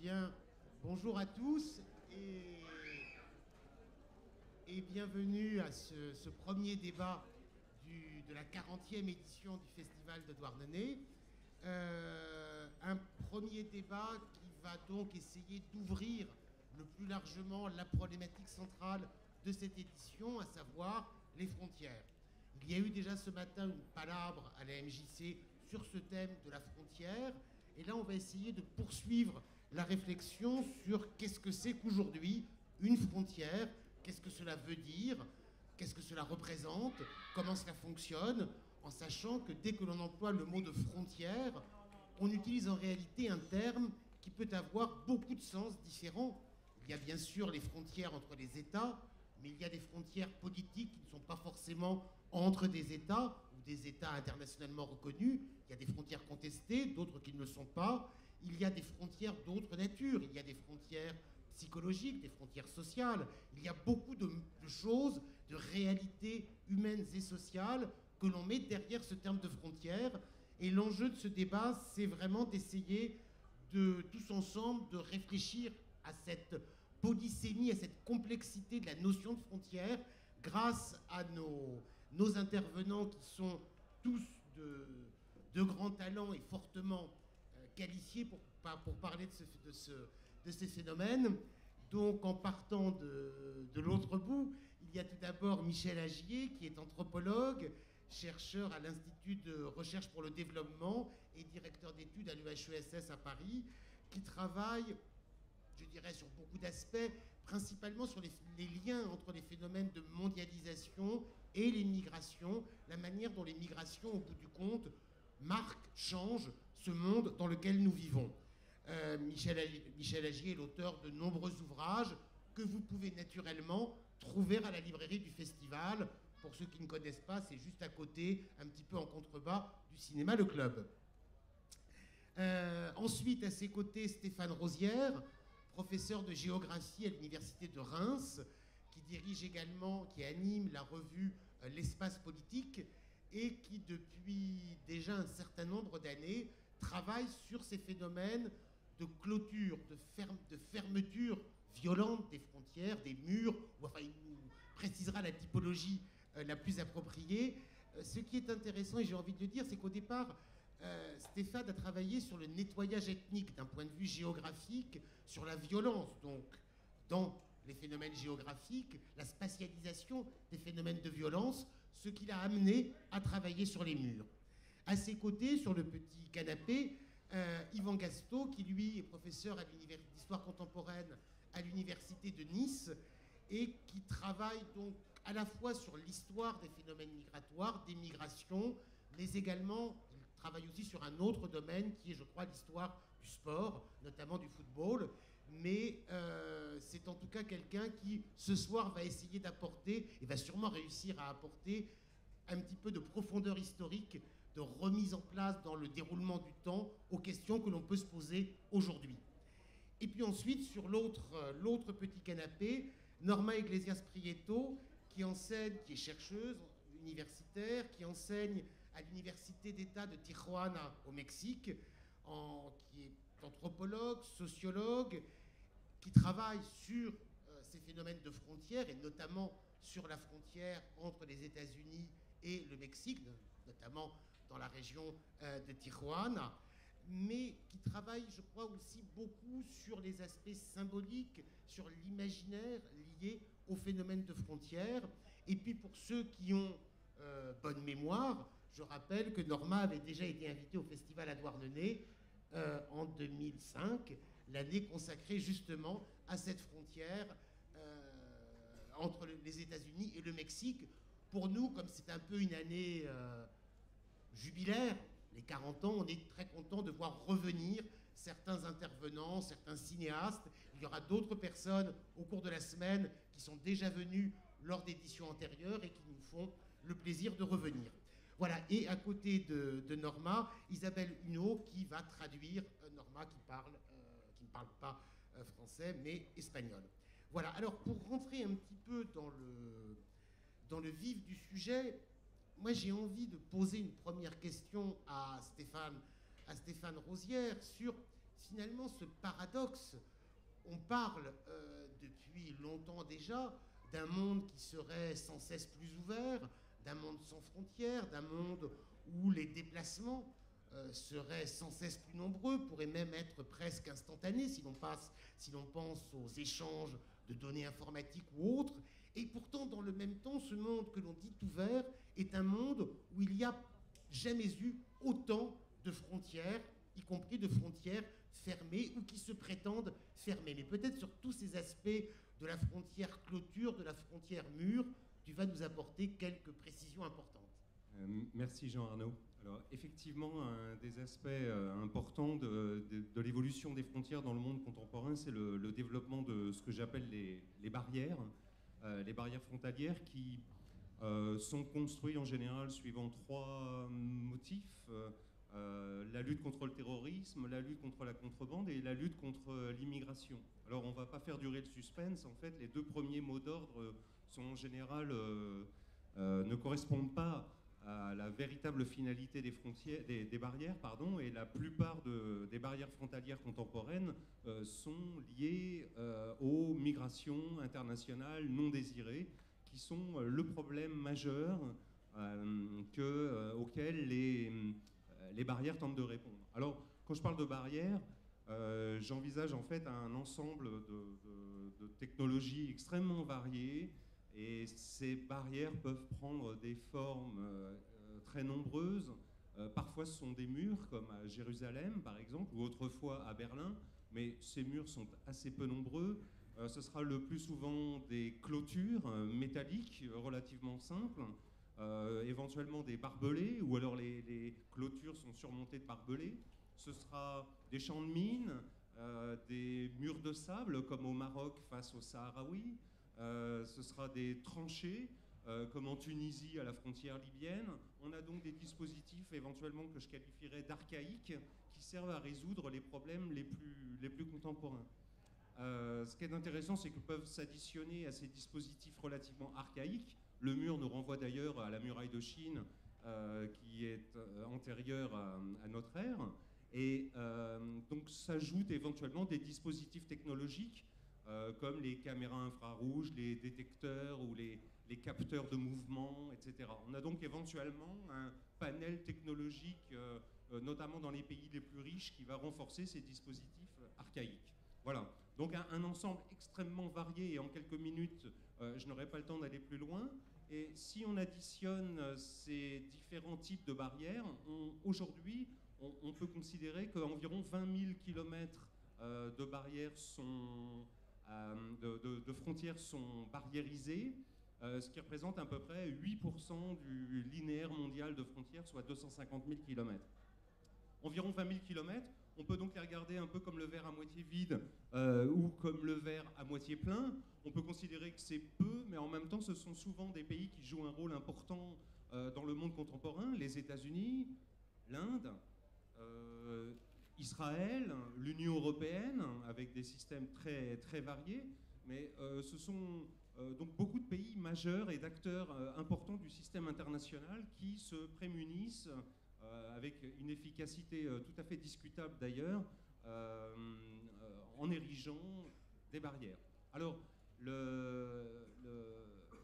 Bien, bonjour à tous et bienvenue à ce premier débat de la 40e édition du Festival de Douarnenez. Un premier débat qui va donc essayer d'ouvrir le plus largement la problématique centrale de cette édition, à savoir les frontières. Il y a eu déjà ce matin une palabre à la MJC sur ce thème de la frontière, et là on va essayer de poursuivre la réflexion sur qu'est-ce que c'est qu'aujourd'hui une frontière, qu'est-ce que cela veut dire, qu'est-ce que cela représente, comment cela fonctionne, en sachant que dès que l'on emploie le mot de frontière, on utilise en réalité un terme qui peut avoir beaucoup de sens différents. Il y a bien sûr les frontières entre les États, mais il y a des frontières politiques qui ne sont pas forcément entre des États ou des États internationalement reconnus. Il y a des frontières contestées, d'autres qui ne le sont pas. Il y a des frontières d'autres natures. Il y a des frontières psychologiques, des frontières sociales. Il y a beaucoup de choses, de réalités humaines et sociales que l'on met derrière ce terme de frontière. Et l'enjeu de ce débat, c'est vraiment d'essayer de tous ensemble de réfléchir à cette polysémie, à cette complexité de la notion de frontière grâce à nos intervenants qui sont tous de grands talents et fortement qualifiés pour parler de ces phénomènes. Donc, en partant de l'autre bout, il y a tout d'abord Michel Agier, qui est anthropologue, chercheur à l'Institut de recherche pour le développement et directeur d'études à l'UHESS à Paris, qui travaille, je dirais, sur beaucoup d'aspects, principalement sur les liens entre les phénomènes de mondialisation et les migrations, la manière dont les migrations, au bout du compte, marquent, changent ce monde dans lequel nous vivons. Michel Agier est l'auteur de nombreux ouvrages que vous pouvez naturellement trouver à la librairie du festival. Pour ceux qui ne connaissent pas, c'est juste à côté, un petit peu en contrebas, du cinéma Le Club. Ensuite, à ses côtés, Stéphane Rosière, professeur de géographie à l'université de Reims, qui dirige également, qui anime la revue L'Espace politique et qui, depuis déjà un certain nombre d'années, travaille sur ces phénomènes de clôture, de fermeture violente des frontières, des murs, ou enfin il nous précisera la typologie la plus appropriée. Ce qui est intéressant, et j'ai envie de le dire, c'est qu'au départ, Stéphane a travaillé sur le nettoyage ethnique d'un point de vue géographique, sur la violence, donc, dans les phénomènes géographiques, la spatialisation des phénomènes de violence, ce qui l'a amené à travailler sur les murs. À ses côtés, sur le petit canapé, Yvan Gastaut, qui lui est professeur d'histoire contemporaine à l'université de Nice et qui travaille donc à la fois sur l'histoire des phénomènes migratoires, des migrations, mais également, il travaille aussi sur un autre domaine qui est, je crois, l'histoire du sport, notamment du football. Mais c'est en tout cas quelqu'un qui, ce soir, va essayer d'apporter, et va sûrement réussir à apporter, un petit peu de profondeur historique, de remise en place dans le déroulement du temps aux questions que l'on peut se poser aujourd'hui. Et puis ensuite, sur l'autre petit canapé, Norma Iglesias Prieto, qui enseigne, qui est chercheuse universitaire, qui enseigne à l'université d'État de Tijuana au Mexique, qui est anthropologue, sociologue, qui travaille sur ces phénomènes de frontières et notamment sur la frontière entre les États-Unis et le Mexique, notamment dans la région de Tijuana, mais qui travaille, je crois, aussi beaucoup sur les aspects symboliques, sur l'imaginaire lié aux phénomènes de frontières. Et puis pour ceux qui ont bonne mémoire, je rappelle que Norma avait déjà été invitée au festival à Douarnenez en 2005, l'année consacrée justement à cette frontière entre les États-Unis et le Mexique. Pour nous, comme c'est un peu une année jubilaire, les 40 ans, on est très content de voir revenir certains intervenants, certains cinéastes. Il y aura d'autres personnes au cours de la semaine qui sont déjà venues lors d'éditions antérieures et qui nous font le plaisir de revenir. Voilà, et à côté de Norma, Isabelle Huneau qui va traduire Norma qui ne parle pas français mais espagnol. Voilà, alors pour rentrer un petit peu dans le vif du sujet, moi j'ai envie de poser une première question à Stéphane Rosière sur finalement ce paradoxe. On parle depuis longtemps déjà d'un monde qui serait sans cesse plus ouvert, d'un monde sans frontières, d'un monde où les déplacements seraient sans cesse plus nombreux, pourraient même être presque instantanés si l'on pense aux échanges de données informatiques ou autres. Et pourtant, dans le même temps, ce monde que l'on dit ouvert est un monde où il n'y a jamais eu autant de frontières, y compris de frontières fermées ou qui se prétendent fermées. Mais peut-être sur tous ces aspects de la frontière clôture, de la frontière mur, tu vas nous apporter quelques précisions importantes. Merci Jean-Arnaud. Alors effectivement, un des aspects importants de l'évolution des frontières dans le monde contemporain, c'est le développement de ce que j'appelle les barrières frontalières qui sont construites en général suivant trois motifs. La lutte contre le terrorisme, la lutte contre la contrebande et la lutte contre l'immigration. Alors on ne va pas faire durer le suspense, en fait les deux premiers mots d'ordre sont en général ne correspondent pas à la véritable finalité des frontières, des barrières, pardon, et la plupart des barrières frontalières contemporaines sont liées aux migrations internationales non désirées, qui sont le problème majeur auquel les barrières tentent de répondre. Alors, quand je parle de barrières, j'envisage en fait un ensemble de technologies extrêmement variées, et ces barrières peuvent prendre des formes très nombreuses. Parfois ce sont des murs, comme à Jérusalem par exemple, ou autrefois à Berlin, mais ces murs sont assez peu nombreux. Ce sera le plus souvent des clôtures métalliques relativement simples, éventuellement des barbelés, ou alors les clôtures sont surmontées de barbelés. Ce sera des champs de mines, des murs de sable, comme au Maroc face aux Sahraouis. Ce sera des tranchées, comme en Tunisie à la frontière libyenne. On a donc des dispositifs éventuellement que je qualifierais d'archaïques qui servent à résoudre les problèmes les plus contemporains. Ce qui est intéressant, c'est que peuvent s'additionner à ces dispositifs relativement archaïques. Le mur nous renvoie d'ailleurs à la muraille de Chine, qui est antérieure à notre ère. Et donc s'ajoutent éventuellement des dispositifs technologiques comme les caméras infrarouges, les détecteurs ou les capteurs de mouvement, etc. On a donc éventuellement un panel technologique, notamment dans les pays les plus riches, qui va renforcer ces dispositifs archaïques. Voilà, donc un ensemble extrêmement varié, et en quelques minutes, je n'aurai pas le temps d'aller plus loin. Et si on additionne ces différents types de barrières, aujourd'hui, on peut considérer qu'environ 20 000 kilomètres de barrières de frontières sont barriérisées, ce qui représente à peu près 8% du linéaire mondial de frontières, soit 250 000 kilomètres. Environ 20 000 kilomètres, on peut donc les regarder un peu comme le verre à moitié vide ou comme le verre à moitié plein. On peut considérer que c'est peu, mais en même temps, ce sont souvent des pays qui jouent un rôle important dans le monde contemporain. Les États-Unis, l'Inde, Israël, l'Union européenne, avec des systèmes très, très variés. Mais ce sont donc beaucoup de pays majeurs et d'acteurs importants du système international qui se prémunissent avec une efficacité tout à fait discutable d'ailleurs, en érigeant des barrières. Alors,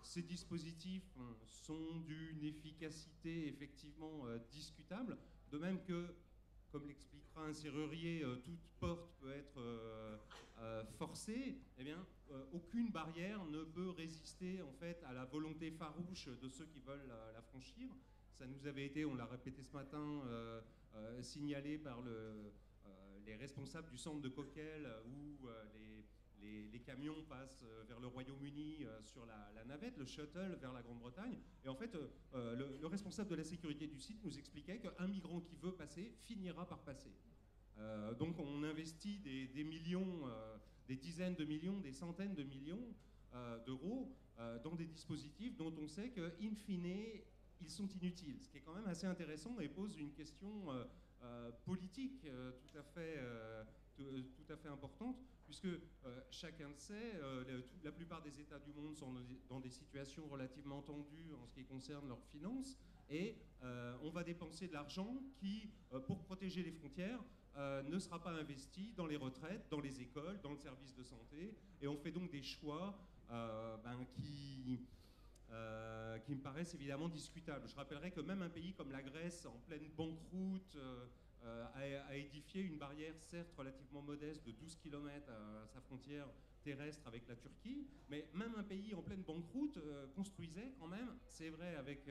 ces dispositifs sont d'une efficacité effectivement discutable, de même que, comme l'expliquera un serrurier, toute porte peut être forcée. Eh bien, aucune barrière ne peut résister en fait à la volonté farouche de ceux qui veulent la franchir. Ça nous avait été, on l'a répété ce matin, signalé par les responsables du centre de Coquel, où les camions passent vers le Royaume-Uni sur la navette, le shuttle vers la Grande-Bretagne. Et en fait, le responsable de la sécurité du site nous expliquait qu'un migrant qui veut passer finira par passer. Donc on investit des millions, des dizaines de millions, des centaines de millions d'euros dans des dispositifs dont on sait qu'in fine, ils sont inutiles, ce qui est quand même assez intéressant et pose une question politique tout à fait importante, puisque chacun le sait, la plupart des États du monde sont dans des situations relativement tendues en ce qui concerne leurs finances, et on va dépenser de l'argent qui, pour protéger les frontières, ne sera pas investi dans les retraites, dans les écoles, dans le service de santé, et on fait donc des choix qui me paraissent évidemment discutables. Je rappellerai que même un pays comme la Grèce, en pleine banqueroute, a édifié une barrière certes relativement modeste de 12 km à sa frontière terrestre avec la Turquie, mais même un pays en pleine banqueroute construisait quand même, c'est vrai avec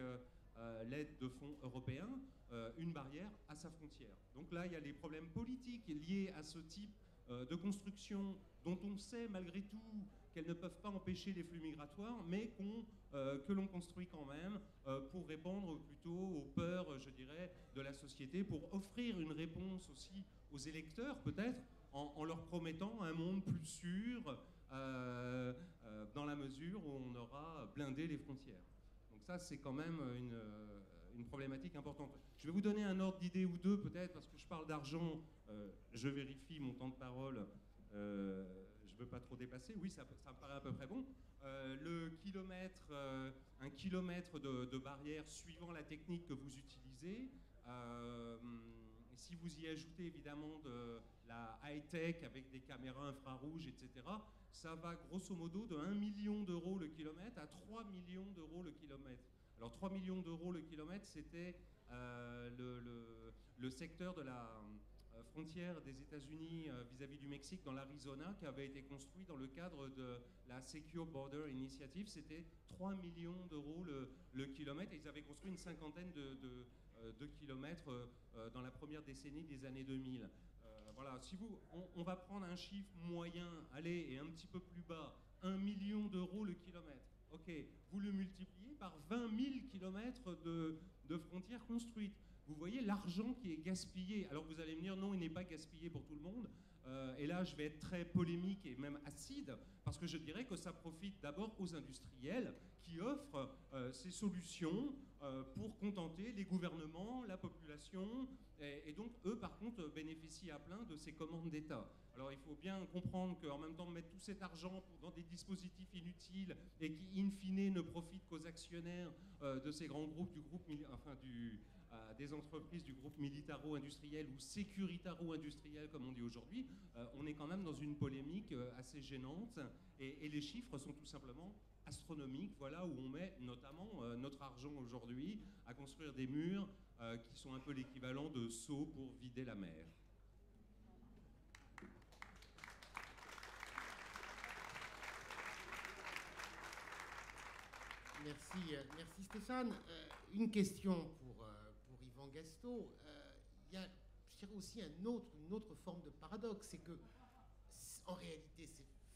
l'aide de fonds européens, une barrière à sa frontière. Donc là, il y a les problèmes politiques liés à ce type de construction dont on sait malgré tout qu'elles ne peuvent pas empêcher les flux migratoires, mais que l'on construit quand même pour répondre plutôt aux peurs, je dirais, de la société, pour offrir une réponse aussi aux électeurs, peut-être, en leur promettant un monde plus sûr, dans la mesure où on aura blindé les frontières. Donc ça, c'est quand même une problématique importante. Je vais vous donner un ordre d'idée ou deux, peut-être, parce que je parle d'argent, je vérifie mon temps de parole, je ne veux pas trop dépasser. Oui, ça me paraît à peu près bon. Un kilomètre de barrière suivant la technique que vous utilisez, si vous y ajoutez évidemment de la high-tech avec des caméras infrarouges, etc., ça va grosso modo de 1 million d'euros le kilomètre à 3 millions d'euros le kilomètre. Alors 3 millions d'euros le kilomètre, c'était le secteur de la frontière des États-Unis vis-à-vis du Mexique dans l'Arizona qui avait été construit dans le cadre de la Secure Border Initiative. C'était 3 millions d'euros le kilomètre et ils avaient construit une cinquantaine de kilomètres dans la première décennie des années 2000. Voilà, si on va prendre un chiffre moyen, allez, et un petit peu plus bas, 1 million d'euros le kilomètre. Ok, vous le multipliez par 20 000 kilomètres de frontières construites. Vous voyez l'argent qui est gaspillé. Alors vous allez me dire, non, il n'est pas gaspillé pour tout le monde. Et là, je vais être très polémique et même acide, parce que je dirais que ça profite d'abord aux industriels qui offrent ces solutions pour contenter les gouvernements, la population, et donc eux, par contre, bénéficient à plein de ces commandes d'État. Alors il faut bien comprendre qu'en même temps de mettre tout cet argent dans des dispositifs inutiles et qui, in fine, ne profitent qu'aux actionnaires de ces grands groupes des entreprises du groupe militaro-industriel ou sécuritaro-industriel, comme on dit aujourd'hui, on est quand même dans une polémique assez gênante et les chiffres sont tout simplement astronomiques. Voilà où on met notamment notre argent aujourd'hui à construire des murs qui sont un peu l'équivalent de seaux pour vider la mer. Merci Stéphane. Une question pour Yvan Gastaut. Il y a, je dirais aussi une autre forme de paradoxe, c'est que en réalité,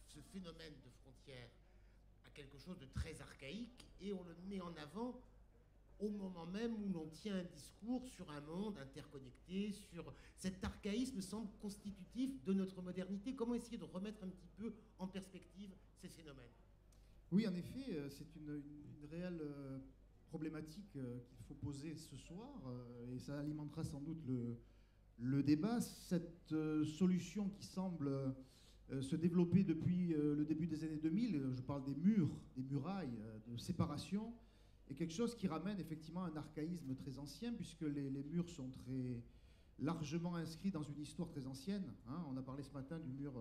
ce phénomène de frontière a quelque chose de très archaïque et on le met en avant au moment même où l'on tient un discours sur un monde interconnecté, sur cet archaïsme semble constitutif de notre modernité. Comment essayer de remettre un petit peu en perspective ces phénomènes ? Oui, en effet, c'est une réelle problématique qu'il faut poser ce soir, et ça alimentera sans doute le débat. Cette solution qui semble se développer depuis le début des années 2000, je parle des murailles de séparation, est quelque chose qui ramène effectivement un archaïsme très ancien, puisque les murs sont très largement inscrits dans une histoire très ancienne. Hein. On a parlé ce matin du mur...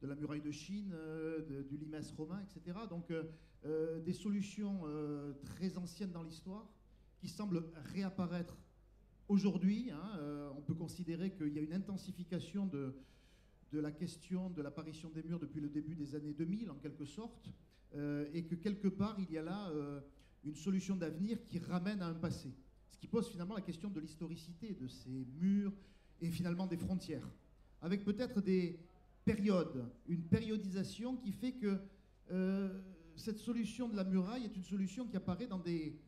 de la muraille de Chine, du limes romain, etc. Donc des solutions très anciennes dans l'histoire qui semblent réapparaître aujourd'hui. Hein. On peut considérer qu'il y a une intensification de la question de l'apparition des murs depuis le début des années 2000, en quelque sorte, et que quelque part, il y a là une solution d'avenir qui ramène à un passé. Ce qui pose finalement la question de l'historicité de ces murs et finalement des frontières, avec peut-être une périodisation qui fait que cette solution de la muraille est une solution qui apparaît dans des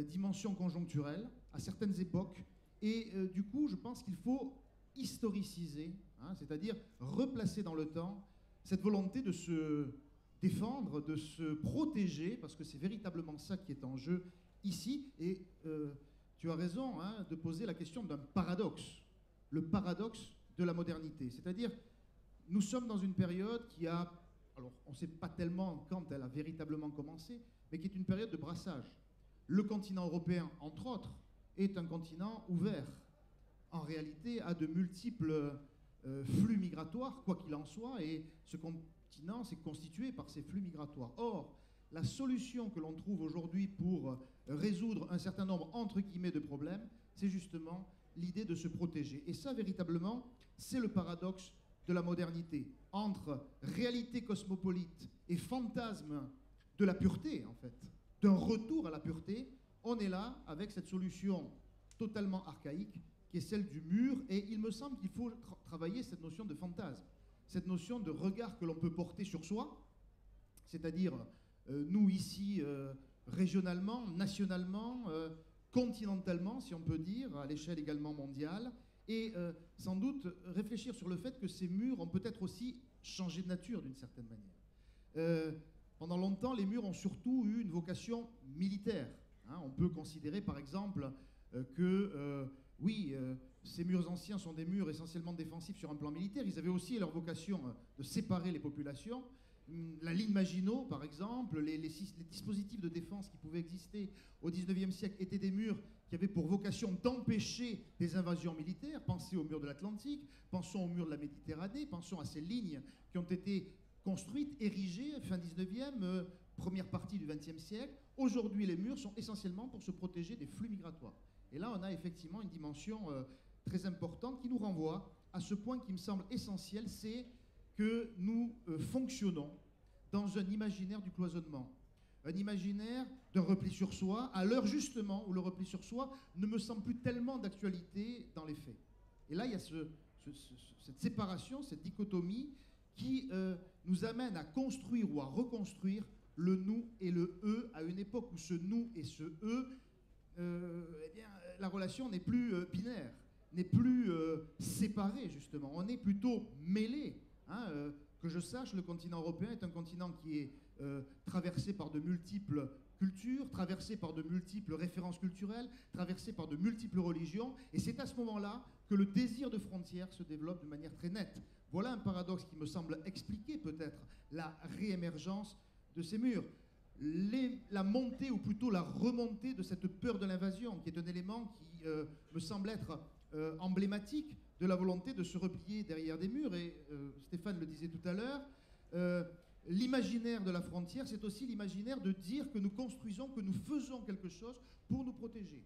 dimensions conjoncturelles à certaines époques. Et du coup, je pense qu'il faut historiciser, hein, c'est-à-dire replacer dans le temps cette volonté de se défendre, de se protéger, parce que c'est véritablement ça qui est en jeu ici. Et tu as raison, hein, de poser la question d'un paradoxe, le paradoxe de la modernité, c'est-à-dire nous sommes dans une période qui a, alors on ne sait pas tellement quand elle a véritablement commencé, mais qui est une période de brassage. le continent européen, entre autres, est un continent ouvert, en réalité, à de multiples flux migratoires, quoi qu'il en soit, et ce continent s'est constitué par ces flux migratoires. Or, la solution que l'on trouve aujourd'hui pour résoudre un certain nombre, entre guillemets, de problèmes, c'est justement l'idée de se protéger. Et ça, véritablement, c'est le paradoxe de la modernité, entre réalité cosmopolite et fantasme de la pureté, en fait, d'un retour à la pureté. On est là avec cette solution totalement archaïque qui est celle du mur, et il me semble qu'il faut travailler cette notion de fantasme, cette notion de regard que l'on peut porter sur soi, c'est-à-dire nous ici, régionalement, nationalement, continentalement, si on peut dire, à l'échelle également mondiale, et sans doute réfléchir sur le fait que ces murs ont peut-être aussi changé de nature d'une certaine manière. Pendant longtemps, les murs ont surtout eu une vocation militaire. Hein. On peut considérer par exemple ces murs anciens sont des murs essentiellement défensifs sur un plan militaire. Ils avaient aussi leur vocation de séparer les populations. La ligne Maginot, par exemple, les dispositifs de défense qui pouvaient exister au XIXe siècle étaient des murs qui avaient pour vocation d'empêcher des invasions militaires. Pensez au mur de l'Atlantique, pensons au mur de la Méditerranée, pensons à ces lignes qui ont été construites, érigées, fin XIXe, première partie du XXe siècle. Aujourd'hui, les murs sont essentiellement pour se protéger des flux migratoires. Et là, on a effectivement une dimension très importante qui nous renvoie à ce point qui me semble essentiel, c'est que nous fonctionnons dans un imaginaire du cloisonnement, un imaginaire d'un repli sur soi, à l'heure justement où le repli sur soi ne me semble plus tellement d'actualité dans les faits. Et là, il y a cette séparation, cette dichotomie qui nous amène à construire ou à reconstruire le nous et le eux à une époque où ce nous et ce eux, la relation n'est plus binaire, n'est plus séparée justement, on est plutôt mêlés. Hein, que je sache, le continent européen est un continent qui est traversé par de multiples cultures, traversé par de multiples références culturelles, traversé par de multiples religions, et c'est à ce moment-là que le désir de frontières se développe de manière très nette. Voilà un paradoxe qui me semble expliquer peut-être la réémergence de ces murs. La montée, ou plutôt la remontée de cette peur de l'invasion, qui est un élément qui me semble être emblématique de la volonté de se replier derrière des murs. Et Stéphane le disait tout à l'heure, l'imaginaire de la frontière, c'est aussi l'imaginaire de dire que nous construisons, que nous faisons quelque chose pour nous protéger.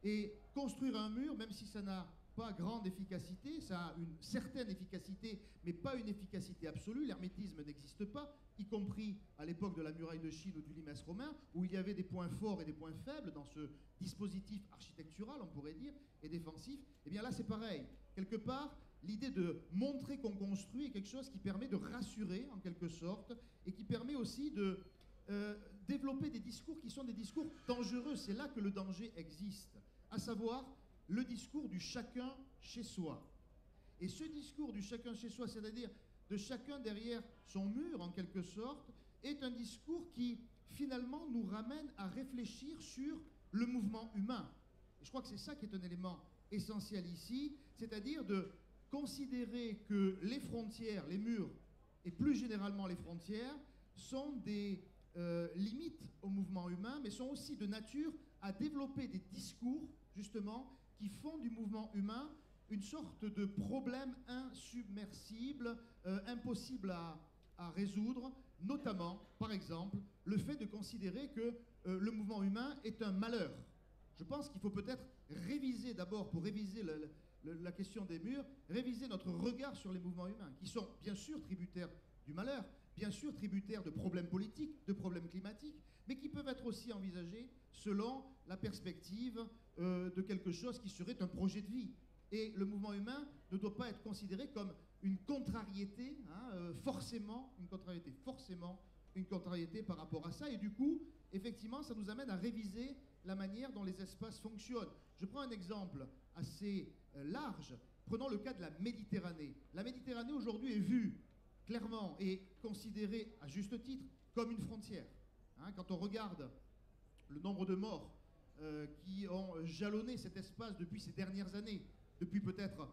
Et construire un mur, même si ça n'a pas grande efficacité, ça a une certaine efficacité, mais pas une efficacité absolue. L'hermétisme n'existe pas, y compris à l'époque de la muraille de Chine ou du limes romain, où il y avait des points forts et des points faibles dans ce dispositif architectural, on pourrait dire, et défensif. Et bien là, c'est pareil. Quelque part, l'idée de montrer qu'on construit est quelque chose qui permet de rassurer, en quelque sorte, et qui permet aussi de développer des discours qui sont des discours dangereux. C'est là que le danger existe, à savoir le discours du chacun chez soi. Et ce discours du chacun chez soi, c'est-à-dire de chacun derrière son mur, en quelque sorte, est un discours qui, finalement, nous ramène à réfléchir sur le mouvement humain. Et je crois que c'est ça qui est un élément essentiel ici, c'est-à-dire de considérer que les frontières, les murs, et plus généralement les frontières, sont des limites au mouvement humain, mais sont aussi de nature à développer des discours, justement, qui font du mouvement humain une sorte de problème insubmersible, impossible à résoudre, notamment, par exemple, le fait de considérer que le mouvement humain est un malheur. Je pense qu'il faut peut-être réviser d'abord, pour réviser la question des murs, réviser notre regard sur les mouvements humains, qui sont bien sûr tributaires du malheur, bien sûr tributaires de problèmes politiques, de problèmes climatiques, mais qui peuvent être aussi envisagés selon la perspective de quelque chose qui serait un projet de vie. Et le mouvement humain ne doit pas être considéré comme une contrariété, forcément une contrariété par rapport à ça. Et du coup, effectivement, ça nous amène à réviser la manière dont les espaces fonctionnent. Je prends un exemple assez large. Prenons le cas de la Méditerranée. La Méditerranée aujourd'hui est vue clairement et considérée à juste titre comme une frontière. Quand on regarde le nombre de morts qui ont jalonné cet espace depuis ces dernières années, depuis peut-être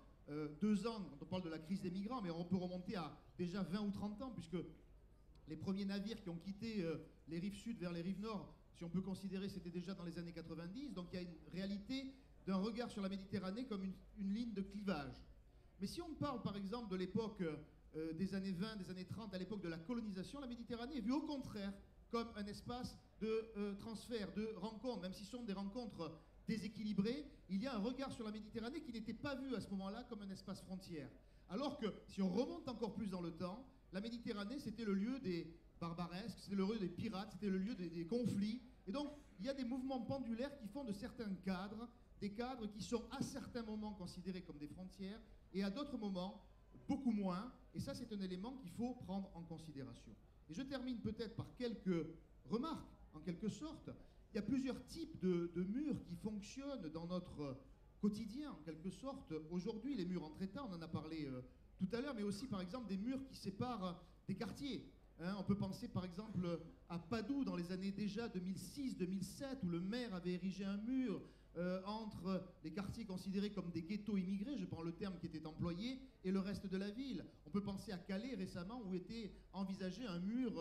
2 ans, quand on parle de la crise des migrants, mais on peut remonter à déjà 20 ou 30 ans, puisque les premiers navires qui ont quitté les rives sud vers les rives nord si on peut considérer, c'était déjà dans les années 90. Donc il y a une réalité d'un regard sur la Méditerranée comme une ligne de clivage. Mais si on parle par exemple de l'époque des années 20, des années 30, à l'époque de la colonisation, la Méditerranée est vue au contraire comme un espace de transfert, de rencontres, même si ce sont des rencontres déséquilibrées. Il y a un regard sur la Méditerranée qui n'était pas vu à ce moment-là comme un espace frontière. Alors que si on remonte encore plus dans le temps, la Méditerranée c'était le lieu des barbaresques, c'était le lieu des pirates, c'était le lieu des conflits. Et donc il y a des mouvements pendulaires qui font de certains cadres, des cadres qui sont à certains moments considérés comme des frontières et à d'autres moments beaucoup moins. Et ça, c'est un élément qu'il faut prendre en considération. Et je termine peut-être par quelques remarques, en quelque sorte. Il y a plusieurs types de murs qui fonctionnent dans notre quotidien, en quelque sorte. Aujourd'hui, les murs entre États, on en a parlé tout à l'heure, mais aussi, par exemple, des murs qui séparent des quartiers. On peut penser, par exemple, à Padoue, dans les années déjà 2006-2007, où le maire avait érigé un mur entre les quartiers considérés comme des ghettos immigrés, je prends le terme qui était employé, et le reste de la ville. On peut penser à Calais récemment, où était envisagé un mur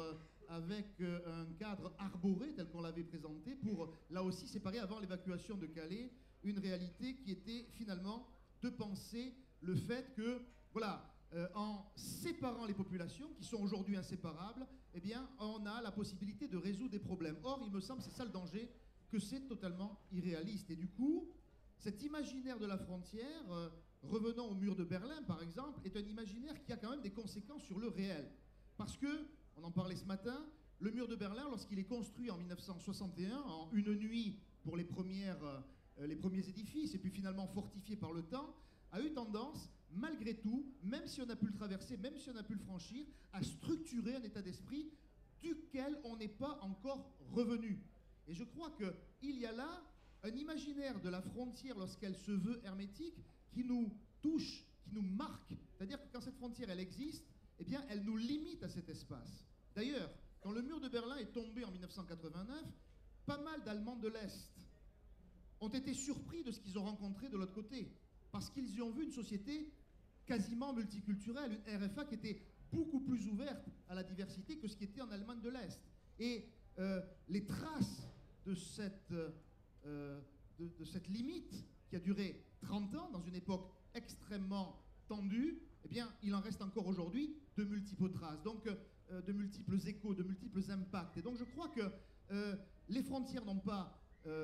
avec un cadre arboré, tel qu'on l'avait présenté, pour là aussi séparer, avant l'évacuation de Calais, une réalité qui était finalement de penser le fait que, voilà, en séparant les populations, qui sont aujourd'hui inséparables, eh bien, on a la possibilité de résoudre des problèmes. Or, il me semble, c'est ça le danger, que c'est totalement irréaliste. Et du coup, cet imaginaire de la frontière, revenons au mur de Berlin par exemple, est un imaginaire qui a quand même des conséquences sur le réel. Parce que, on en parlait ce matin, le mur de Berlin, lorsqu'il est construit en 1961, en une nuit pour les premiers édifices, et puis finalement fortifié par le temps, a eu tendance, malgré tout, même si on a pu le traverser, même si on a pu le franchir, à structurer un état d'esprit duquel on n'est pas encore revenu. Et je crois qu'il y a là un imaginaire de la frontière lorsqu'elle se veut hermétique qui nous touche, qui nous marque. C'est-à-dire que quand cette frontière elle existe, eh bien elle nous limite à cet espace. D'ailleurs, quand le mur de Berlin est tombé en 1989, pas mal d'Allemands de l'Est ont été surpris de ce qu'ils ont rencontré de l'autre côté. Parce qu'ils y ont vu une société quasiment multiculturelle, une RFA qui était beaucoup plus ouverte à la diversité que ce qui était en Allemagne de l'Est. Et les traces de cette limite qui a duré 30 ans, dans une époque extrêmement tendue, eh bien, il en reste encore aujourd'hui de multiples traces, donc de multiples échos, de multiples impacts. Et donc je crois que les frontières n'ont pas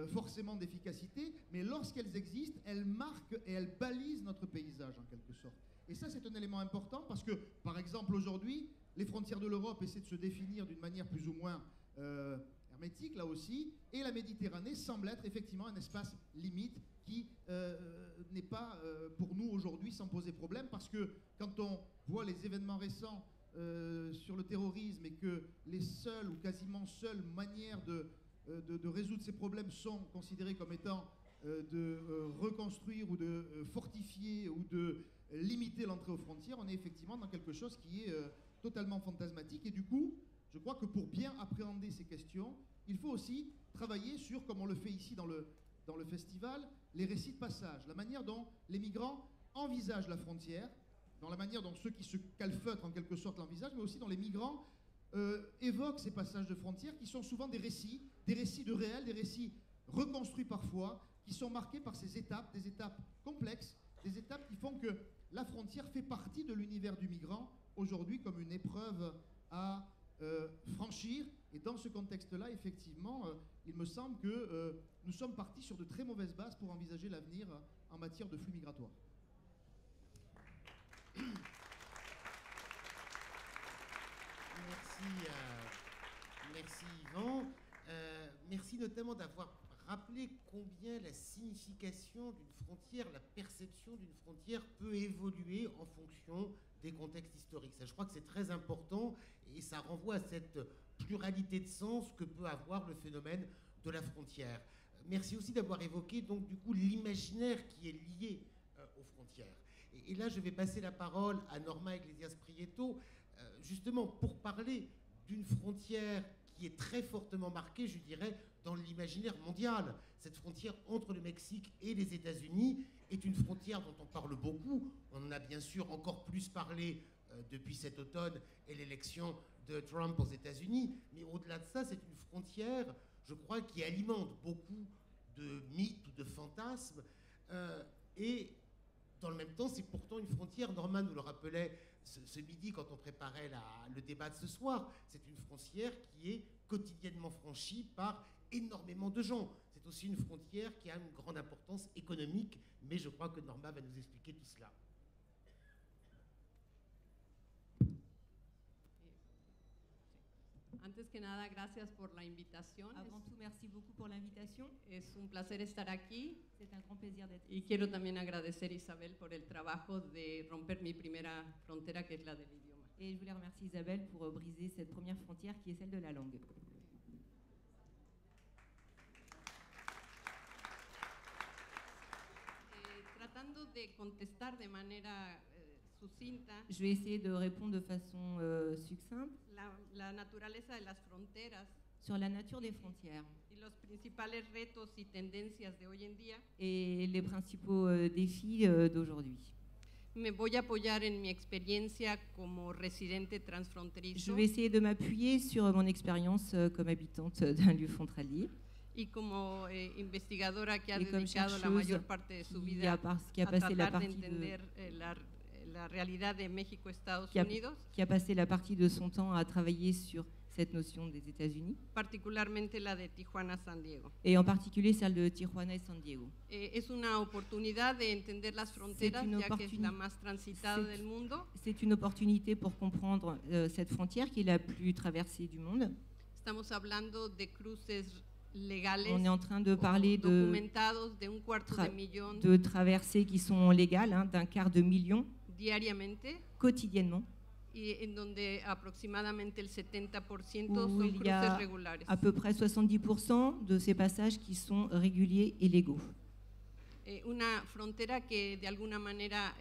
forcément d'efficacité, mais lorsqu'elles existent, elles marquent et elles balisent notre paysage en quelque sorte. Et ça, c'est un élément important parce que, par exemple, aujourd'hui, les frontières de l'Europe essaient de se définir d'une manière plus ou moins hermétique, là aussi, et la Méditerranée semble être effectivement un espace limite qui n'est pas, pour nous aujourd'hui, sans poser problème, parce que quand on voit les événements récents sur le terrorisme et que les seules ou quasiment seules manières de résoudre ces problèmes sont considérées comme étant de reconstruire ou de fortifier ou de limiter l'entrée aux frontières, on est effectivement dans quelque chose qui est totalement fantasmatique. Et du coup, je crois que pour bien appréhender ces questions, il faut aussi travailler sur, comme on le fait ici dans le festival, les récits de passage, la manière dont les migrants envisagent la frontière, dans la manière dont ceux qui se calfeutrent en quelque sorte l'envisagent, mais aussi dont les migrants évoquent ces passages de frontières qui sont souvent des récits de réel, des récits reconstruits parfois, qui sont marqués par ces étapes, des étapes complexes, des étapes qui font que la frontière fait partie de l'univers du migrant aujourd'hui comme une épreuve à franchir. Et dans ce contexte-là, effectivement, il me semble que nous sommes partis sur de très mauvaises bases pour envisager l'avenir en matière de flux migratoires. Merci Yvan. Merci notamment d'avoir rappelé combien la signification d'une frontière, la perception d'une frontière peut évoluer en fonction des contextes historiques. Ça, je crois que c'est très important et ça renvoie à cette pluralité de sens que peut avoir le phénomène de la frontière. Merci aussi d'avoir évoqué donc du coup l'imaginaire qui est lié aux frontières. Et là, je vais passer la parole à Norma Iglesias Prieto, justement pour parler d'une frontière qui est très fortement marquée, je dirais, dans l'imaginaire mondial. Cette frontière entre le Mexique et les États-Unis est une frontière dont on parle beaucoup. On en a bien sûr encore plus parlé depuis cet automne et l'élection de Trump aux États-Unis. Mais au-delà de ça, c'est une frontière je crois, qui alimente beaucoup de mythes ou de fantasmes. Et dans le même temps, c'est pourtant une frontière. Norman nous le rappelait ce midi quand on préparait le débat de ce soir. C'est une frontière qui est quotidiennement franchie par énormément de gens. C'est aussi une frontière qui a une grande importance économique, mais je crois que Norma va nous expliquer tout cela. Antes que nada, gracias por la invitación. Avant tout, merci beaucoup pour l'invitation. Es un placer estar aquí. C'est un grand plaisir d'être Y ici. quiero también agradecer a Isabel por el trabajo de romper mi primera frontera, que es la del idioma. Et je voulais remercier Isabelle pour briser cette première frontière qui est celle de la langue. Tratando de contestar de manera sucinta, Je vais essayer de répondre de façon succincte la naturaleza de las fronteras sur la nature des frontières y los principales retos y tendencias de hoy en día. et les principaux défis d'aujourd'hui. Me voy a apoyar en mi experiencia como residente Je transfronterizo vais essayer de m'appuyer sur mon expérience comme habitante d'un lieu frontalier y como investigadora que ha et comme dedicado la chercheuse mayor parte de su qui vida qui a a passé la tratar de partie de, entender la realidad de México, Estados qui a, Unidos, qui a passé la partie de son temps à travailler sur cette notion des États-Unis, particularmente la de Tijuana, San Diego. et en particulier celle de Tijuana et San Diego. Es una oportunidad de entender las fronteras, une ya que es la opportuni- más transitada c'est- del mundo. C'est une opportunité pour comprendre cette frontière qui est la plus traversée du monde. Estamos hablando de cruces legales On est en train de o parler documentados de un cuarto de millón de traversées qui sont légales, d'un quart de million diariamente, quotidiennement, y en donde aproximadamente el 70% où son il y a cruces regulares. à peu près 70% de ces passages qui sont réguliers et légaux. Una frontera que de alguna manera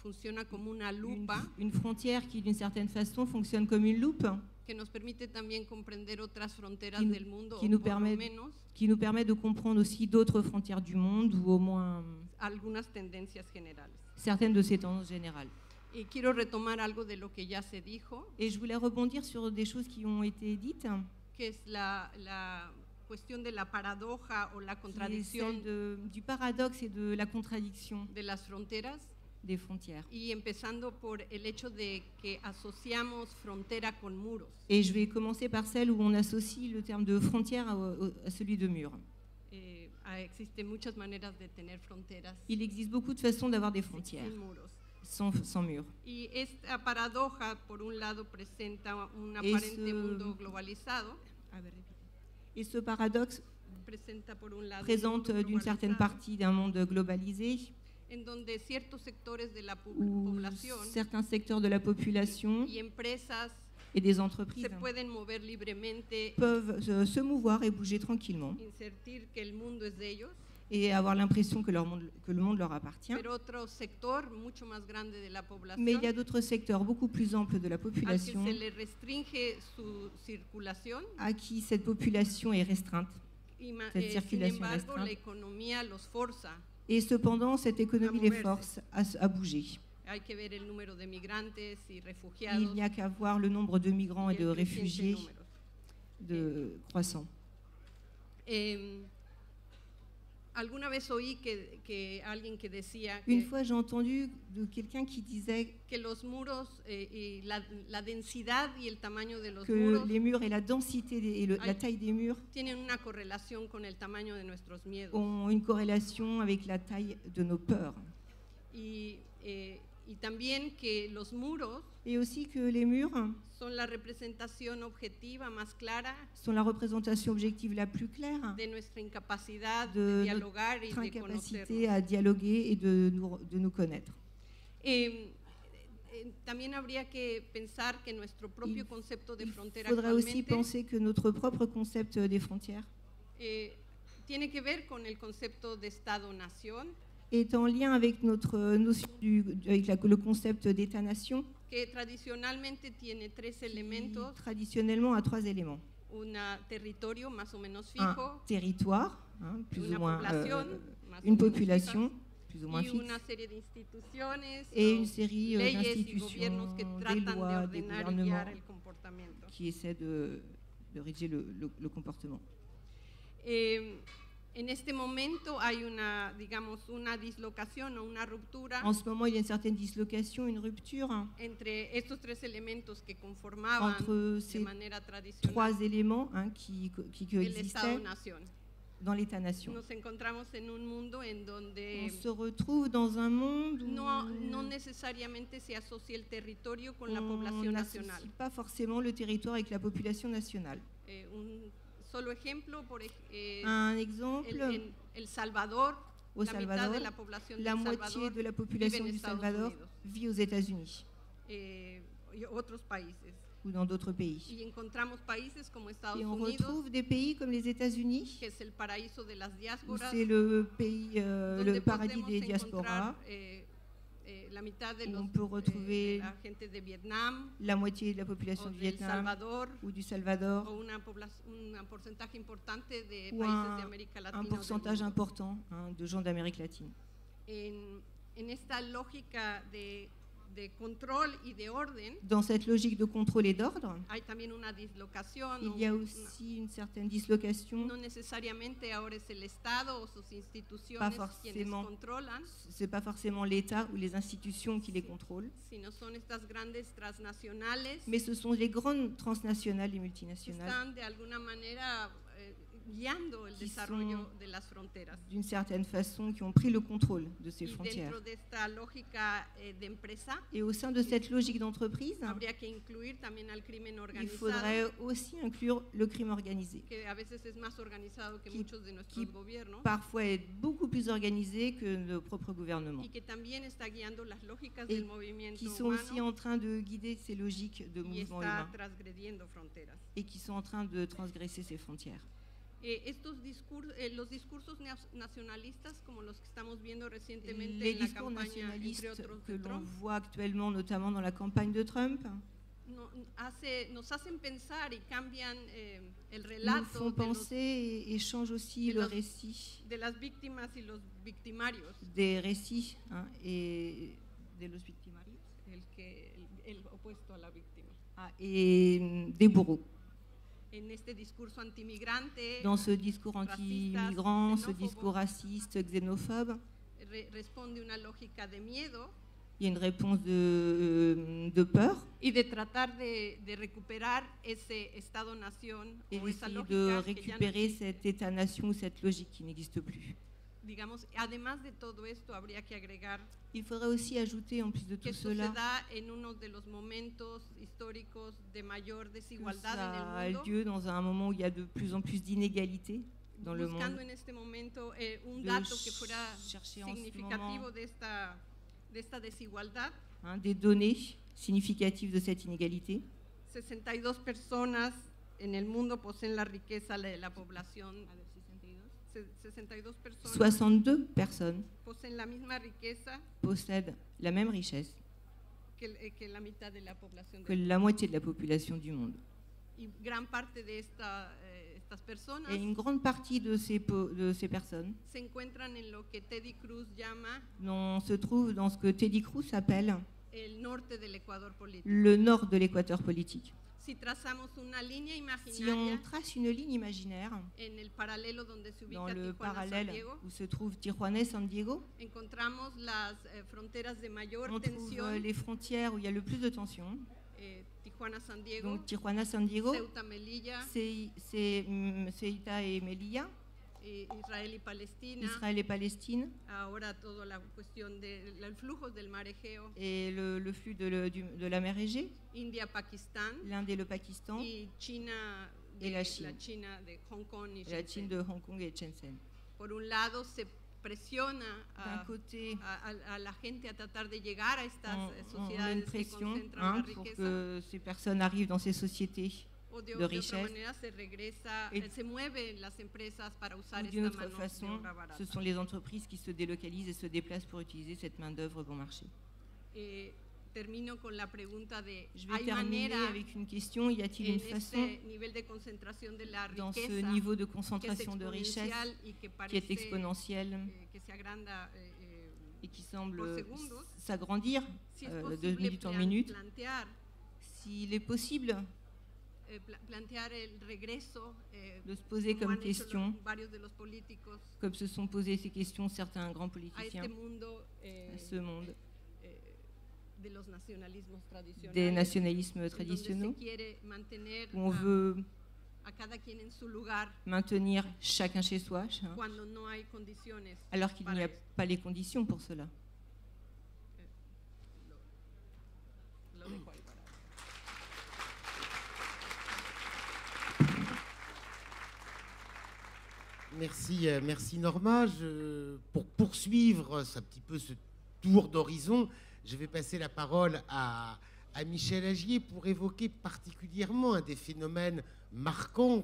funciona como una lupa Une frontière qui, d'une certaine façon, fonctionne comme une loupe, que nos permite también comprender otras fronteras qui nous- del mundo, qui o nous por lo permet- menos qui nous permet de comprendre aussi d'autres frontières du monde, ou au moins algunas tendencias generales. certaines de ces tendances générales. Y quiero retomar algo de lo que ya se dijo, Et je voulais rebondir sur des choses qui ont été dites, que es la cuestión de la paradoja o la qui est contradicción celle du paradoxe et de la contradiction de las fronteras, des frontières. y empezando por el hecho de que asociamos frontera con muros. Et je vais commencer par celle où on associe le terme de frontière à celui de mur. Existen muchas maneras de tener fronteras Il existe beaucoup de façons d'avoir des frontières sin muros. sans mur. Y esta paradoja, por un lado, presenta un Et aparente ce- mundo globalizado, Et ce paradoxe presenta por un lado un présente mundo d'une certaine globalizado, partie d'un monde globalisé en donde ciertos sectores de la où población certains secteurs de la population y empresas et des entreprises se pueden mover libremente, peuvent se mouvoir et bouger tranquillement insertir que el mundo es de ellos, et avoir l'impression que le monde leur appartient. pero otro sector mucho más grande de la Mais población il y a d'autres secteurs beaucoup plus amples de la al que population se le restringe su circulación à qui cette population est restreinte. y Cette sin circulation embargo restreinte. la economía los forza. Et cependant, cette économie les moverse. force à bouger. Hay que ver el número de migrantes y Il refugiados n'y a qu'à voir le nombre de migrants et y de el creciente réfugiés número. croissant. Alguna vez oí que alguien que decía Une fois, j'ai entendu de quelqu'un qui disait que los muros y la densidad y el tamaño de los que muros les murs et la densité et la Ay. taille des murs tienen una correlación con el tamaño de nuestros miedos. ont une corrélation avec la taille de nos peurs. Y también que los muros Et aussi que les murs son la representación objetiva más clara sont la représentation objective la plus claire de nuestra incapacidad de de dialogar y notre de incapacité conocernos. à dialoguer et de nous connaître. También habría que pensar que nuestro propio Il- concepto de Il frontera faudrait aussi actualmente penser que notre propre concept des frontières tiene que ver con el concepto de Estado-nación, est en lien avec notre notion avec le concept d'État-nation, que tradicionalmente tiene tres qui elementos: traditionnellement a trois éléments. un territorio más o menos Un fijo, territoire, plus una ou moins población más o une menos population, fija, plus ou moins y fixe, una serie de instituciones et o une série leyes y d'institutions, gobiernos que des tratan de lois, des ordenar y guiar gouvernements el comportamiento. qui essaient de rédiger le comportement. En este momento hay una, digamos, una dislocación o una ruptura En ce moment, il y a une certaine dislocation, une rupture entre estos tres elementos que conformaban entre de ces manera tradicional 3 éléments qui el coexistaient Estado-nación. dans l'État-nation. Nos encontramos en un mundo en On donde se retrouve dans un monde où no necesariamente se asocia el territorio con la on población nacional. n'associe pas forcément le territoire avec la population nationale. Un solo ejemplo, Un exemple, El Salvador, au la mitad Salvador, de la población la del moitié Salvador de la population vive en du Estados Salvador Unidos, vit aux États-Unis y otros países. ou dans d'autres pays. Y encontramos países como Estados Et on Unidos, retrouve des pays comme les États-Unis, que es el paraíso de las où diásporas, c'est le pays, donde le paradis podemos des diasporas, encontrar la mitad de, où los, on peut retrouver de la gente de Vietnam la moitié de la o population du del Vietnam Salvador, ou du Salvador, o un porcentaje importante de ou países de América Latina. un o del pourcentage mundo. important de gens d'Amérique latine. En esta lógica de control y de orden, Dans cette logique de contrôle et d'ordre, hay también una dislocación. il y a aussi une certaine dislocation. No necesariamente ahora es el Estado o sus Pas instituciones quienes forcément. controlan, C'est pas forcément l'État ou les institutions qui les contrôlent, sino son estas grandes transnacionales mais ce sont les grandes transnationales et que multinationales están de alguna manera guiando el Qui desarrollo sont- de las fronteras. d'une certaine façon qui ont pris le contrôle de ces Y frontières. dentro de esta lógica de empresa, Et au sein de cette logique d'entreprise, habría que incluir también al crimen il organizado, faudrait aussi inclure le crime organisé, que a veces es más organizado que qui- muchos de nuestros qui gobiernos, parfois est beaucoup plus organisé que nos propres gouvernements, y que también está guiando las lógicas Et del movimiento qui sont aussi humano en train de guider ces logiques de y mouvement está humain transgrediendo fronteras. et qui sont en train de transgresser ces frontières. Los discursos nacionalistas, como los que estamos viendo recientemente Les en la discours campaña, entre nationalistes otros, que de l'on Trump, voit actuellement, notamment dans la campagne de Trump, nos hacen pensar y cambian el nous relato font penser et changent aussi de le los- récit, de las víctimas y los victimarios, des récits et de los victimarios el opuesto a la víctima. et des bourreaux. En este discurso antimigrante, Dans ce discours anti-migrant, ce xénophobe. discours raciste, xénophobe, responde una lógica de miedo il y a une réponse de peur y de tratar de recuperar ese Estado-nación et o esa d'essayer de lógica que ya no récupérer existe. cet État-nation ou cette logique qui n'existe plus. Digamos, además de todo esto, habría que agregar Il faudrait aussi ajouter, en plus de que tout esto se cela, da en uno de los momentos históricos de mayor que desigualdad ça en a el mundo, lieu dans un moment où il y a de plus en plus d'inégalités dans le buscando monde. en este momento un De dato que fuera chercher en ce significativo moment de esta desigualdad. Des données significatives de cette inégalité. 62 personas en el mundo poseen la riqueza de la población. 62 personas 62 personnes poseen la misma riqueza possèdent la même richesse que la mitad de la población. que la moitié de la population du monde. Y gran parte de estas personas Et une grande partie de ces personnes se encuentran en lo que Teddy Cruz llama se trouve dans ce que Teddy Cruz appelle el norte del Ecuador político. le nord de l'équateur politique. Si trazamos una línea Si on imaginaria trace une ligne imaginaire en el paralelo donde se dans ubica le Tijuana, San parallèle Diego, où se trouve Tijuana et San Diego, encontramos las fronteras de mayor on trouve tensión, les frontières où il y a le plus de tension. Tijuana, San Diego, Donc Tijuana, San Diego, Ceuta, Melilla, Ceuta et Melilla, Israel y Palestina. Israël et Palestine, Ahora toda la cuestión del flujo del mar Egeo, et le flux de la mer Égée, India, Pakistán l'Inde et le Pakistan, y China, Y la China. China de Hong Kong y et la Shenzhen. Chine de Hong Kong et Shenzhen. Por un lado se presiona D'un côté, a la gente a tratar de llegar a estas on met une sociedades que pression concentran la pour riqueza, que ces personnes arrivent dans ces sociétés, o de de otra richesse. manera se regresa, Et- se mueven las empresas para usar ou d'une esta autre mano de façon, obra barata. ce sont les entreprises qui se délocalisent et se déplacent pour utiliser cette main-d'œuvre bon marché. Termino con la pregunta de Je vais ¿hay terminer manera avec une question. Y a-t-il en une façon, este nivel de concentración de la dans ce riqueza niveau de que es concentration de richesse exponencial y que qui est parece exponentielle que se agranda et qui semble por segundos, s'agrandir si es de posible minute en minute, plantear s'il est possible plantear el regreso, de se poser como comme han hecho question, varios de los políticos, comme se sont posés ces questions certains grands a este politiciens, mundo à ce monde de los nacionalismos tradicionales, des nationalismes en donde traditionnels, se quiere mantener où on veut a cada quien en su lugar maintenir chacun chez soi, cuando no hay condiciones. alors qu'il n'y a pas les conditions pour cela. Lo dejo ahí para- Merci, merci Norma. Pour poursuivre un petit peu ce tour d'horizon, je vais passer la parole à Michel Agier pour évoquer particulièrement un des phénomènes marquants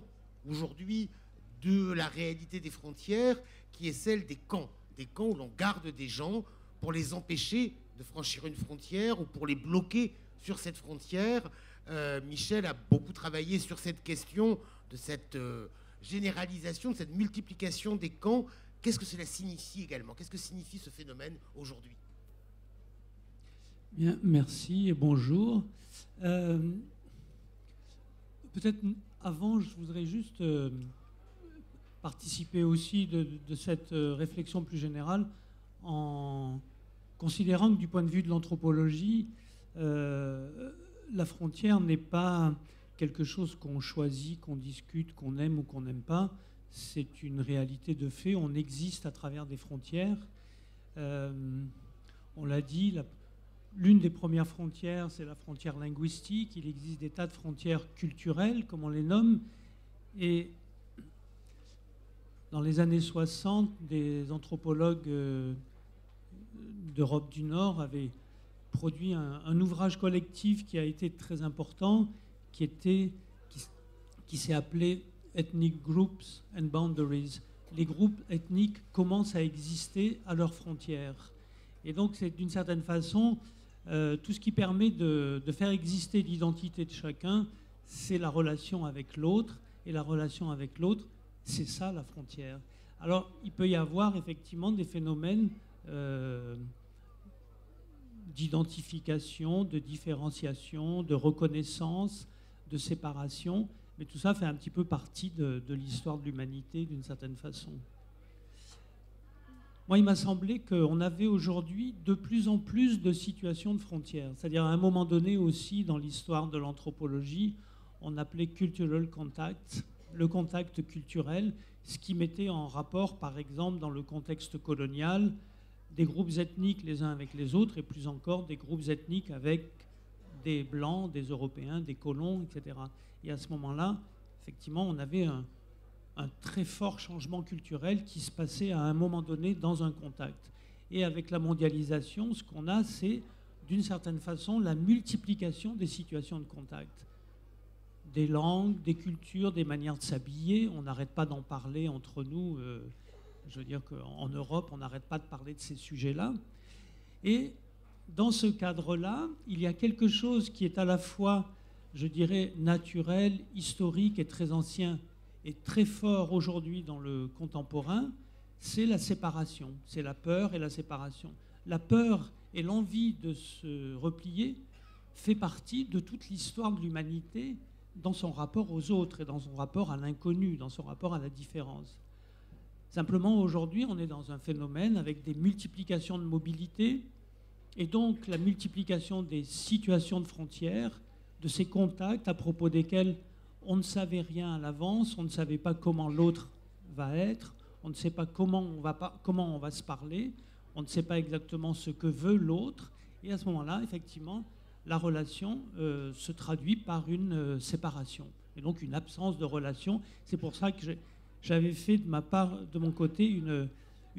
aujourd'hui de la réalité des frontières, qui est celle des camps où l'on garde des gens pour les empêcher de franchir une frontière ou pour les bloquer sur cette frontière. Michel a beaucoup travaillé sur cette question de cette généralisation, de cette multiplication des camps. Qu'est-ce que cela signifie également? Qu'est-ce que signifie ce phénomène aujourd'hui? Bien, merci et bonjour. Peut-être avant, je voudrais juste participer aussi de cette réflexion plus générale en considérant que du point de vue de l'anthropologie, la frontière n'est pas quelque chose qu'on choisit, qu'on discute, qu'on aime ou qu'on n'aime pas. C'est une réalité de fait. On existe à travers des frontières. On l'a dit, l'une des premières frontières, c'est la frontière linguistique. Il existe des tas de frontières culturelles, comme on les nomme. Et dans les années 60, des anthropologues d'Europe du Nord avaient produit un ouvrage collectif qui a été très important, qui s'est appelé Ethnic Groups and Boundaries. Les groupes ethniques commencent à exister à leurs frontières. Et donc, c'est d'une certaine façon, tout ce qui permet de faire exister l'identité de chacun, c'est la relation avec l'autre. Et la relation avec l'autre, c'est ça la frontière. Alors, il peut y avoir effectivement des phénomènes d'identification, de différenciation, de reconnaissance, de séparation, mais tout ça fait un petit peu partie de l'histoire de l'humanité d'une certaine façon. Moi, il m'a semblé qu'on avait aujourd'hui de plus en plus de situations de frontières. C'est-à-dire, à un moment donné aussi, dans l'histoire de l'anthropologie, on appelait cultural contact, le contact culturel, ce qui mettait en rapport, par exemple, dans le contexte colonial, des groupes ethniques les uns avec les autres, et plus encore des groupes ethniques avec des Blancs, des Européens, des colons, etc. Et à ce moment-là, effectivement, on avait un très fort changement culturel qui se passait à un moment donné dans un contact. Et avec la mondialisation, ce qu'on a, c'est d'une certaine façon la multiplication des situations de contact. Des langues, des cultures, des manières de s'habiller. On n'arrête pas d'en parler entre nous. Je veux dire qu'en Europe, on n'arrête pas de parler de ces sujets-là. Et dans ce cadre-là, il y a quelque chose qui est à la fois, je dirais, naturel, historique et très ancien, et très fort aujourd'hui dans le contemporain, c'est la séparation. C'est la peur et la séparation. La peur et l'envie de se replier fait partie de toute l'histoire de l'humanité dans son rapport aux autres et dans son rapport à l'inconnu, dans son rapport à la différence. Simplement, aujourd'hui, on est dans un phénomène avec des multiplications de mobilité et donc la multiplication des situations de frontières, de ces contacts à propos desquels on ne savait rien à l'avance, on ne savait pas comment l'autre va être, on ne sait pas comment on va se parler, on ne sait pas exactement ce que veut l'autre. Et à ce moment-là, effectivement, la relation se traduit par une séparation et donc une absence de relation. C'est pour ça que j'avais fait de mon côté une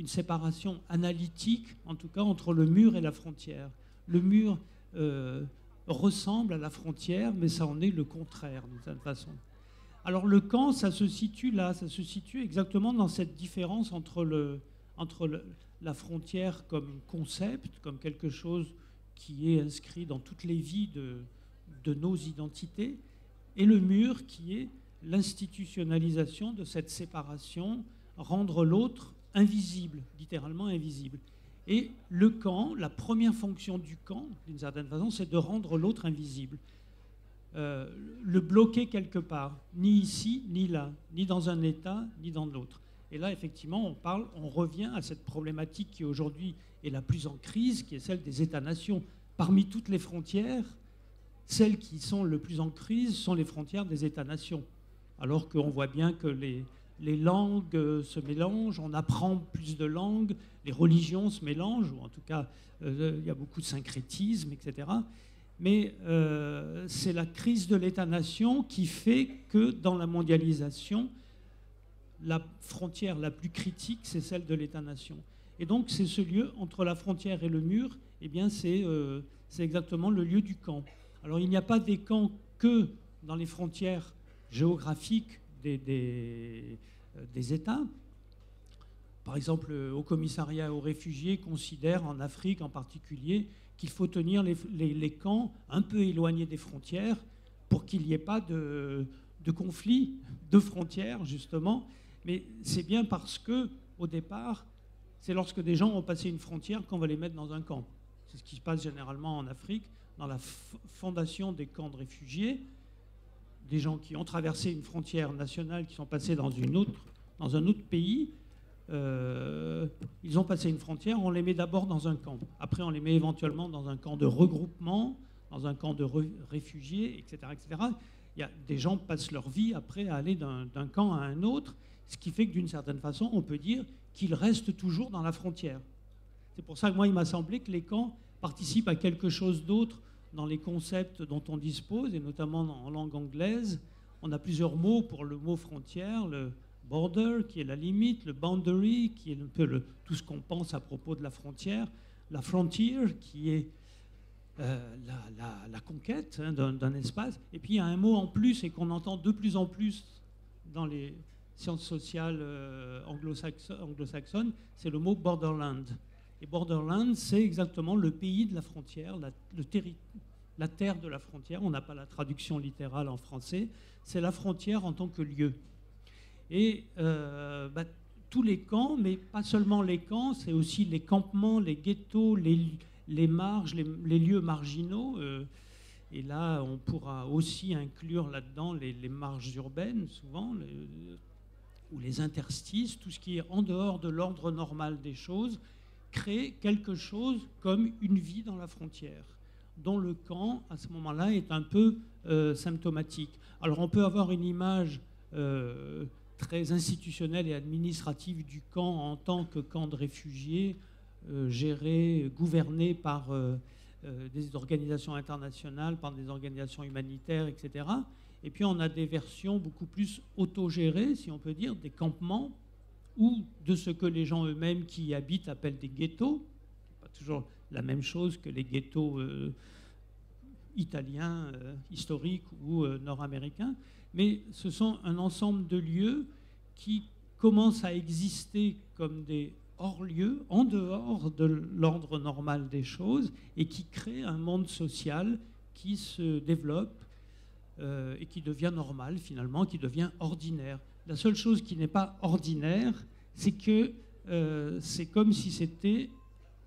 séparation analytique, en tout cas entre le mur et la frontière. Le mur ressemble à la frontière, mais ça en est le contraire d'une certaine façon. Alors le camp, ça se situe là, ça se situe exactement dans cette différence entre la frontière comme concept, comme quelque chose qui est inscrit dans toutes les vies de nos identités, et le mur qui est l'institutionnalisation de cette séparation, rendre l'autre invisible, littéralement invisible. Et le camp, la première fonction du camp, d'une certaine façon, c'est de rendre l'autre invisible. le bloquer quelque part, ni ici, ni là, ni dans un État, ni dans l'autre. Et là, effectivement, on revient à cette problématique qui aujourd'hui est la plus en crise, qui est celle des États-nations. Parmi toutes les frontières, celles qui sont le plus en crise sont les frontières des États-nations. Alors qu'on voit bien que les langues se mélangent, on apprend plus de langues, les religions se mélangent, ou en tout cas, il y a beaucoup de syncrétisme, etc. Mais c'est la crise de l'État-nation qui fait que dans la mondialisation, la frontière la plus critique, c'est celle de l'État-nation. Et donc, c'est ce lieu entre la frontière et le mur, eh bien, c'est exactement le lieu du camp. Alors, il n'y a pas des camps que dans les frontières géographiques des États. Par exemple, au commissariat aux réfugiés considère, en Afrique en particulier, qu'il faut tenir les camps un peu éloignés des frontières pour qu'il n'y ait pas de conflit de frontières, justement. Mais c'est bien parce que, au départ, c'est lorsque des gens ont passé une frontière qu'on va les mettre dans un camp. C'est ce qui se passe généralement en Afrique, dans la fondation des camps de réfugiés. Des gens qui ont traversé une frontière nationale, qui sont passés dans un autre pays, ils ont passé une frontière, on les met d'abord dans un camp. Après, on les met éventuellement dans un camp de regroupement, dans un camp de réfugiés, etc., etc. Des gens passent leur vie après à aller d'un camp à un autre, ce qui fait que d'une certaine façon, on peut dire qu'ils restent toujours dans la frontière. C'est pour ça que moi, il m'a semblé que les camps participent à quelque chose d'autre dans les concepts dont on dispose, et notamment en langue anglaise. On a plusieurs mots pour le mot frontière, le border, qui est la limite, le boundary, qui est un peu tout ce qu'on pense à propos de la frontière, la frontier, qui est la conquête d'un espace. Et puis il y a un mot en plus, et qu'on entend de plus en plus dans les sciences sociales anglo-saxonnes, c'est le mot borderland. Et borderland, c'est exactement le pays de la frontière, la terre de la frontière. On n'a pas la traduction littérale en français. C'est la frontière en tant que lieu. Et tous les camps, mais pas seulement les camps, c'est aussi les campements, les ghettos, les marges, les lieux marginaux. Et là, on pourra aussi inclure là-dedans les marges urbaines, souvent, ou les interstices, tout ce qui est en dehors de l'ordre normal des choses, crée quelque chose comme une vie dans la frontière, dont le camp, à ce moment-là, est un peu symptomatique. Alors, on peut avoir une image très institutionnelle et administrative du camp en tant que camp de réfugiés, géré, gouverné par des organisations internationales, par des organisations humanitaires, etc. Et puis on a des versions beaucoup plus autogérées, si on peut dire, des campements, ou de ce que les gens eux-mêmes qui y habitent appellent des ghettos. C'est pas toujours la même chose que les ghettos italiens, historiques ou nord-américains, mais ce sont un ensemble de lieux qui commencent à exister comme des hors-lieux, en dehors de l'ordre normal des choses, et qui créent un monde social qui se développe et qui devient normal finalement, qui devient ordinaire. La seule chose qui n'est pas ordinaire, c'est que c'est comme si c'était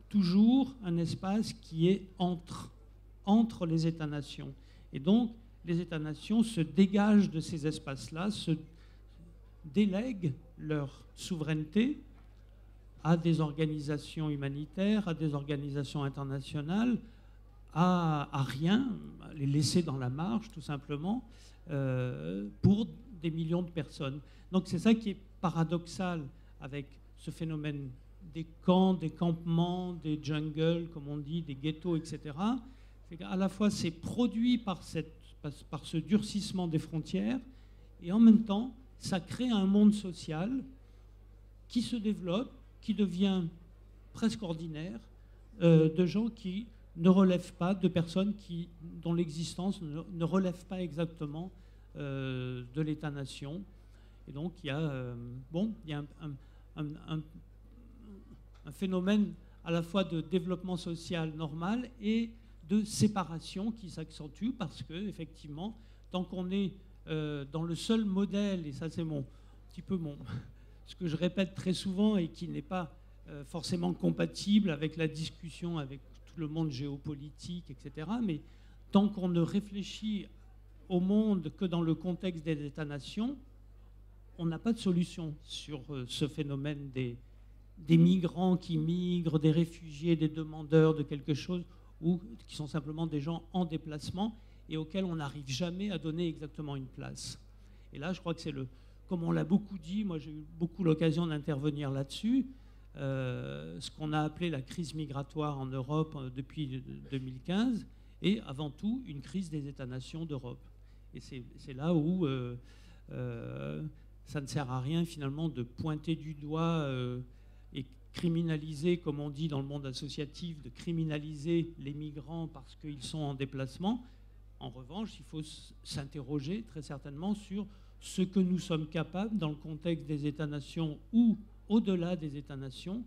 toujours un espace qui est entre les États-nations. Et donc, les États-nations se dégagent de ces espaces-là, se délèguent leur souveraineté à des organisations humanitaires, à des organisations internationales, à rien, à les laisser dans la marge, tout simplement, pour des millions de personnes. Donc c'est ça qui est paradoxal avec ce phénomène des camps, des campements, des jungles, comme on dit, des ghettos, etc. C'est qu'à la fois c'est produit par ce durcissement des frontières, et en même temps, ça crée un monde social qui se développe, qui devient presque ordinaire, de gens qui ne relèvent pas, de personnes dont l'existence ne relève pas exactement de l'État-nation. Et donc il y a, un phénomène à la fois de développement social normal et de séparation qui s'accentue parce que, effectivement, tant qu'on est dans le seul modèle, et ça c'est ce que je répète très souvent et qui n'est pas forcément compatible avec la discussion avec tout le monde géopolitique, etc., mais tant qu'on ne réfléchit au monde que dans le contexte des États-nations, on n'a pas de solution sur ce phénomène des migrants qui migrent, des réfugiés, des demandeurs de quelque chose, ou qui sont simplement des gens en déplacement et auxquels on n'arrive jamais à donner exactement une place. Et là, je crois que c'est comme on l'a beaucoup dit, moi j'ai eu beaucoup l'occasion d'intervenir là-dessus, ce qu'on a appelé la crise migratoire en Europe depuis 2015, et avant tout une crise des États-nations d'Europe. Et c'est là où ça ne sert à rien finalement de pointer du doigt et criminaliser, comme on dit dans le monde associatif, de criminaliser les migrants parce qu'ils sont en déplacement. En revanche, il faut s'interroger très certainement sur ce que nous sommes capables, dans le contexte des États-nations ou au-delà des États-nations,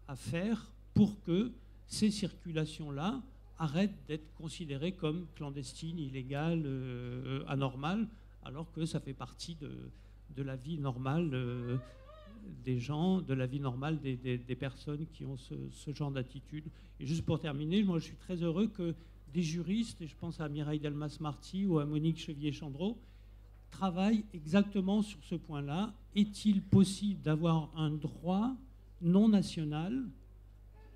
à faire pour que ces circulations-là arrêtent d'être considérées comme clandestines, illégales, anormales, alors que ça fait partie de la vie normale des gens, de la vie normale des personnes qui ont ce genre d'attitude. Et juste pour terminer, moi je suis très heureux que des juristes, et je pense à Mireille Delmas-Marty ou à Monique Chevier-Chandreau, travaillent exactement sur ce point-là. Est-il possible d'avoir un droit non national?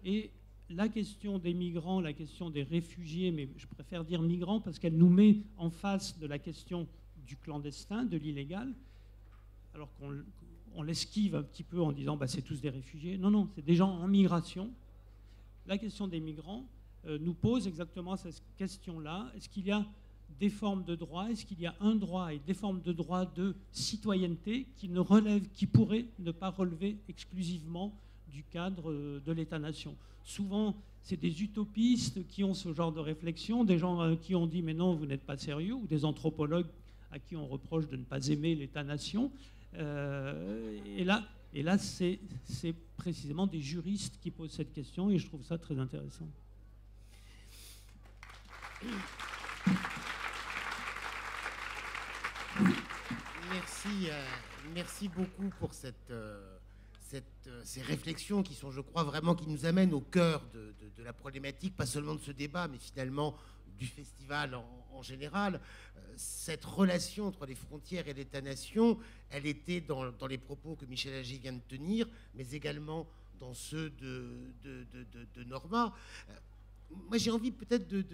Et la question des migrants, la question des réfugiés, mais je préfère dire migrants parce qu'elle nous met en face de la question du clandestin, de l'illégal, alors qu'on l'esquive un petit peu en disant bah, c'est tous des réfugiés. Non, non, c'est des gens en migration. La question des migrants nous pose exactement cette question-là. Est-ce qu'il y a des formes de droit? Est-ce qu'il y a un droit et des formes de droit de citoyenneté qui pourraient ne pas relever exclusivement du cadre de l'État-nation? Souvent, c'est des utopistes qui ont ce genre de réflexion, des gens qui ont dit mais non, vous n'êtes pas sérieux, ou des anthropologues à qui on reproche de ne pas aimer l'État-nation. Et là, c'est précisément des juristes qui posent cette question, et je trouve ça très intéressant. Merci beaucoup pour ces réflexions qui sont, je crois, vraiment qui nous amènent au cœur de la problématique, pas seulement de ce débat, mais finalement du festival en général. Cette relation entre les frontières et l'État-nation, elle était dans les propos que Michel Agier vient de tenir, mais également dans ceux de Norma. Moi, j'ai envie peut-être de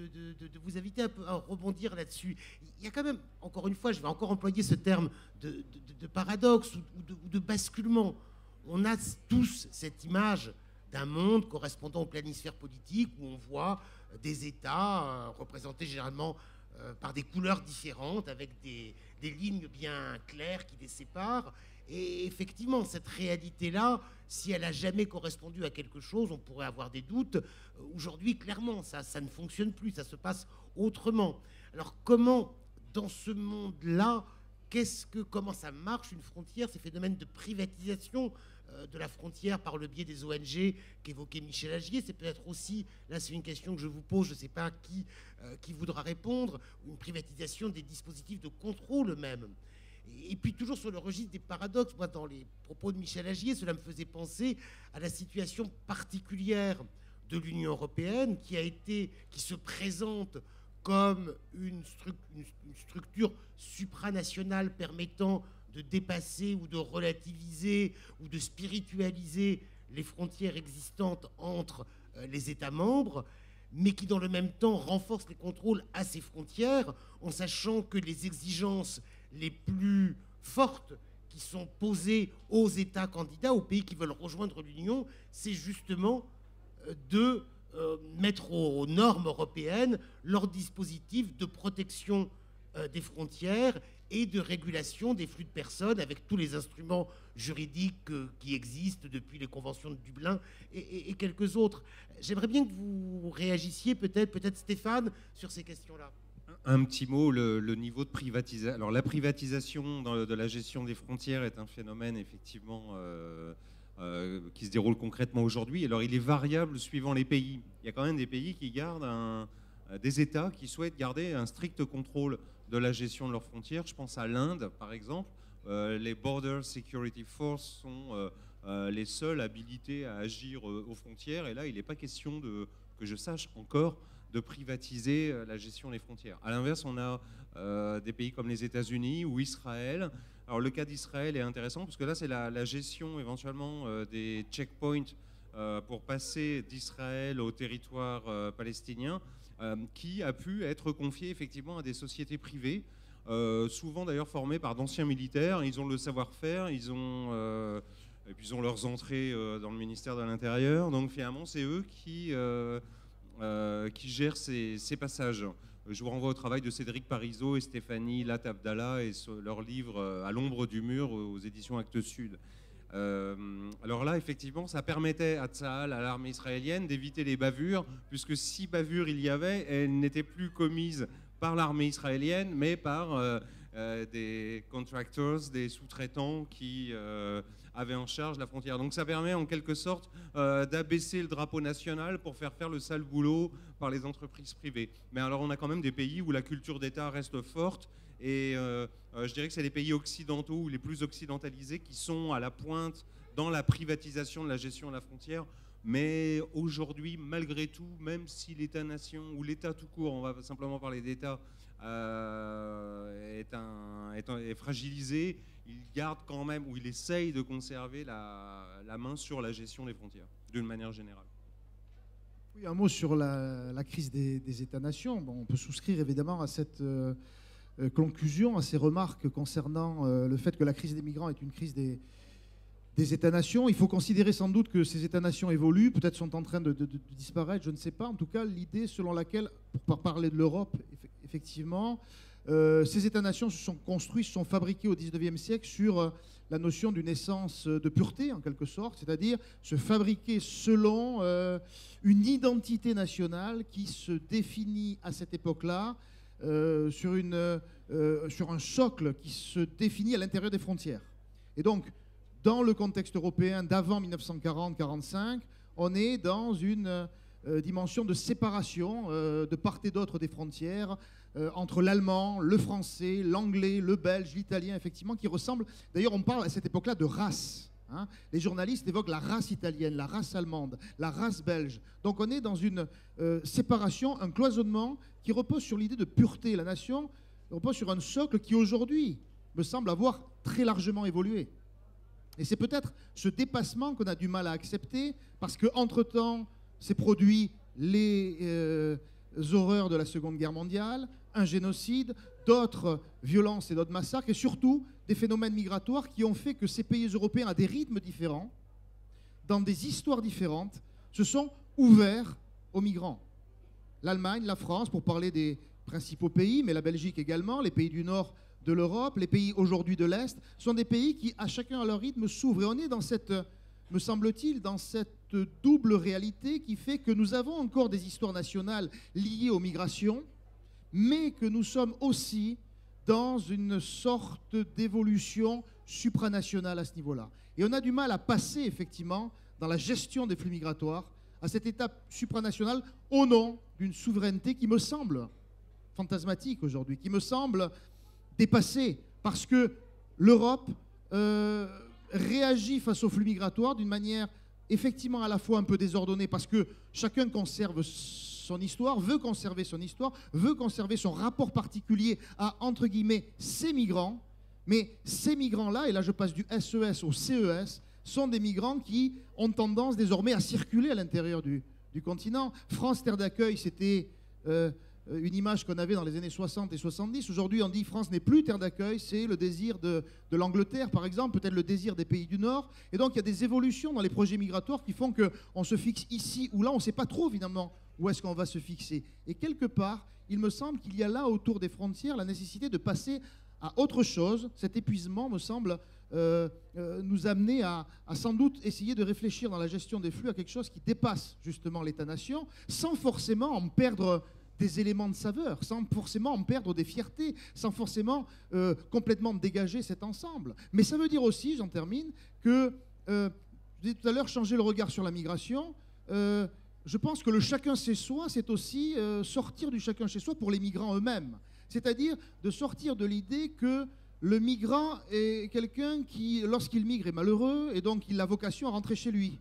vous inviter un peu à rebondir là-dessus. Il y a quand même, encore une fois, je vais encore employer ce terme de paradoxe ou de basculement. On a tous cette image d'un monde correspondant au planisphère politique où on voit des États représentés généralement par des couleurs différentes, avec des lignes bien claires qui les séparent. Et effectivement, cette réalité-là, si elle n'a jamais correspondu à quelque chose, on pourrait avoir des doutes. Aujourd'hui, clairement, ça ne fonctionne plus, ça se passe autrement. Alors comment, dans ce monde-là, comment ça marche une frontière, ces phénomènes de privatisation de la frontière par le biais des ONG qu'évoquait Michel Agier? C'est peut-être aussi, là c'est une question que je vous pose, je ne sais pas qui voudra répondre, une privatisation des dispositifs de contrôle eux-mêmes. Et puis toujours sur le registre des paradoxes, moi dans les propos de Michel Agier, cela me faisait penser à la situation particulière de l'Union européenne qui se présente comme une structure supranationale permettant de dépasser ou de relativiser ou de spiritualiser les frontières existantes entre les États membres, mais qui dans le même temps renforce les contrôles à ces frontières en sachant que les exigences les plus fortes qui sont posées aux États candidats, aux pays qui veulent rejoindre l'Union, c'est justement de mettre aux normes européennes leur dispositif de protection des frontières et de régulation des flux de personnes avec tous les instruments juridiques qui existent depuis les conventions de Dublin et quelques autres. J'aimerais bien que vous réagissiez peut-être Stéphane, sur ces questions-là. Un petit mot, le niveau de privatisation. Alors la privatisation de la gestion des frontières est un phénomène effectivement qui se déroule concrètement aujourd'hui. Alors il est variable suivant les pays. Il y a quand même des pays qui gardent des États qui souhaitent garder un strict contrôle de la gestion de leurs frontières. Je pense à l'Inde, par exemple. Les Border Security Force sont les seuls habilités à agir aux frontières. Et là, il n'est pas question, que je sache encore, de privatiser la gestion des frontières. À l'inverse, on a des pays comme les États-Unis ou Israël. Alors le cas d'Israël est intéressant parce que là, c'est la gestion éventuellement des checkpoints pour passer d'Israël au territoire palestinien qui a pu être confiée effectivement à des sociétés privées, souvent d'ailleurs formées par d'anciens militaires. Ils ont le savoir-faire, et puis ils ont leurs entrées dans le ministère de l'Intérieur. Donc finalement, c'est eux qui gèrent ces passages. Je vous renvoie au travail de Cédric Parizeau et Stéphanie Lat Abdallah et leur livre À l'ombre du mur aux éditions Actes Sud. Alors là, effectivement, ça permettait à Tsahal, à l'armée israélienne, d'éviter les bavures, puisque si bavures il y avait, elles n'étaient plus commises par l'armée israélienne, mais par des contractors, des sous-traitants qui avaient en charge la frontière. Donc ça permet en quelque sorte d'abaisser le drapeau national pour faire le sale boulot par les entreprises privées. Mais alors on a quand même des pays où la culture d'État reste forte, et je dirais que c'est les pays occidentaux ou les plus occidentalisés qui sont à la pointe dans la privatisation de la gestion de la frontière. Mais aujourd'hui, malgré tout, même si l'État-nation ou l'État tout court, on va simplement parler d'État, est fragilisé, il garde quand même, ou il essaye de conserver la main sur la gestion des frontières, d'une manière générale. Oui, un mot sur la crise des États-nations. Bon, on peut souscrire évidemment à cette conclusion, à ces remarques concernant le fait que la crise des migrants est une crise des États-nations. Il faut considérer sans doute que ces États-nations évoluent, peut-être sont en train de disparaître, je ne sais pas. En tout cas, l'idée selon laquelle, pour parler de l'Europe, effectivement, ces États-nations se sont construits, se sont fabriqués au XIXe siècle sur la notion d'une essence de pureté, en quelque sorte, c'est-à-dire se fabriquer selon une identité nationale qui se définit à cette époque-là sur un socle qui se définit à l'intérieur des frontières. Et donc, dans le contexte européen d'avant 1940-45, on est dans une dimension de séparation de part et d'autre des frontières entre l'allemand, le français, l'anglais, le belge, l'italien, effectivement, qui ressemblent. D'ailleurs, on parle à cette époque-là de race. Hein. Les journalistes évoquent la race italienne, la race allemande, la race belge. Donc on est dans une séparation, un cloisonnement qui repose sur l'idée de pureté. La nation repose sur un socle qui aujourd'hui me semble avoir très largement évolué. Et c'est peut-être ce dépassement qu'on a du mal à accepter, parce qu'entre-temps, s'est produit les horreurs de la Seconde Guerre mondiale, un génocide, d'autres violences et d'autres massacres, et surtout des phénomènes migratoires qui ont fait que ces pays européens, à des rythmes différents, dans des histoires différentes, se sont ouverts aux migrants. L'Allemagne, la France, pour parler des principaux pays, mais la Belgique également, les pays du nord de l'Europe, les pays aujourd'hui de l'Est, sont des pays qui, à chacun à leur rythme, s'ouvrent. Et on est dans cette, me semble-t-il, dans cette double réalité qui fait que nous avons encore des histoires nationales liées aux migrations, mais que nous sommes aussi dans une sorte d'évolution supranationale à ce niveau-là. Et on a du mal à passer, effectivement, dans la gestion des flux migratoires, à cette étape supranationale au nom d'une souveraineté qui me semble fantasmatique aujourd'hui, qui me semble dépassée, parce que l'Europe réagit face aux flux migratoires d'une manière effectivement à la fois un peu désordonnée, parce que chacun conserve son histoire, veut conserver son histoire, veut conserver son rapport particulier à, entre guillemets, ces migrants. Mais ces migrants-là, et là je passe du SES au CES, sont des migrants qui ont tendance désormais à circuler à l'intérieur du continent. France, terre d'accueil, c'était une image qu'on avait dans les années 60 et 70. Aujourd'hui, on dit France n'est plus terre d'accueil, c'est le désir de l'Angleterre, par exemple, peut-être le désir des pays du Nord. Et donc, il y a des évolutions dans les projets migratoires qui font qu'on se fixe ici ou là. On ne sait pas trop, évidemment, où est-ce qu'on va se fixer. Et quelque part, il me semble qu'il y a là, autour des frontières, la nécessité de passer à autre chose. Cet épuisement, me semble, nous amener à sans doute essayer de réfléchir dans la gestion des flux à quelque chose qui dépasse justement l'État-nation, sans forcément en perdre des éléments de saveur, sans forcément en perdre des fiertés, sans forcément complètement dégager cet ensemble. Mais ça veut dire aussi, j'en termine, que, je disais tout à l'heure, changer le regard sur la migration, je pense que le chacun chez soi, c'est aussi sortir du chacun chez soi pour les migrants eux-mêmes. C'est-à-dire de sortir de l'idée que le migrant est quelqu'un qui, lorsqu'il migre, est malheureux et donc il a vocation à rentrer chez lui.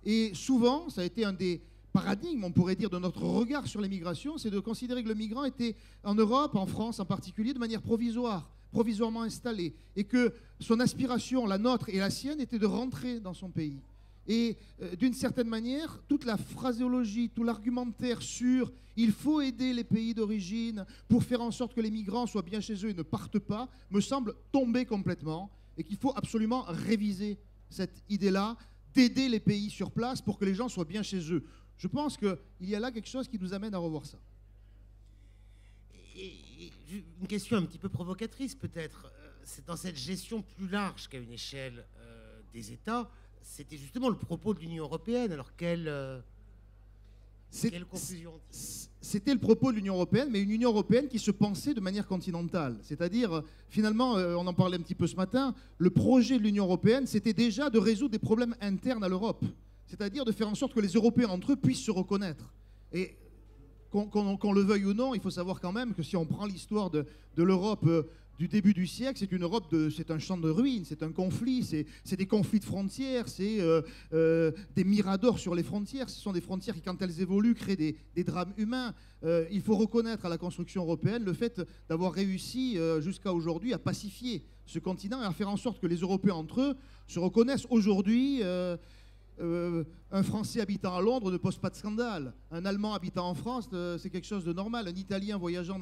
Et souvent, ça a été un des paradigme, on pourrait dire, de notre regard sur les migrations, c'est de considérer que le migrant était en Europe, en France en particulier, de manière provisoirement installé, et que son aspiration, la nôtre et la sienne, était de rentrer dans son pays. Et d'une certaine manière, toute la phraséologie, tout l'argumentaire sur il faut aider les pays d'origine pour faire en sorte que les migrants soient bien chez eux et ne partent pas, me semble tomber complètement, et qu'il faut absolument réviser cette idée-là d'aider les pays sur place pour que les gens soient bien chez eux. Je pense qu'il y a là quelque chose qui nous amène à revoir ça. Et une question un petit peu provocatrice peut-être, c'est dans cette gestion plus large qu'à une échelle des États, c'était justement le propos de l'Union européenne. Alors quelle conclusion? C'était le propos de l'Union européenne, mais une Union européenne qui se pensait de manière continentale. C'est-à-dire, finalement, on en parlait un petit peu ce matin, le projet de l'Union européenne, c'était déjà de résoudre des problèmes internes à l'Europe. C'est-à-dire de faire en sorte que les Européens entre eux puissent se reconnaître. Et qu'on le veuille ou non, il faut savoir quand même que si on prend l'histoire de l'Europe du début du siècle, c'est une Europe, c'est un champ de ruines, c'est un conflit, c'est des conflits de frontières, c'est des miradors sur les frontières. Ce sont des frontières qui, quand elles évoluent, créent des drames humains. Il faut reconnaître à la construction européenne le fait d'avoir réussi jusqu'à aujourd'hui à pacifier ce continent et à faire en sorte que les Européens entre eux se reconnaissent aujourd'hui. Un Français habitant à Londres ne pose pas de scandale. Un Allemand habitant en France, c'est quelque chose de normal. Un Italien voyageant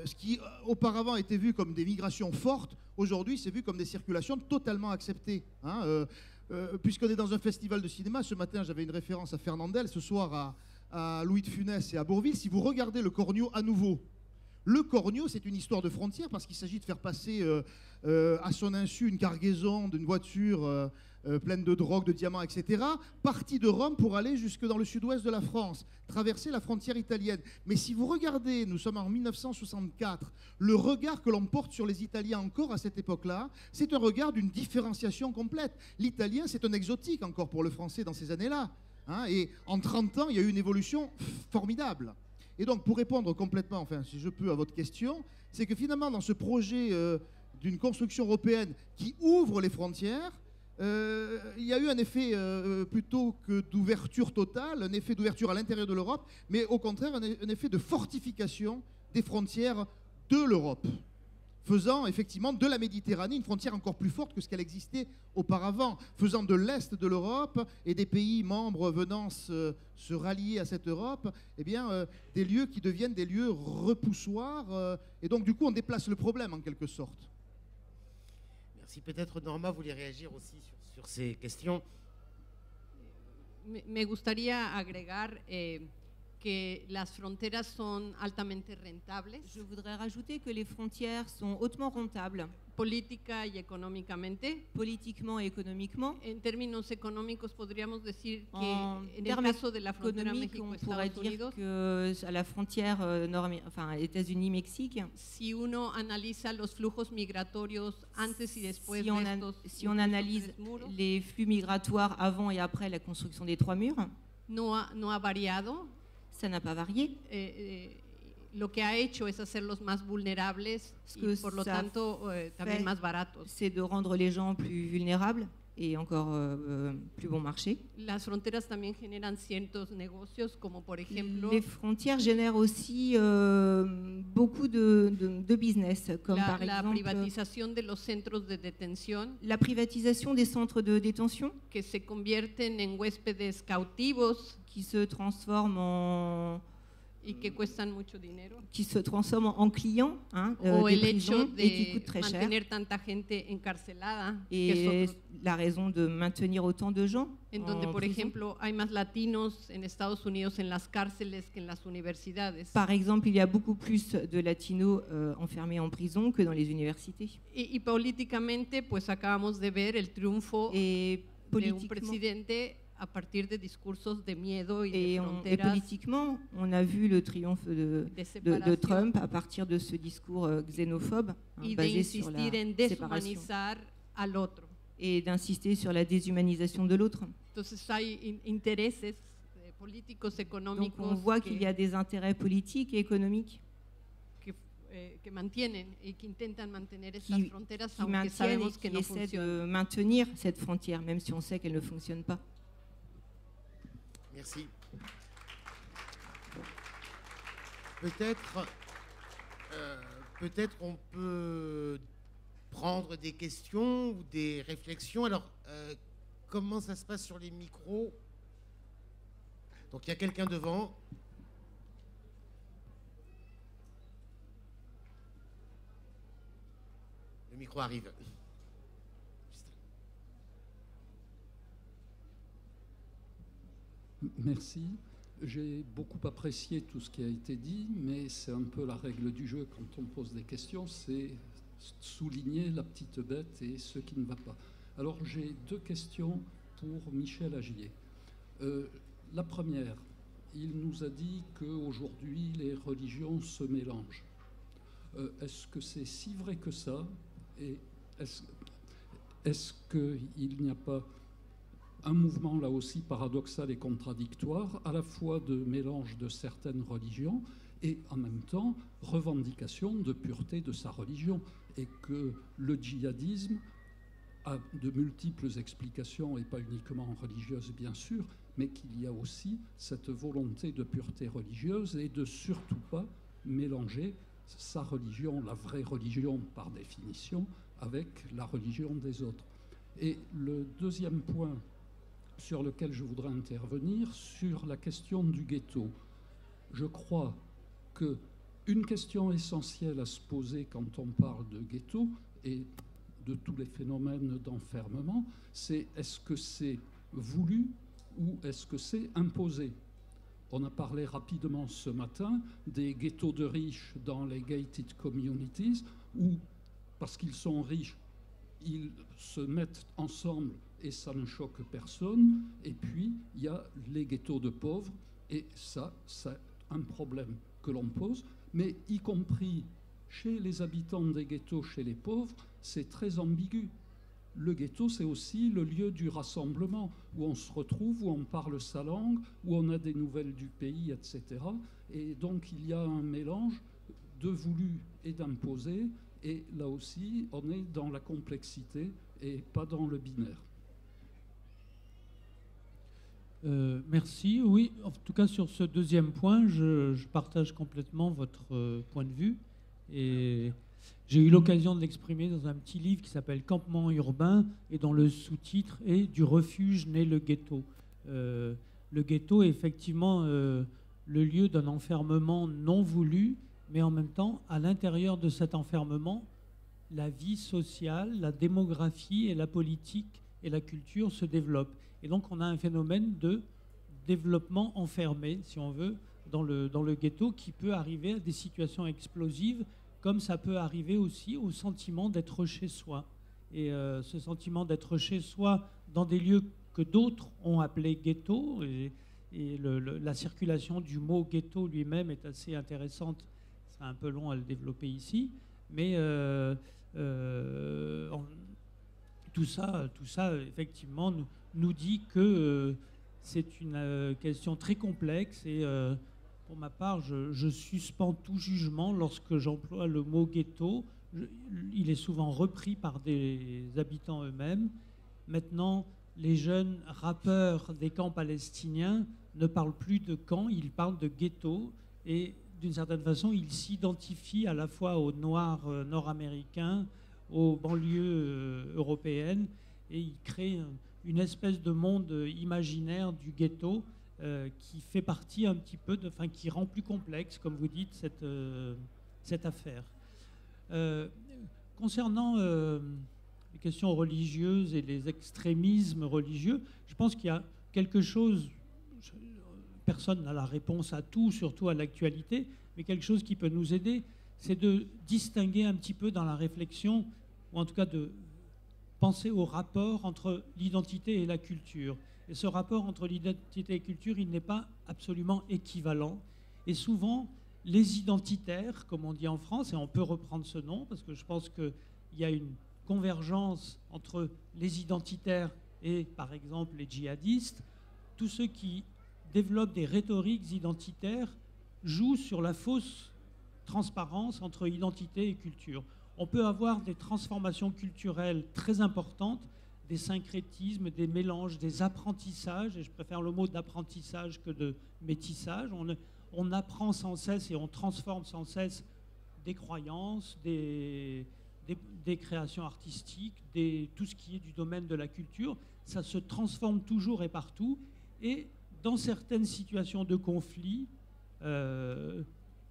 ce qui auparavant était vu comme des migrations fortes, aujourd'hui c'est vu comme des circulations totalement acceptées. Puisqu'on est dans un festival de cinéma, ce matin j'avais une référence à Fernandel, ce soir à Louis de Funès et à Bourvil. Si vous regardez le Cornio à nouveau, le Cornio, c'est une histoire de frontière parce qu'il s'agit de faire passer à son insu une cargaison d'une voiture pleine de drogue, de diamants, etc., partie de Rome pour aller jusque dans le sud-ouest de la France, traverser la frontière italienne. Mais si vous regardez, nous sommes en 1964, le regard que l'on porte sur les Italiens encore à cette époque-là, c'est un regard d'une différenciation complète. L'italien, c'est un exotique encore pour le français dans ces années-là. Et en 30 ans, il y a eu une évolution formidable. Et donc, pour répondre complètement, enfin, si je peux, à votre question, c'est que finalement, dans ce projet d'une construction européenne qui ouvre les frontières, il y a eu un effet plutôt que d'ouverture totale, un effet d'ouverture à l'intérieur de l'Europe, mais au contraire un effet de fortification des frontières de l'Europe, faisant effectivement de la Méditerranée une frontière encore plus forte que ce qu'elle existait auparavant, faisant de l'Est de l'Europe et des pays membres venant se rallier à cette Europe, eh bien, des lieux qui deviennent des lieux repoussoirs, et donc du coup on déplace le problème en quelque sorte. Si peut-être Norma voulait réagir aussi sur ces questions. Me gustaría agregar que las fronteras son altamente rentables. Je voudrais rajouter que les frontières sont hautement rentables. Política y económicamente. Politiquement et économiquement. En términos económicos podríamos decir que en el caso de la frontera on pourrait dire que à la frontière États-Unis-Mexique, si uno analiza los flujos migratorios antes y después si on analyse les flux migratoires avant et après la construction des 3 murs, no ha variado. Ça n'a pas varié. Lo que ha hecho es hacerlos más vulnerables y por lo tanto también más baratos. C'est de rendre les gens plus vulnérables et encore plus bon marché. Las fronteras también generan ciertos negocios, como por ejemplo. Les frontières génèrent aussi beaucoup de business, comme par exemple la privatización de los centros de detención. La privatisation des centres de détention. Que se convierten en huéspedes cautivos. Qui se transforment en y que cuestan mucho dinero. Qui se transforment en clients o des el prisons hecho et qui coûtent de très cher. mantener tanta gente encarcelada. Et la raison de maintenir autant de gens en donde, por prison. ejemplo, hay más latinos en Estados Unidos en las cárceles que en las universidades. Par exemple, il y a beaucoup plus de latinos enfermés en prison que dans les universités. Y políticamente, pues acabamos de ver el triunfo de un presidente a partir de discursos de miedo y de fronteras. Et politiquement, on a vu le triomphe de Trump à partir de ce discours xénophobe basé sur la séparation al otro. Et d'insister sur la déshumanisation de l'autre. Entonces hay intereses políticos, económicos. Donc on voit qu'il y a des intérêts politiques et économiques que mantienen y que intentan mantener estas fronteras, aunque sabemos que no essaient de maintenir cette frontière, même si on sait qu'elle ne fonctionne pas. Merci. Peut-être on peut prendre des questions ou des réflexions. Alors, comment ça se passe sur les micros? Donc, il y a quelqu'un devant. Le micro arrive. Merci. J'ai beaucoup apprécié tout ce qui a été dit, mais c'est un peu la règle du jeu quand on pose des questions, c'est souligner la petite bête et ce qui ne va pas. Alors j'ai 2 questions pour Michel Agier. La première, il nous a dit qu'aujourd'hui les religions se mélangent. Est-ce que c'est si vrai que ça? Et est-ce qu'il n'y a pas un mouvement là aussi paradoxal et contradictoire, à la fois de mélange de certaines religions et en même temps revendication de pureté de sa religion, et que le djihadisme a de multiples explications et pas uniquement religieuses bien sûr, mais qu'il y a aussi cette volonté de pureté religieuse et de surtout pas mélanger sa religion, la vraie religion par définition, avec la religion des autres. Et le deuxième point sur lequel je voudrais intervenir, sur la question du ghetto. Je crois qu'une question essentielle à se poser quand on parle de ghetto et de tous les phénomènes d'enfermement, c'est est-ce que c'est voulu ou est-ce que c'est imposé? On a parlé rapidement ce matin des ghettos de riches dans les gated communities où, parce qu'ils sont riches, ils se mettent ensemble et ça ne choque personne. Et puis, il y a les ghettos de pauvres, et ça, c'est un problème que l'on pose, mais y compris chez les habitants des ghettos, chez les pauvres, c'est très ambigu. Le ghetto, c'est aussi le lieu du rassemblement, où on se retrouve, où on parle sa langue, où on a des nouvelles du pays, etc. Et donc, il y a un mélange de voulu et d'imposé, et là aussi, on est dans la complexité et pas dans le binaire. Merci. Oui, en tout cas sur ce deuxième point, je partage complètement votre point de vue. Et j'ai eu l'occasion de l'exprimer dans un petit livre qui s'appelle Campement urbain et dont le sous-titre est « Du refuge naît le ghetto ». Le ghetto est effectivement le lieu d'un enfermement non voulu, mais en même temps, à l'intérieur de cet enfermement, la vie sociale, la démographie et la politique et la culture se développent. Et donc, on a un phénomène de développement enfermé, si on veut, dans le ghetto, qui peut arriver à des situations explosives, comme ça peut arriver aussi au sentiment d'être chez soi. Et ce sentiment d'être chez soi dans des lieux que d'autres ont appelés ghetto, et la circulation du mot ghetto lui-même est assez intéressante. C'est un peu long à le développer ici, mais tout ça, effectivement, nous dit que c'est une question très complexe et pour ma part, je suspends tout jugement lorsque j'emploie le mot ghetto. Il est souvent repris par des habitants eux-mêmes. Maintenant, les jeunes rappeurs des camps palestiniens ne parlent plus de camps, ils parlent de ghetto et d'une certaine façon, ils s'identifient à la fois aux Noirs nord-américains, aux banlieues européennes et ils créent une espèce de monde imaginaire du ghetto qui fait partie un petit peu, qui rend plus complexe, comme vous dites, cette affaire. Concernant les questions religieuses et les extrémismes religieux, je pense qu'il y a quelque chose, personne n'a la réponse à tout, surtout à l'actualité, mais quelque chose qui peut nous aider, c'est de distinguer un petit peu dans la réflexion, ou en tout cas de penser au rapport entre l'identité et la culture. Et ce rapport entre l'identité et la culture, il n'est pas absolument équivalent. Et souvent, les identitaires, comme on dit en France, et on peut reprendre ce nom, parce que je pense qu'il y a une convergence entre les identitaires et, par exemple, les djihadistes, tous ceux qui développent des rhétoriques identitaires jouent sur la fausse transparence entre identité et culture. On peut avoir des transformations culturelles très importantes, des syncrétismes, des mélanges, des apprentissages, et je préfère le mot d'apprentissage que de métissage. On apprend sans cesse et on transforme sans cesse des croyances, des créations artistiques, tout ce qui est du domaine de la culture. Ça se transforme toujours et partout. Et dans certaines situations de conflit,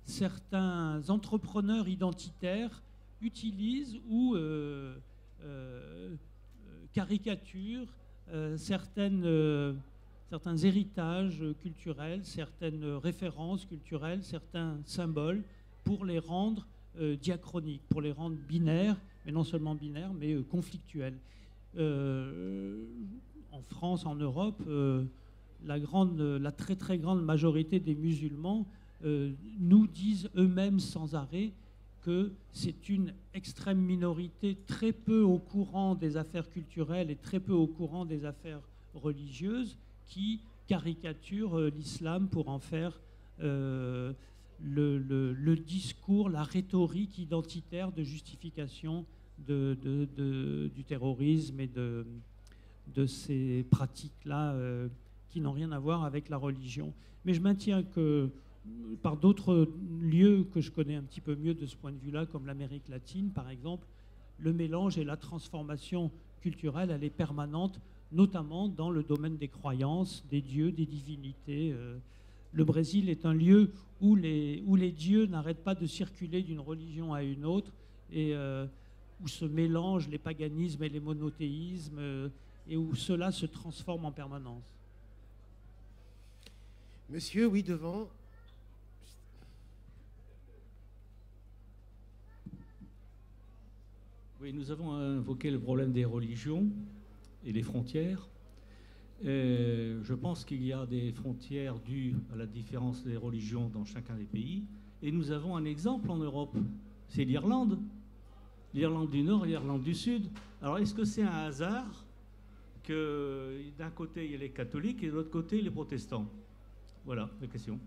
certains entrepreneurs identitaires utilisent ou caricaturent certains héritages culturels, certaines références culturelles, certains symboles pour les rendre diachroniques, pour les rendre binaires, mais non seulement binaires, mais conflictuels. En France, en Europe, la très très grande majorité des musulmans nous disent eux-mêmes sans arrêt que c'est une extrême minorité très peu au courant des affaires culturelles et très peu au courant des affaires religieuses qui caricature l'islam pour en faire le discours, la rhétorique identitaire de justification du terrorisme et de ces pratiques-là qui n'ont rien à voir avec la religion. Mais je maintiens que par d'autres lieux que je connais un petit peu mieux de ce point de vue-là, comme l'Amérique latine par exemple, le mélange et la transformation culturelle, elle est permanente, notamment dans le domaine des croyances, des dieux, des divinités. Le Brésil est un lieu où les dieux n'arrêtent pas de circuler d'une religion à une autre et où se mélangent les paganismes et les monothéismes et où cela se transforme en permanence. Monsieur, oui, devant. Oui, nous avons invoqué le problème des religions et les frontières. Je pense qu'il y a des frontières dues à la différence des religions dans chacun des pays. Et nous avons un exemple en Europe, c'est l'Irlande. L'Irlande du Nord et l'Irlande du Sud. Alors, est-ce que c'est un hasard que d'un côté, il y a les catholiques et de l'autre côté, les protestants? Voilà la question.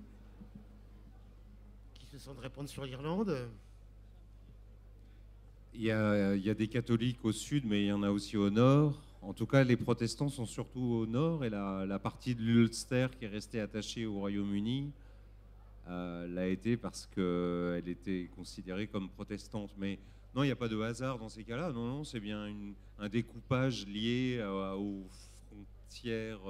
Qui se sent de répondre sur l'Irlande? Il y a des catholiques au sud, mais il y en a aussi au nord. En tout cas, les protestants sont surtout au nord, et la partie de l'Ulster qui est restée attachée au Royaume-Uni l'a été parce qu'elle était considérée comme protestante. Mais non, il n'y a pas de hasard dans ces cas-là. Non, c'est bien un découpage lié aux frontières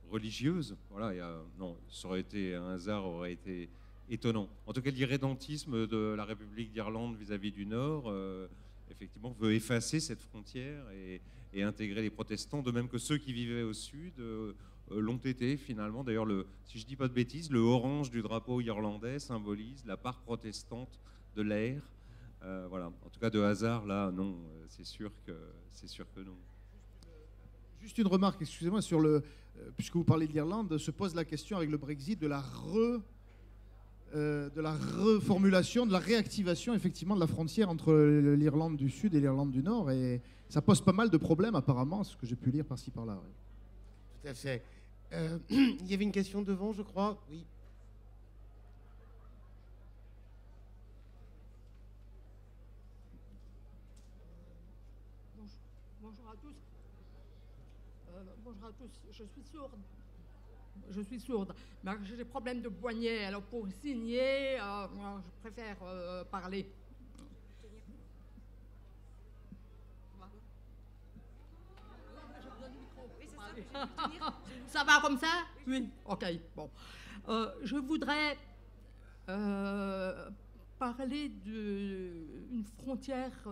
religieuses. Voilà, non, ça aurait été un hasard, aurait été étonnant. En tout cas, l'irrédentisme de la République d'Irlande vis-à-vis du Nord, effectivement, veut effacer cette frontière et intégrer les protestants, de même que ceux qui vivaient au Sud l'ont été finalement. D'ailleurs, si je ne dis pas de bêtises, le orange du drapeau irlandais symbolise la part protestante de l'air. Voilà. En tout cas, de hasard, là, non, c'est sûr que non. Juste une remarque, excusez-moi, puisque vous parlez de l'Irlande, se pose la question avec le Brexit de la reformulation, de la réactivation effectivement de la frontière entre l'Irlande du Sud et l'Irlande du Nord, et ça pose pas mal de problèmes apparemment, ce que j'ai pu lire par-ci par-là. Oui. Tout à fait. Il y avait une question devant, je crois. Oui. Bonjour à tous. Bonjour à tous. Je suis sourde, mais j'ai des problèmes de poignet. Alors pour signer, je préfère parler. Ça va comme ça? Oui. Ok. Bon. Je voudrais parler d'une frontière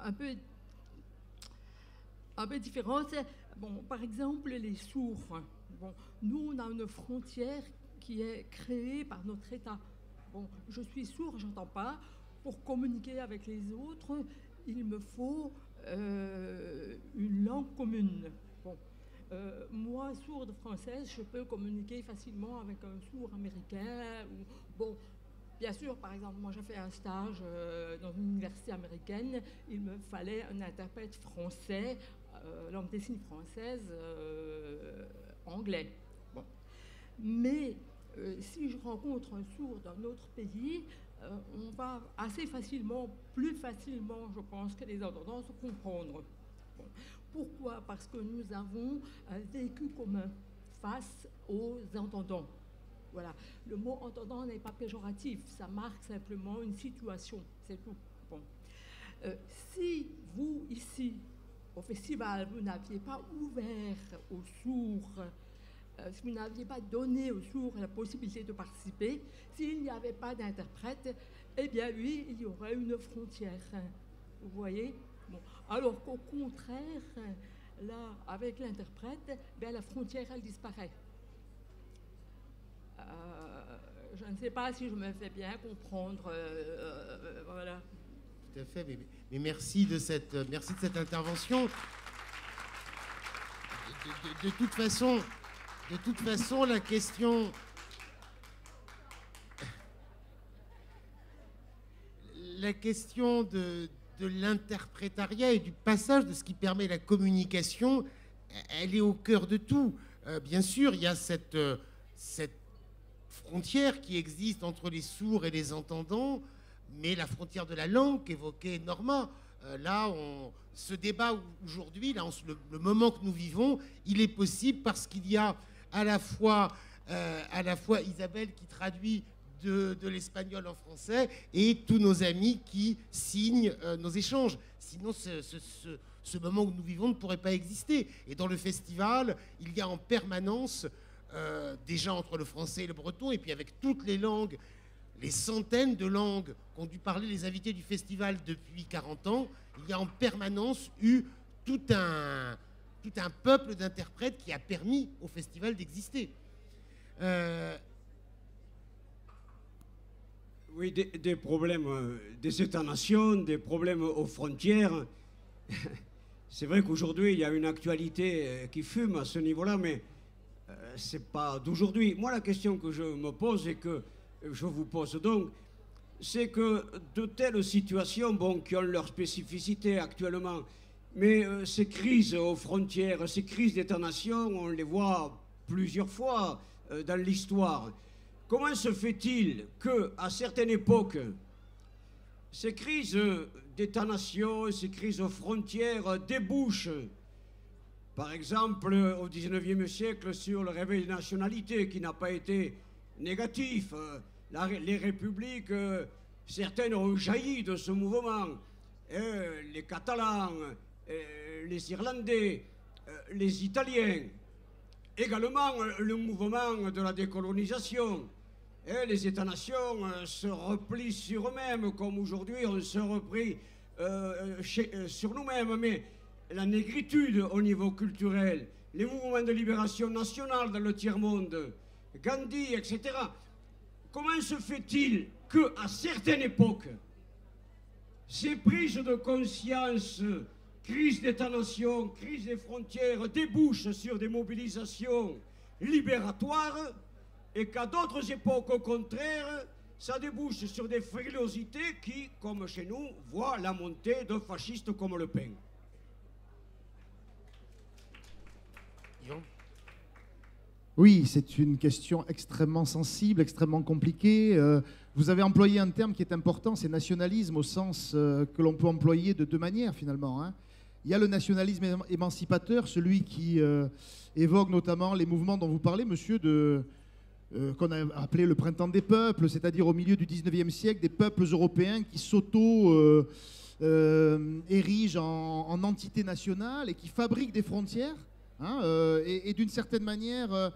un peu différente. Bon, par exemple, les sourds. Bon, nous, on a une frontière qui est créée par notre État. Bon, je suis sourd, j'entends pas. Pour communiquer avec les autres, il me faut une langue commune. Bon, moi, sourde française, je peux communiquer facilement avec un sourd américain. Bon, bien sûr, par exemple, moi, j'ai fait un stage dans une université américaine. Il me fallait un interprète français, langue des signes française, anglais. Bon. Mais si je rencontre un sourd d'un autre pays, on va assez facilement, plus facilement, je pense, que les entendants, se comprendre. Bon. Pourquoi? Parce que nous avons un vécu commun face aux entendants. Voilà. Le mot entendant n'est pas péjoratif, ça marque simplement une situation, c'est tout. Bon. Si vous, ici, au festival, vous n'aviez pas ouvert aux sourds, si vous n'aviez pas donné aux sourds la possibilité de participer, s'il n'y avait pas d'interprète, eh bien oui, il y aurait une frontière. Vous voyez? Bon. Alors qu'au contraire, là, avec l'interprète, ben, la frontière, elle disparaît. Je ne sais pas si je me fais bien comprendre. Voilà. Tout à fait, mais merci de cette intervention. De toute façon, la question de l'interprétariat et du passage de ce qui permet la communication, elle est au cœur de tout. Bien sûr, il y a cette frontière qui existe entre les sourds et les entendants, mais la frontière de la langue qu'évoquait Norma, ce débat aujourd'hui, le moment que nous vivons, il est possible parce qu'il y a à la fois Isabelle qui traduit de l'espagnol en français et tous nos amis qui signent nos échanges. Sinon, ce moment où nous vivons ne pourrait pas exister. Et dans le festival, il y a en permanence, déjà entre le français et le breton, et puis avec toutes les langues, les centaines de langues qu'ont dû parler les invités du festival depuis 40 ans, il y a en permanence eu tout un peuple d'interprètes qui a permis au festival d'exister. Oui, des problèmes des États-nations, des problèmes aux frontières. C'est vrai qu'aujourd'hui, il y a une actualité qui fume à ce niveau-là, mais c'est pas d'aujourd'hui. Moi, la question que je me pose et que je vous pose donc, c'est que de telles situations, bon, qui ont leur spécificité actuellement, mais ces crises aux frontières, ces crises d'État-nation, on les voit plusieurs fois dans l'histoire. Comment se fait-il qu'à certaines époques, ces crises d'État-nation, ces crises aux frontières débouchent, par exemple, au XIXe siècle, sur le réveil des nationalités, qui n'a pas été négatif. Les républiques, certaines ont jailli de ce mouvement. Les Catalans, les Irlandais, les Italiens. Également, le mouvement de la décolonisation. Les États-nations se replient sur eux-mêmes, comme aujourd'hui on se replie sur nous-mêmes. Mais la négritude au niveau culturel, les mouvements de libération nationale dans le tiers-monde, Gandhi, etc. Comment se fait-il qu'à certaines époques, ces prises de conscience, crise d'État-nation, crise des frontières, débouchent sur des mobilisations libératoires, et qu'à d'autres époques, au contraire, ça débouche sur des frilosités qui, comme chez nous, voient la montée de fascistes comme Le Pen? Oui, c'est une question extrêmement sensible, extrêmement compliquée. Vous avez employé un terme qui est important, c'est nationalisme, au sens que l'on peut employer de deux manières finalement, hein. Il y a le nationalisme émancipateur, celui qui évoque notamment les mouvements dont vous parlez, monsieur, qu'on a appelé le printemps des peuples, c'est-à-dire au milieu du 19e siècle, des peuples européens qui s'auto-érigent en entité nationale et qui fabriquent des frontières. Hein, et d'une certaine manière,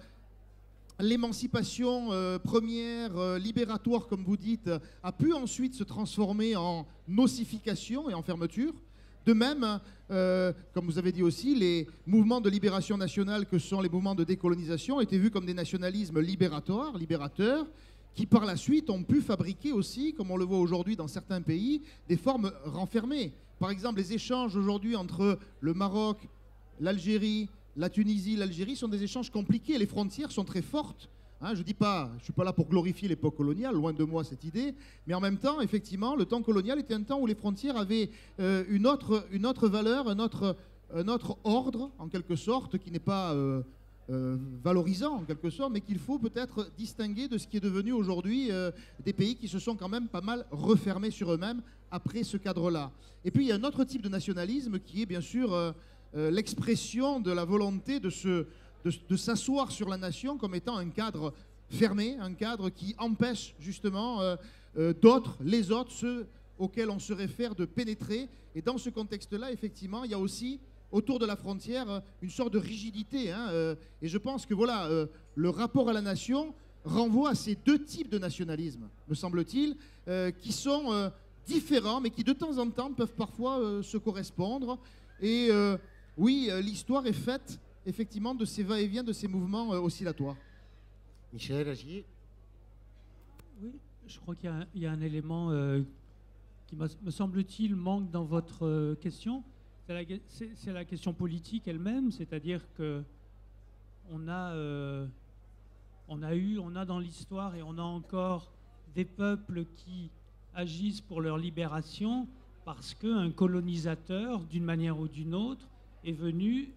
l'émancipation première, libératoire, comme vous dites, a pu ensuite se transformer en ossification et en fermeture. De même, comme vous avez dit aussi, les mouvements de libération nationale que sont les mouvements de décolonisation étaient vus comme des nationalismes libérateurs, qui par la suite ont pu fabriquer aussi, comme on le voit aujourd'hui dans certains pays, des formes renfermées. Par exemple, les échanges aujourd'hui entre le Maroc, l'Algérie, la Tunisie, l'Algérie sont des échanges compliqués. Les frontières sont très fortes. Hein, je ne suis pas là pour glorifier l'époque coloniale, loin de moi cette idée. Mais en même temps, effectivement, le temps colonial était un temps où les frontières avaient une autre valeur, un autre ordre, en quelque sorte, qui n'est pas valorisant en quelque sorte, mais qu'il faut peut-être distinguer de ce qui est devenu aujourd'hui des pays qui se sont quand même pas mal refermés sur eux-mêmes après ce cadre-là. Et puis il y a un autre type de nationalisme qui est bien sûr l'expression de la volonté de s'asseoir sur la nation comme étant un cadre fermé, un cadre qui empêche justement les autres, ceux auxquels on se réfère, de pénétrer. Et dans ce contexte-là, effectivement, il y a aussi autour de la frontière une sorte de rigidité. Et je pense que voilà, le rapport à la nation renvoie à ces deux types de nationalisme, me semble-t-il, qui sont différents, mais qui de temps en temps peuvent parfois se correspondre. Et oui, l'histoire est faite effectivement de ces va-et-vient, de ces mouvements oscillatoires. Michel Agier. Oui, je crois qu'il y a un élément qui, me semble-t-il, manque dans votre question. C'est la question politique elle-même, c'est-à-dire que on a dans l'histoire et on a encore des peuples qui agissent pour leur libération parce qu'un colonisateur, d'une manière ou d'une autre, est venu,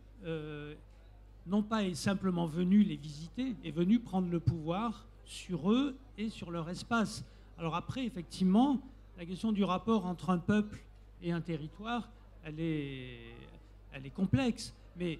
non pas est simplement venu les visiter, est venu prendre le pouvoir sur eux et sur leur espace. Alors après, effectivement, la question du rapport entre un peuple et un territoire, elle est complexe. Mais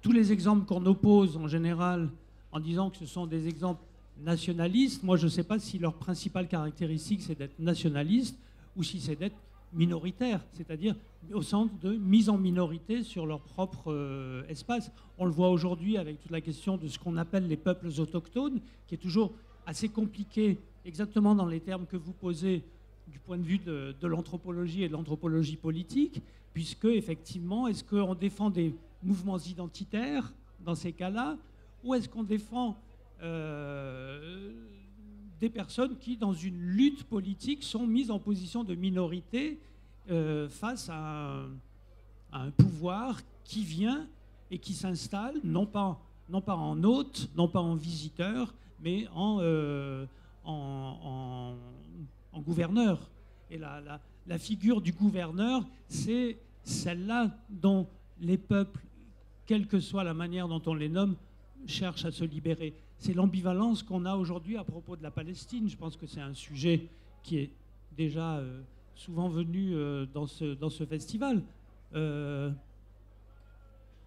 tous les exemples qu'on oppose en général en disant que ce sont des exemples nationalistes, moi je ne sais pas si leur principale caractéristique c'est d'être nationaliste ou si c'est d'être minoritaire, c'est-à-dire au sens de mise en minorité sur leur propre espace. On le voit aujourd'hui avec toute la question de ce qu'on appelle les peuples autochtones, qui est toujours assez compliqué, exactement dans les termes que vous posez du point de vue de l'anthropologie et de l'anthropologie politique, puisque effectivement, est-ce qu'on défend des mouvements identitaires dans ces cas-là, ou est-ce qu'on défend des personnes qui, dans une lutte politique, sont mises en position de minorité face à un pouvoir qui vient et qui s'installe, non pas en hôte, non pas en visiteur, mais en gouverneur. Et la figure du gouverneur, c'est celle-là dont les peuples, quelle que soit la manière dont on les nomme, cherchent à se libérer. C'est l'ambivalence qu'on a aujourd'hui à propos de la Palestine. Je pense que c'est un sujet qui est déjà souvent venu dans ce festival.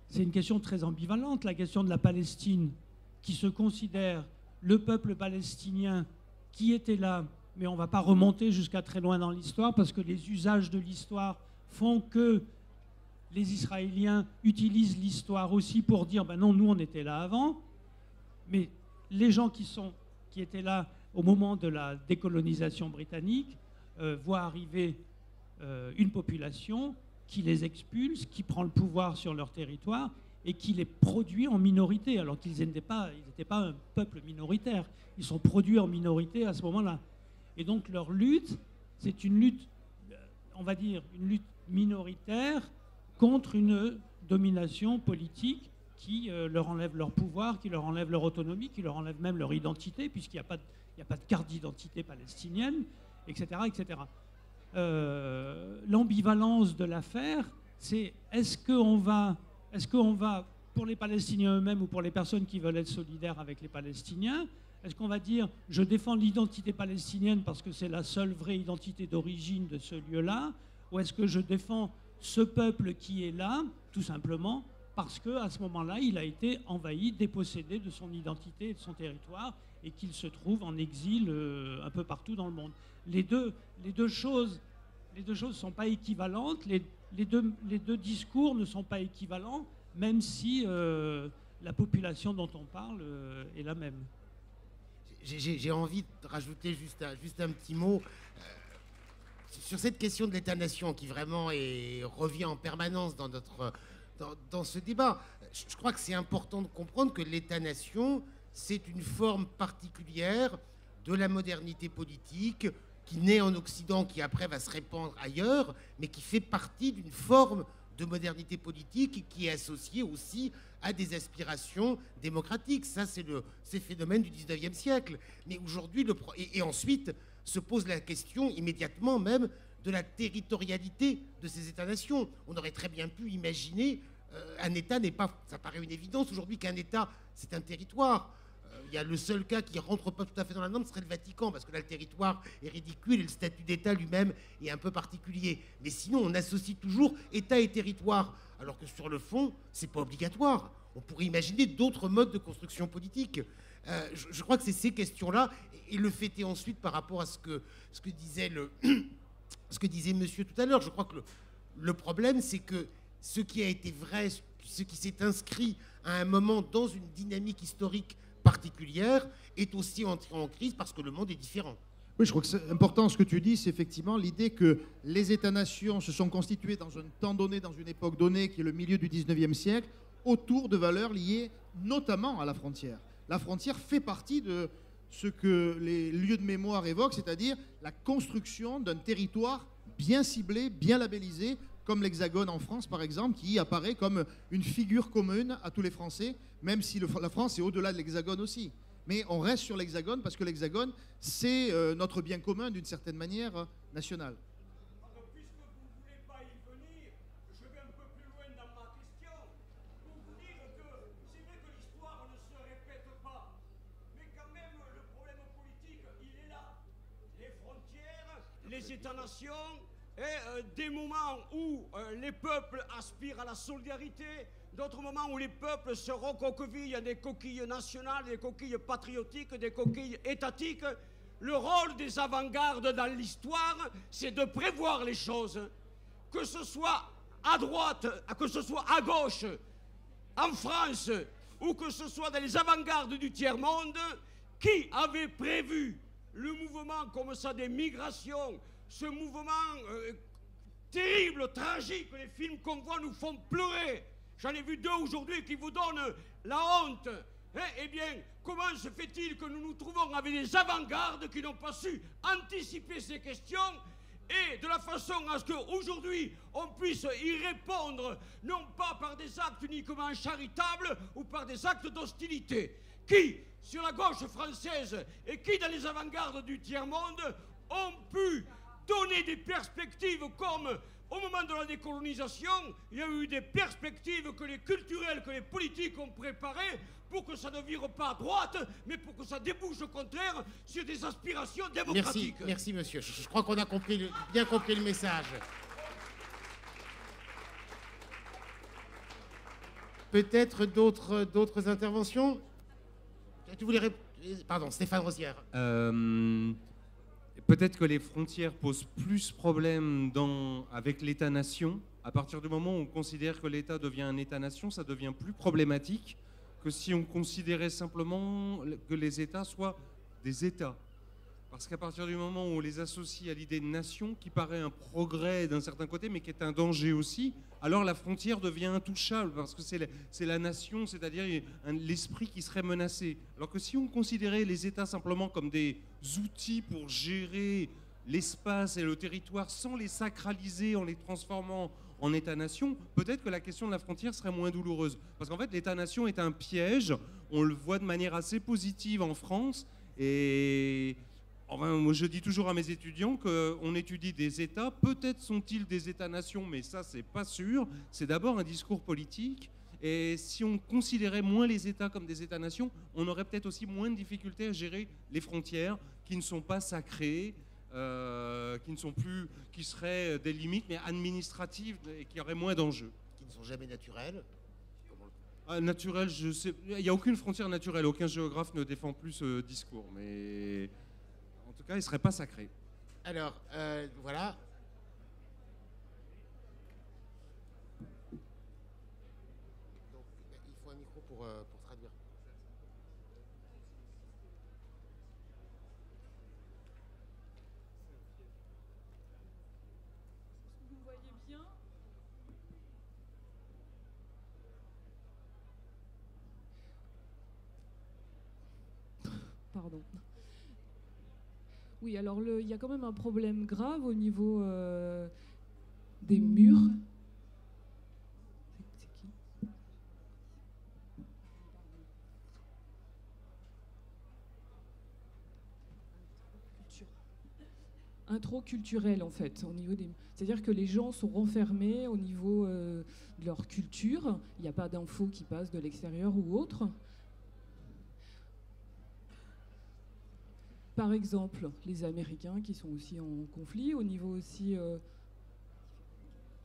C'est une question très ambivalente, la question de la Palestine, qui se considère le peuple palestinien qui était là, mais on ne va pas remonter jusqu'à très loin dans l'histoire, parce que les usages de l'histoire font que les Israéliens utilisent l'histoire aussi pour dire ben non, nous on était là avant, mais les gens qui étaient là au moment de la décolonisation britannique voient arriver une population qui les expulse, qui prend le pouvoir sur leur territoire et qui les produit en minorité, alors qu'ils n'étaient pas un peuple minoritaire. Ils sont produits en minorité à ce moment-là. Et donc leur lutte, c'est une lutte, on va dire, une lutte minoritaire contre une domination politique qui leur enlève leur pouvoir, qui leur enlève leur autonomie, qui leur enlève même leur identité, puisqu'il n'y a pas de carte d'identité palestinienne, etc. etc. L'ambivalence de l'affaire, c'est est-ce qu'on va, pour les Palestiniens eux-mêmes ou pour les personnes qui veulent être solidaires avec les Palestiniens, est-ce qu'on va dire je défends l'identité palestinienne parce que c'est la seule vraie identité d'origine de ce lieu-là, ou est-ce que je défends ce peuple qui est là, tout simplement, parce qu'à ce moment-là, il a été envahi, dépossédé de son identité et de son territoire, et qu'il se trouve en exil un peu partout dans le monde. Les deux choses ne sont pas équivalentes, les deux discours ne sont pas équivalents, même si la population dont on parle est la même. J'ai envie de rajouter juste un petit mot sur cette question de l'État-nation qui vraiment revient en permanence dans ce débat. Je crois que c'est important de comprendre que l'État-nation, c'est une forme particulière de la modernité politique qui naît en Occident, qui après va se répandre ailleurs, mais qui fait partie d'une forme de modernité politique et qui est associée aussi à des aspirations démocratiques. Ça, c'est le phénomène du 19e siècle. Mais aujourd'hui, et ensuite se pose la question immédiatement même de la territorialité de ces États-nations. On aurait très bien pu imaginer Un État n'est pas... Ça paraît une évidence aujourd'hui qu'un État, c'est un territoire. Il y a le seul cas qui ne rentre pas tout à fait dans la norme, ce serait le Vatican, parce que là, le territoire est ridicule et le statut d'État lui-même est un peu particulier. Mais sinon, on associe toujours État et territoire, alors que sur le fond, ce n'est pas obligatoire. On pourrait imaginer d'autres modes de construction politique. Je crois que c'est ces questions-là, et le fait est ensuite par rapport à ce que disait monsieur tout à l'heure. Je crois que le problème, c'est que ce qui a été vrai, ce qui s'est inscrit à un moment dans une dynamique historique particulière est aussi entré en crise parce que le monde est différent. Oui, je crois que c'est important ce que tu dis, c'est effectivement l'idée que les États-nations se sont constitués dans un temps donné, dans une époque donnée, qui est le milieu du 19e siècle, autour de valeurs liées notamment à la frontière. La frontière fait partie de ce que les lieux de mémoire évoquent, c'est-à-dire la construction d'un territoire bien ciblé, bien labellisé, comme l'Hexagone en France, par exemple, qui apparaît comme une figure commune à tous les Français, même si la France est au-delà de l'Hexagone aussi. Mais on reste sur l'Hexagone parce que l'Hexagone, c'est notre bien commun, d'une certaine manière, national. Puisque vous ne voulez pas y venir, je vais un peu plus loin dans ma question pour vous dire que c'est vrai que l'histoire ne se répète pas, mais quand même le problème politique, il est là. Les frontières, les États-nations, et des moments où les peuples aspirent à la solidarité, d'autres moments où les peuples se recroquevillent à des coquilles nationales, des coquilles patriotiques, des coquilles étatiques. Le rôle des avant-gardes dans l'histoire, c'est de prévoir les choses. Que ce soit à droite, que ce soit à gauche, en France, ou que ce soit dans les avant-gardes du tiers-monde, qui avait prévu le mouvement comme ça des migrations, ce mouvement terrible, tragique, les films qu'on voit nous font pleurer. J'en ai vu 2 aujourd'hui qui vous donnent la honte. Eh bien, comment se fait-il que nous nous trouvons avec des avant-gardes qui n'ont pas su anticiper ces questions et de la façon à ce qu'aujourd'hui on puisse y répondre, non pas par des actes uniquement charitables ou par des actes d'hostilité. Qui, sur la gauche française et qui, dans les avant-gardes du tiers-monde, ont pu donner des perspectives comme, au moment de la décolonisation, il y a eu des perspectives que les culturels, que les politiques ont préparées pour que ça ne vire pas à droite, mais pour que ça débouche au contraire sur des aspirations démocratiques. Merci monsieur. Je crois qu'on a bien compris le message. Peut-être d'autres interventions? Tu voulais Pardon, Stéphane Rosière. Peut-être que les frontières posent plus problème avec l'État-nation. À partir du moment où on considère que l'État devient un État-nation, ça devient plus problématique que si on considérait simplement que les États soient des États. Parce qu'à partir du moment où on les associe à l'idée de nation, qui paraît un progrès d'un certain côté, mais qui est un danger aussi, alors la frontière devient intouchable, parce que c'est la nation, c'est-à-dire l'esprit qui serait menacé. Alors que si on considérait les États simplement comme des outils pour gérer l'espace et le territoire sans les sacraliser, en les transformant en État-nation, peut-être que la question de la frontière serait moins douloureuse. Parce qu'en fait, l'État-nation est un piège, on le voit de manière assez positive en France, et... Enfin, moi, je dis toujours à mes étudiants qu'on étudie des États, peut-être sont-ils des États-nations, mais ça, c'est pas sûr. C'est d'abord un discours politique. Et si on considérait moins les États comme des États-nations, on aurait peut-être aussi moins de difficultés à gérer les frontières qui ne sont pas sacrées, qui seraient des limites, mais administratives et qui auraient moins d'enjeux. Qui ne sont jamais naturelles. Naturel, je sais. Il n'y a aucune frontière naturelle. Aucun géographe ne défend plus ce discours, mais. En tout cas, il ne serait pas sacré. Alors, voilà. Donc, il faut un micro pour traduire. Vous voyez bien? Pardon. Oui, alors il y a quand même un problème grave au niveau des murs. C'est qui? trop culturel en fait. C'est-à-dire que les gens sont renfermés au niveau de leur culture. Il n'y a pas d'infos qui passent de l'extérieur ou autre. Par exemple, les Américains qui sont aussi en conflit, au niveau aussi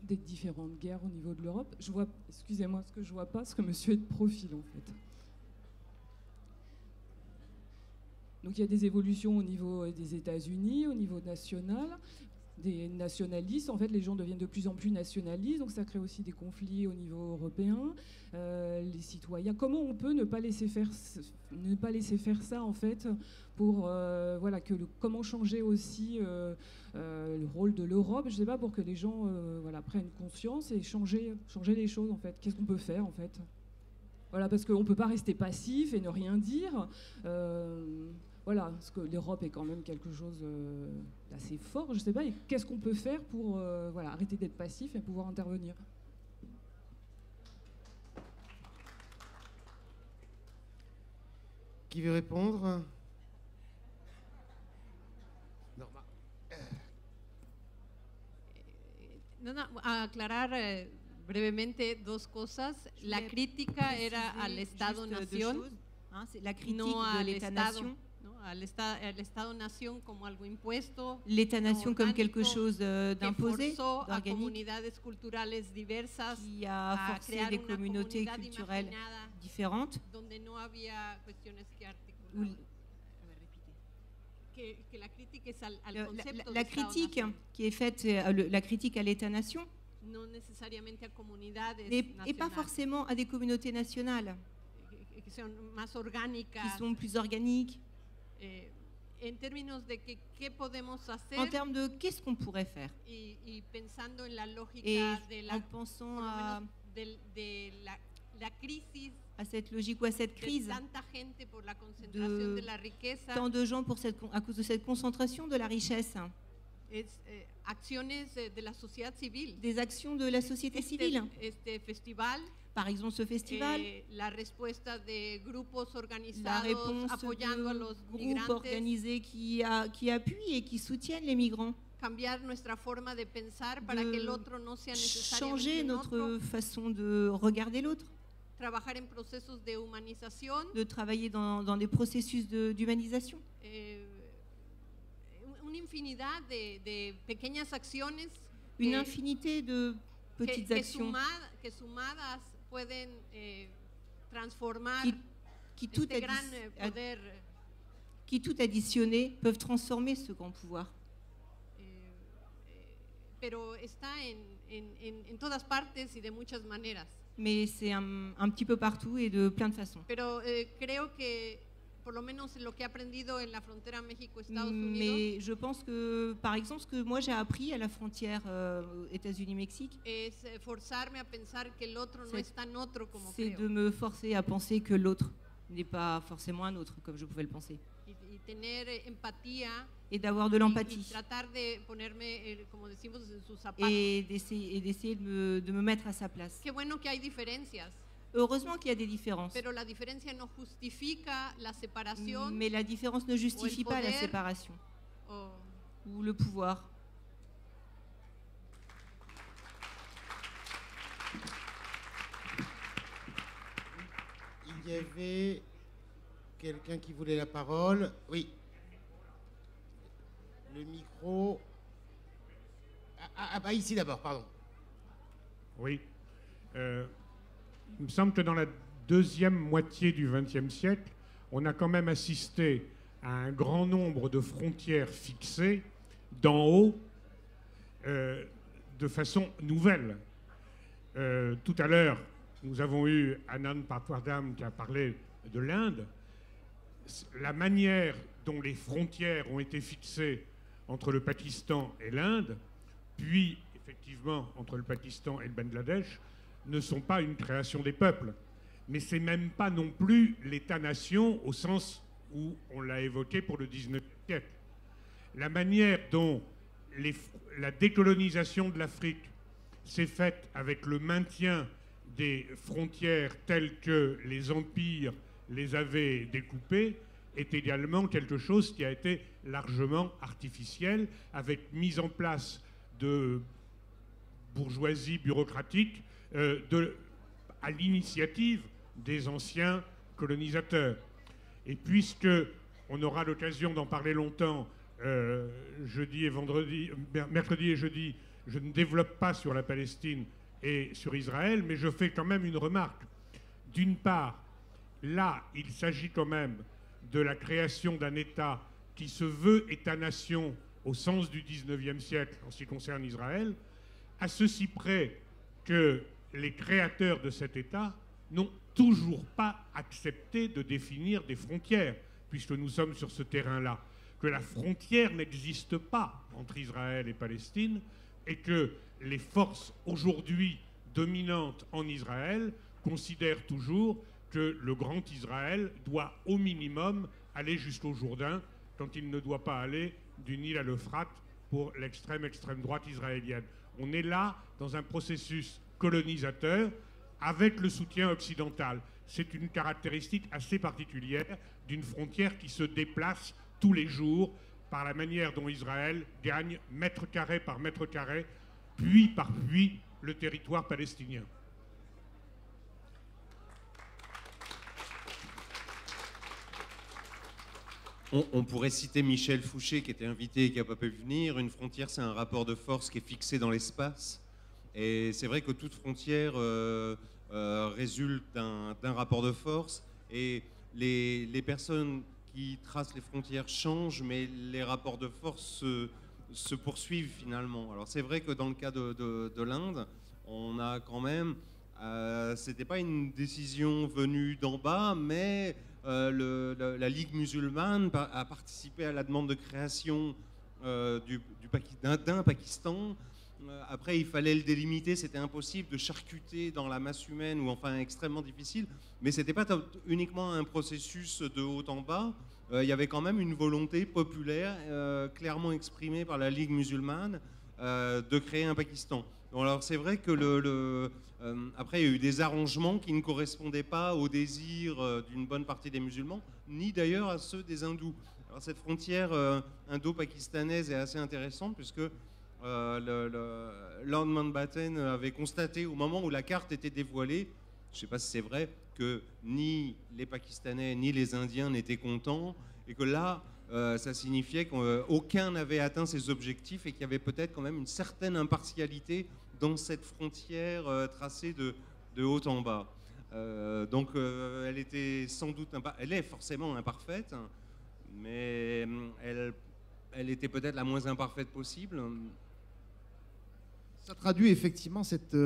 des différentes guerres au niveau de l'Europe. Excusez-moi, ce que je vois pas, parce que monsieur est de profil en fait. Donc il y a des évolutions au niveau des États-Unis, au niveau national, des nationalistes. En fait, les gens deviennent de plus en plus nationalistes, donc ça crée aussi des conflits au niveau européen. Les citoyens, comment on peut ne pas laisser faire ça en fait pour comment changer aussi le rôle de l'Europe, je sais pas, pour que les gens prennent conscience et changer les choses en fait. Qu'est-ce qu'on peut faire en fait? Voilà, parce qu'on peut pas rester passif et ne rien dire. Parce que l'Europe est quand même quelque chose d'assez fort, je sais pas. Et qu'est-ce qu'on peut faire pour arrêter d'être passif et pouvoir intervenir? Qui veut répondre? Aclarar brevemente dos cosas. La crítica era al Estado-nación, no al Estado-nación. Al Estado-nación como algo impuesto. L'État-nation comme quelque chose d'imposé, a comunidades culturales diversas, qui a forcé des communautés culturelles différentes, donde no había cuestiones que articular. Que la critique est al concepto la critique qui est faite, la critique à l'État-nation, no necesariamente a comunidades et pas forcément à des communautés nationales, qui sont más orgánicas, qui sont plus organiques. En términos de qué podemos hacer, en termes de qu'est-ce qu'on pourrait faire, y pensando en la lógica et en pensant à la crisis, à cette logique ou à cette crise de tant de gens à cause de cette concentration de la richesse. Acciones de la sociedad civil. Des actions de la société civile. Festival. Par exemple, ce festival. La respuesta de grupos organizados la réponse apoyando a los groupes organisés qui appuient et qui soutiennent les migrants. Cambiar nuestra forma de pensar para que el otro no sea necesariamente changer notre façon de regarder l'autre. Trabajar en procesos de humanización. De travailler dans des processus d'humanisation. Una infinidad de pequeñas acciones. Une infinité de petites actions. Que sumadas pueden transformar qui tout gran poder. Qui tout additionnés peuvent transformer ce grand pouvoir. Pero está en todas partes y de muchas maneras. Mais c'est un petit peu partout et de plein de façons. Pero creo que por lo menos lo que he aprendido en la frontera México-Estados Unidos. Mais je pense que, par exemple, ce que moi j'ai appris à la frontière États-Unis-Mexique, es forzarme a pensar que el otro no es tan otro como c'est creo. de me forcer à penser que l'autre n'est pas forcément un autre, comme je pouvais le penser. Y tener empatía. Et d'avoir de l'empathie. Y tratar de ponerme, como decimos, en sus zapatos. Et d'essayer de me mettre à sa place. Qué bueno que hay diferencias. Heureusement qu'il y a des différences. Pero la diferencia no justifica la separación. Mais la différence ne justifie pas la séparation ou le pouvoir. Il y avait quelqu'un qui voulait la parole. Oui. Le micro. Bah ici d'abord, pardon. Oui. Il me semble que dans la deuxième moitié du XXe siècle, on a quand même assisté à un grand nombre de frontières fixées d'en haut de façon nouvelle. Tout à l'heure, nous avons eu Anand Patwardhan qui a parlé de l'Inde. La manière dont les frontières ont été fixées entre le Pakistan et l'Inde, puis effectivement entre le Pakistan et le Bangladesh, ne sont pas une création des peuples. Mais c'est même pas non plus l'État-nation au sens où on l'a évoqué pour le XIXe siècle. La manière dont la décolonisation de l'Afrique s'est faite avec le maintien des frontières telles que les empires les avaient découpées est également quelque chose qui a été largement artificiel, avec mise en place de bourgeoisie bureaucratique à l'initiative des anciens colonisateurs. Et puisque on aura l'occasion d'en parler longtemps mercredi et jeudi, je ne développe pas sur la Palestine et sur Israël, mais je fais quand même une remarque. D'une part, là, il s'agit quand même de la création d'un État qui se veut État-nation au sens du XIXe siècle en ce qui concerne Israël, à ceci près que les créateurs de cet État n'ont toujours pas accepté de définir des frontières, puisque nous sommes sur ce terrain-là, que la frontière n'existe pas entre Israël et Palestine, et que les forces aujourd'hui dominantes en Israël considèrent toujours que le grand Israël doit au minimum aller jusqu'au Jourdain, quand il ne doit pas aller du Nil à l'Euphrate pour l'extrême droite israélienne. On est là dans un processus colonisateur avec le soutien occidental. C'est une caractéristique assez particulière d'une frontière qui se déplace tous les jours par la manière dont Israël gagne mètre carré par mètre carré, puits par puits, le territoire palestinien. On pourrait citer Michel Fouché, qui était invité et qui n'a pas pu venir. Une frontière, c'est un rapport de force qui est fixé dans l'espace. Et c'est vrai que toute frontière résulte d'un rapport de force. Et les personnes qui tracent les frontières changent, mais les rapports de force se poursuivent finalement. Alors c'est vrai que dans le cas de l'Inde, on a quand même... c'était pas une décision venue d'en bas, mais... la Ligue musulmane a participé à la demande de création d'un Pakistan. Après, il fallait le délimiter, c'était impossible de charcuter dans la masse humaine, ou enfin extrêmement difficile. Mais ce n'était pas uniquement un processus de haut en bas. Il y avait quand même une volonté populaire, clairement exprimée par la Ligue musulmane, de créer un Pakistan. Bon, alors c'est vrai que après, il y a eu des arrangements qui ne correspondaient pas aux désirs d'une bonne partie des musulmans, ni d'ailleurs à ceux des hindous. Alors cette frontière indo-pakistanaise est assez intéressante, puisque Lord Mountbatten avait constaté au moment où la carte était dévoilée, je ne sais pas si c'est vrai, que ni les Pakistanais ni les Indiens n'étaient contents, et que là, ça signifiait qu'aucun n'avait atteint ses objectifs et qu'il y avait peut-être quand même une certaine impartialité dans cette frontière tracée de haut en bas. Donc elle était sans doute elle est forcément imparfaite, mais elle était peut-être la moins imparfaite possible. Ça traduit effectivement cette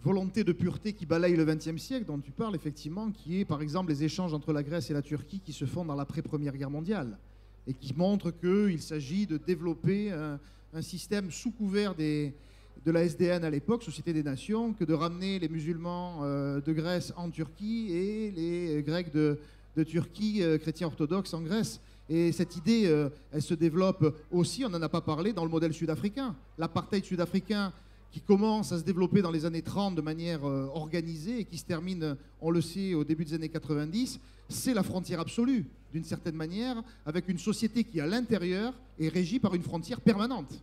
volonté de pureté qui balaye le XXe siècle dont tu parles, effectivement, qui est par exemple les échanges entre la Grèce et la Turquie qui se font dans l'après-Première Guerre mondiale et qui montrent qu'il s'agit de développer un système sous couvert de la SDN à l'époque, Société des Nations, que de ramener les musulmans de Grèce en Turquie et les Grecs de Turquie, chrétiens orthodoxes, en Grèce. Et cette idée, elle se développe aussi, on n'en a pas parlé, dans le modèle sud-africain. L'apartheid sud-africain qui commence à se développer dans les années 30 de manière organisée et qui se termine, on le sait, au début des années 90, c'est la frontière absolue, d'une certaine manière, avec une société qui, à l'intérieur, est régie par une frontière permanente.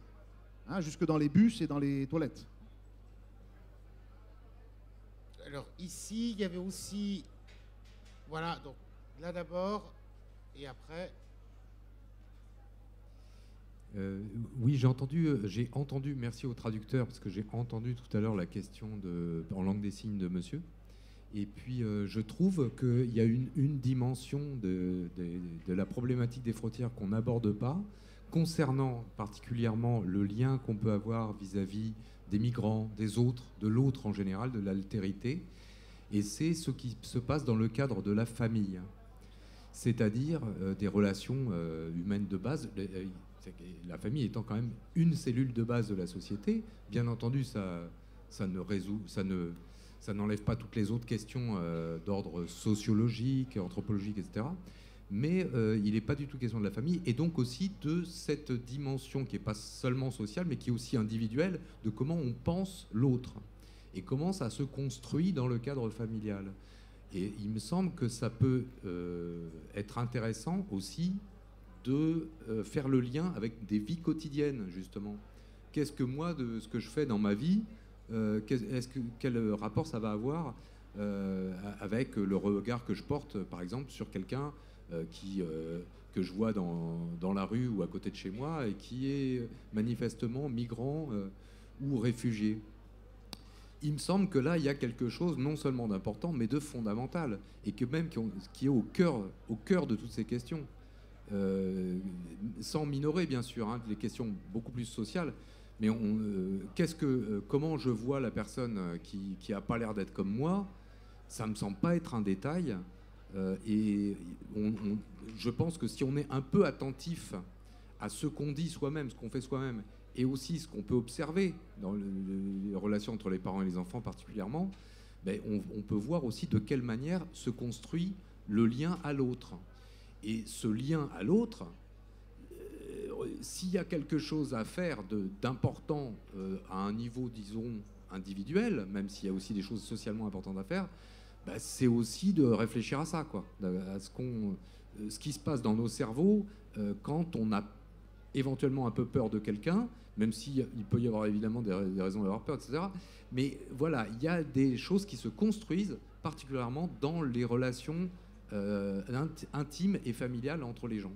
Jusque dans les bus et dans les toilettes. Alors ici, il y avait aussi... Voilà, donc là d'abord, et après... Oui, j'ai entendu, merci au traducteur, parce que j'ai entendu tout à l'heure la question en langue des signes de monsieur. Et puis, je trouve qu'il y a une dimension de la problématique des frontières qu'on n'aborde pas, concernant particulièrement le lien qu'on peut avoir vis-à-vis des migrants, des autres, de l'autre en général, de l'altérité. Et c'est ce qui se passe dans le cadre de la famille, c'est-à-dire des relations humaines de base. La famille étant quand même une cellule de base de la société. Bien entendu, ça n'enlève pas toutes les autres questions d'ordre sociologique, anthropologique, etc. Mais il n'est pas du tout question de la famille, et donc aussi de cette dimension qui n'est pas seulement sociale, mais qui est aussi individuelle, de comment on pense l'autre, et comment ça se construit dans le cadre familial. Et il me semble que ça peut être intéressant aussi de faire le lien avec des vies quotidiennes, justement. Qu'est-ce que moi, de ce que je fais dans ma vie, quel rapport ça va avoir avec le regard que je porte, par exemple, sur quelqu'un que je vois dans la rue ou à côté de chez moi et qui est manifestement migrant ou réfugié. Il me semble que là, il y a quelque chose non seulement d'important, mais de fondamental, et que même qui est au cœur de toutes ces questions. Sans minorer, bien sûr, hein, des questions beaucoup plus sociales, mais comment je vois la personne qui n'a pas l'air d'être comme moi, ça ne me semble pas être un détail. Et je pense que si on est un peu attentif à ce qu'on dit soi-même, ce qu'on fait soi-même, et aussi ce qu'on peut observer dans les relations entre les parents et les enfants particulièrement, ben on peut voir aussi de quelle manière se construit le lien à l'autre. Et ce lien à l'autre, s'il y a quelque chose à faire d'important à un niveau, disons, individuel, même s'il y a aussi des choses socialement importantes à faire, ben c'est aussi de réfléchir à ça, quoi, à ce qui se passe dans nos cerveaux quand on a éventuellement un peu peur de quelqu'un, même s'il peut y avoir évidemment des raisons d'avoir peur, etc. Mais voilà, il y a des choses qui se construisent particulièrement dans les relations intimes et familiales entre les gens.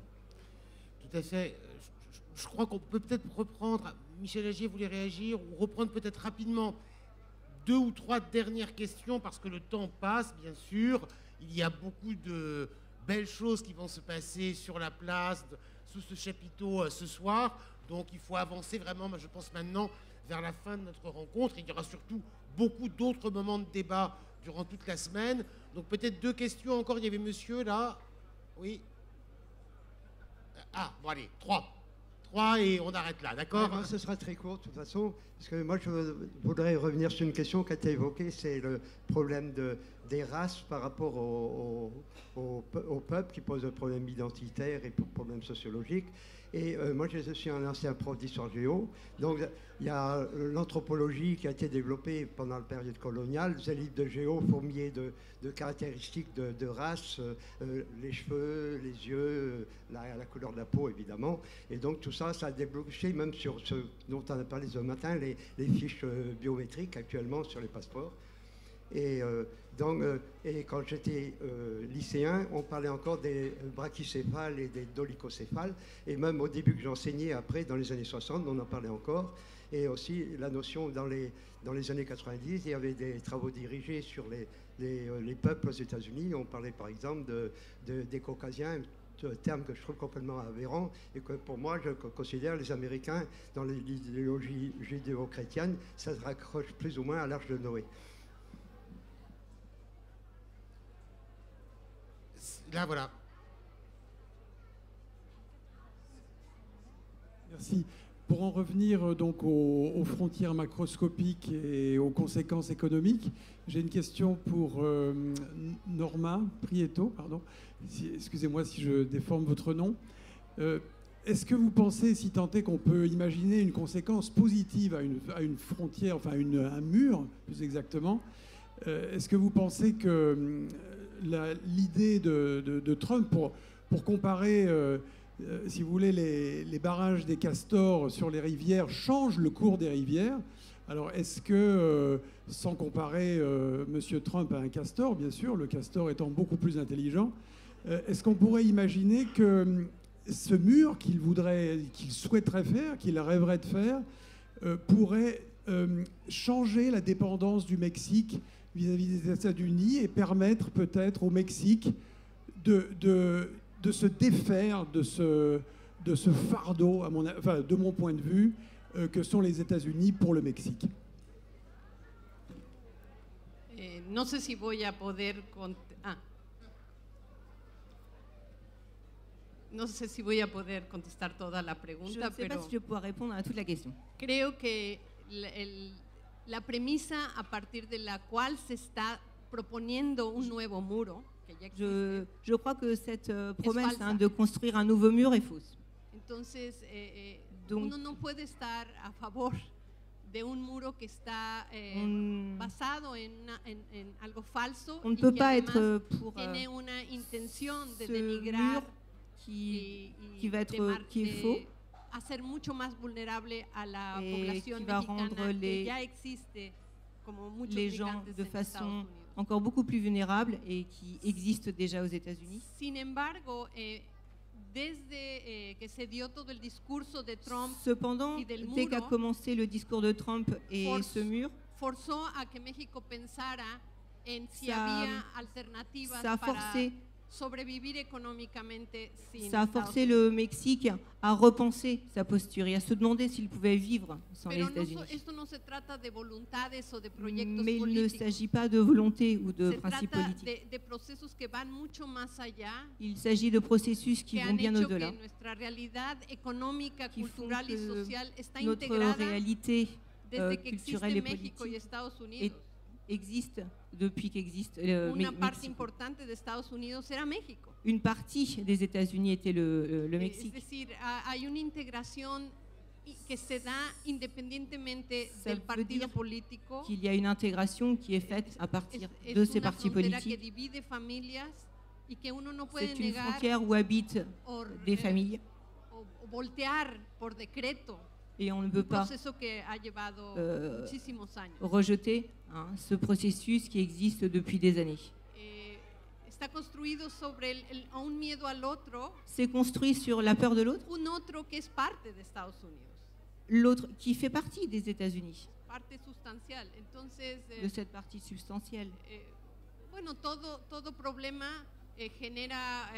Tout à fait. Je crois qu'on peut peut-être reprendre, Michel Agier voulait réagir, ou reprendre peut-être rapidement 2 ou 3 dernières questions, parce que le temps passe, bien sûr. Il y a beaucoup de belles choses qui vont se passer sur la place, sous ce chapiteau ce soir. Donc il faut avancer vraiment, je pense maintenant, vers la fin de notre rencontre. Il y aura surtout beaucoup d'autres moments de débat durant toute la semaine. Donc peut-être 2 questions encore. Il y avait monsieur là. Oui. Ah, bon allez, 3 et on arrête là, d'accord? Moi, ce sera très court de toute façon, parce que moi je voudrais revenir sur une question qui a été évoquée, c'est le problème des races par rapport au peuple, qui pose un problème identitaire et problème sociologique. Et moi je suis un ancien prof d'histoire géo, donc il y a l'anthropologie qui a été développée pendant la période coloniale, ces livres de géo fourmillés de caractéristiques de race, les cheveux, les yeux, la couleur de la peau évidemment, et donc tout ça, ça a débloqué même sur ce dont on a parlé ce matin, les fiches biométriques actuellement sur les passeports. Et quand j'étais lycéen, on parlait encore des brachycéphales et des dolicocéphales. Et même au début que j'enseignais, après, dans les années 60, on en parlait encore. Et aussi la notion, dans les années 90, il y avait des travaux dirigés sur les peuples aux États-Unis. On parlait par exemple des Caucasiens, un terme que je trouve complètement aberrant, et que pour moi, je considère les Américains, dans l'idéologie judéo-chrétienne, ça se raccroche plus ou moins à l'Arche de Noé. Là, voilà. Merci. Pour en revenir donc aux frontières macroscopiques et aux conséquences économiques, j'ai une question pour Norma Prieto, pardon. Excusez-moi si je déforme votre nom. Est-ce que vous pensez, si tant est qu'on peut imaginer une conséquence positive à une frontière, enfin un mur plus exactement, est-ce que vous pensez que l'idée de Trump pour comparer, si vous voulez, les barrages des castors sur les rivières change le cours des rivières? Alors est-ce que, sans comparer M. Trump à un castor, bien sûr, le castor étant beaucoup plus intelligent, est-ce qu'on pourrait imaginer que ce mur qu'il souhaiterait faire, qu'il rêverait de faire, pourrait changer la dépendance du Mexique vis-à-vis des États-Unis et permettre peut-être au Mexique de se défaire de ce fardeau, de mon point de vue, que sont les États-Unis pour le Mexique? No sé si voy a poder no sé si voy a poder contestar toda la pregunta, je ne sais pas si je pourrai répondre à toute la question. Creo que la premisa a partir de la cual se está proponiendo un nuevo muro, que ya existe, je crois que cette promesse de construire un nouveau mur est fausse. Entonces, uno no puede estar a favor de un muro que está basado en algo falso on ne y peut que pas además être pour tiene una intención de ce denigrar mur qui est faux, hacer mucho más vulnerable a la et población qui va mexicana rendre que ya existe como muchos les gens migrantes de en Estados façon Unidos. encore beaucoup plus vulnérable et qui existe déjà aux États-Unis. Sin embargo, desde que se dio todo el discurso de Trump Cependant, y del dès qu'a muro, commencé le discours de Trump et ce mur, forzó a que México pensara en si Ça- había alternativas ça a para forcé- sobrevivir económicamente sin ça a Estados forcé le Mexique à repenser sa posture et à se demander s'il pouvait vivre sans les Pero no États-Unis. esto no se trata de voluntades o de proyectos Mais il ne políticos. s'agit pas de volonté ou de Se principes trata politiques. de procesos que van mucho más allá, Il s'agit de processus qui que vont han bien hecho au-delà, que nuestra realidad económica, qui font cultural y que social está notre integrada réalité desde que culturelle existe et México y politique Estados Unidos. existe depuis qu'existe Una parte Mexico. importante de Estados Unidos era México. Une partie des États-Unis était le Es Mexique. decir, hay una integración que se da independientemente Ça del veut partido dire político. qu'il y a une intégration qui est faite à partir Es de ces una partis frontera que politiques. divide familias y que uno no puede C'est une negar frontière où habitent o, des familles o voltear por decreto. et on ne peut Un pas proceso que ha llevado muchísimos años. rejeter ce processus qui existe depuis des années. Está construido sobre un miedo al otro, C'est construit sur la peur de l'autre, un otro que es parte de Estados Unidos, l'autre qui fait partie des États-Unis, parte sustancial. Entonces, de cette partie substantielle. bueno, todo problema genera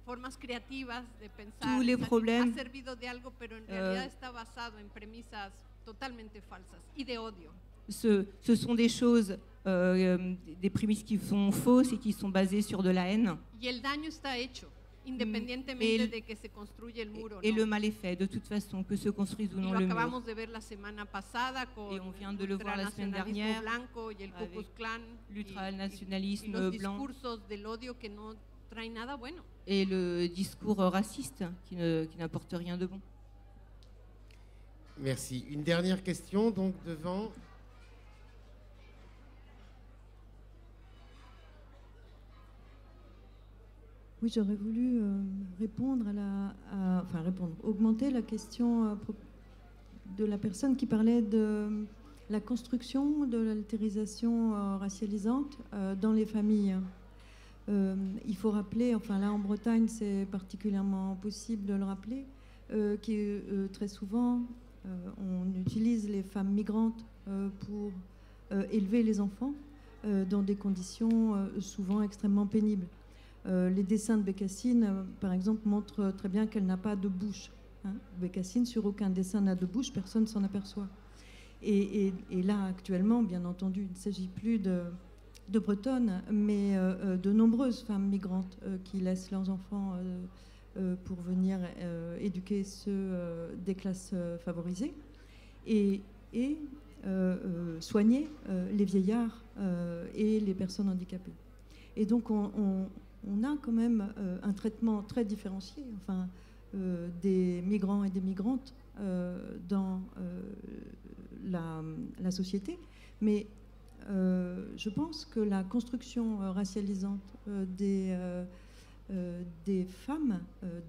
formas creativas de pensar. Tous les problèmes, ha servido de algo, pero en realidad está basado en premisas totalmente falsas y de odio. Ce sont des choses, des prémices qui sont fausses et qui sont basées sur de la haine. Y el daño está hecho, independientemente de que se construye el muro. Et ¿no? le mal est fait, de toute façon, que se construise ou Y non lo le mur. acabamos de ver la semana pasada con Et on vient de le voir la semaine dernière blanco y el Ku Klux Klan l'ultranationalisme y los blanc discursos del odio que no traen nada bueno. et le discours raciste qui n'apporte rien de bon. Merci. Une dernière question, donc devant. Oui, j'aurais voulu augmenter la question de la personne qui parlait de la construction de l'altérisation racialisante dans les familles. Il faut rappeler, enfin là en Bretagne c'est particulièrement possible de le rappeler, que très souvent on utilise les femmes migrantes pour élever les enfants dans des conditions souvent extrêmement pénibles. Les dessins de Bécassine, par exemple, montrent très bien qu'elle n'a pas de bouche. Bécassine, sur aucun dessin n'a de bouche, personne ne s'en aperçoit. Et là, actuellement, bien entendu, il ne s'agit plus de Bretonnes, mais de nombreuses femmes migrantes qui laissent leurs enfants pour venir éduquer ceux des classes favorisées et soigner les vieillards et les personnes handicapées. Et donc, on a quand même un traitement très différencié, enfin, des migrants et des migrantes dans la société. Mais je pense que la construction racialisante des femmes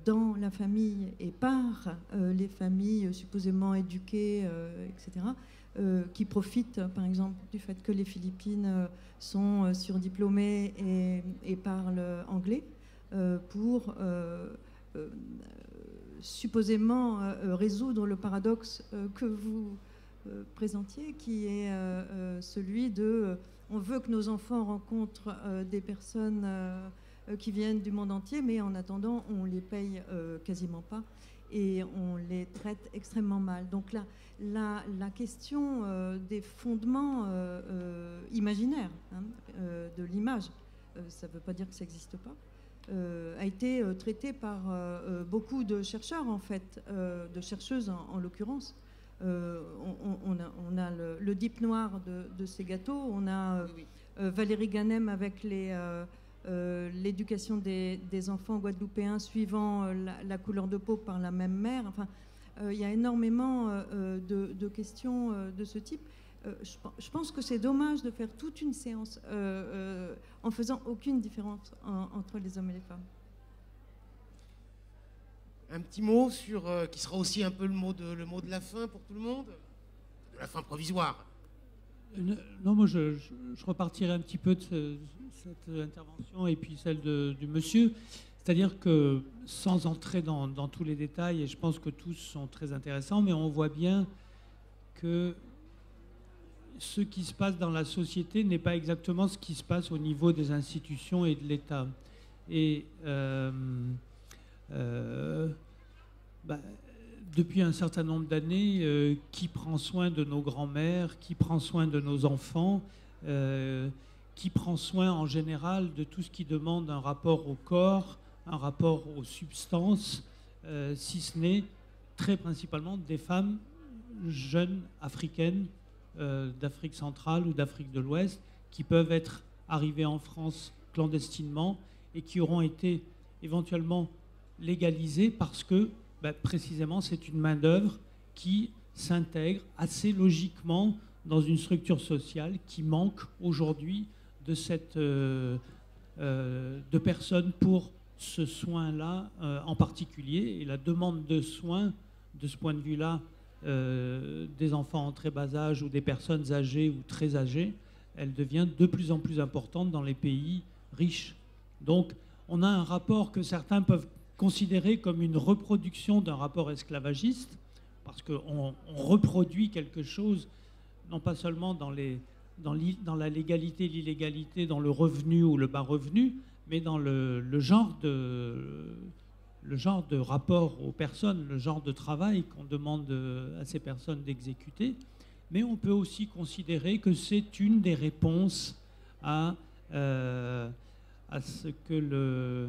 dans la famille et par les familles supposément éduquées, etc., qui profitent par exemple du fait que les Philippines sont surdiplômées et parlent anglais pour supposément résoudre le paradoxe que vous présentiez, qui est celui de on veut que nos enfants rencontrent des personnes qui viennent du monde entier, mais en attendant on les paye quasiment pas et on les traite extrêmement mal. Donc là, la question des fondements imaginaires, de l'image, ça ne veut pas dire que ça n'existe pas, a été traitée par beaucoup de chercheurs, en fait, de chercheuses en l'occurrence. On a le dip noir de ces gâteaux, on a Valérie Ganem avec l'éducation des enfants guadeloupéens suivant la couleur de peau par la même mère. Enfin, il y a énormément de questions de ce type. Je pense que c'est dommage de faire toute une séance en faisant aucune différence entre les hommes et les femmes. Un petit mot sur qui sera aussi un peu le mot de la fin pour tout le monde, de la fin provisoire. Non, moi je repartirai un petit peu de cette intervention et puis celle du monsieur. C'est-à-dire que, sans entrer dans tous les détails, et je pense que tous sont très intéressants, mais on voit bien que ce qui se passe dans la société n'est pas exactement ce qui se passe au niveau des institutions et de l'État. Et depuis un certain nombre d'années, qui prend soin de nos grands-mères, qui prend soin de nos enfants, qui prend soin en général de tout ce qui demande un rapport au corps, un rapport aux substances, si ce n'est très principalement des femmes jeunes africaines d'Afrique centrale ou d'Afrique de l'Ouest qui peuvent être arrivées en France clandestinement et qui auront été éventuellement légalisées parce que précisément c'est une main-d'œuvre qui s'intègre assez logiquement dans une structure sociale qui manque aujourd'hui de personnes pour ce soin-là en particulier. Et la demande de soins, de ce point de vue-là, des enfants en très bas âge ou des personnes âgées ou très âgées, elle devient de plus en plus importante dans les pays riches. Donc on a un rapport que certains peuvent considérer comme une reproduction d'un rapport esclavagiste, parce qu'on reproduit quelque chose, non pas seulement dans la légalité, l'illégalité, dans le revenu ou le bas revenu, mais dans le genre de rapport aux personnes, le genre de travail qu'on demande à ces personnes d'exécuter. Mais on peut aussi considérer que c'est une des réponses à ce que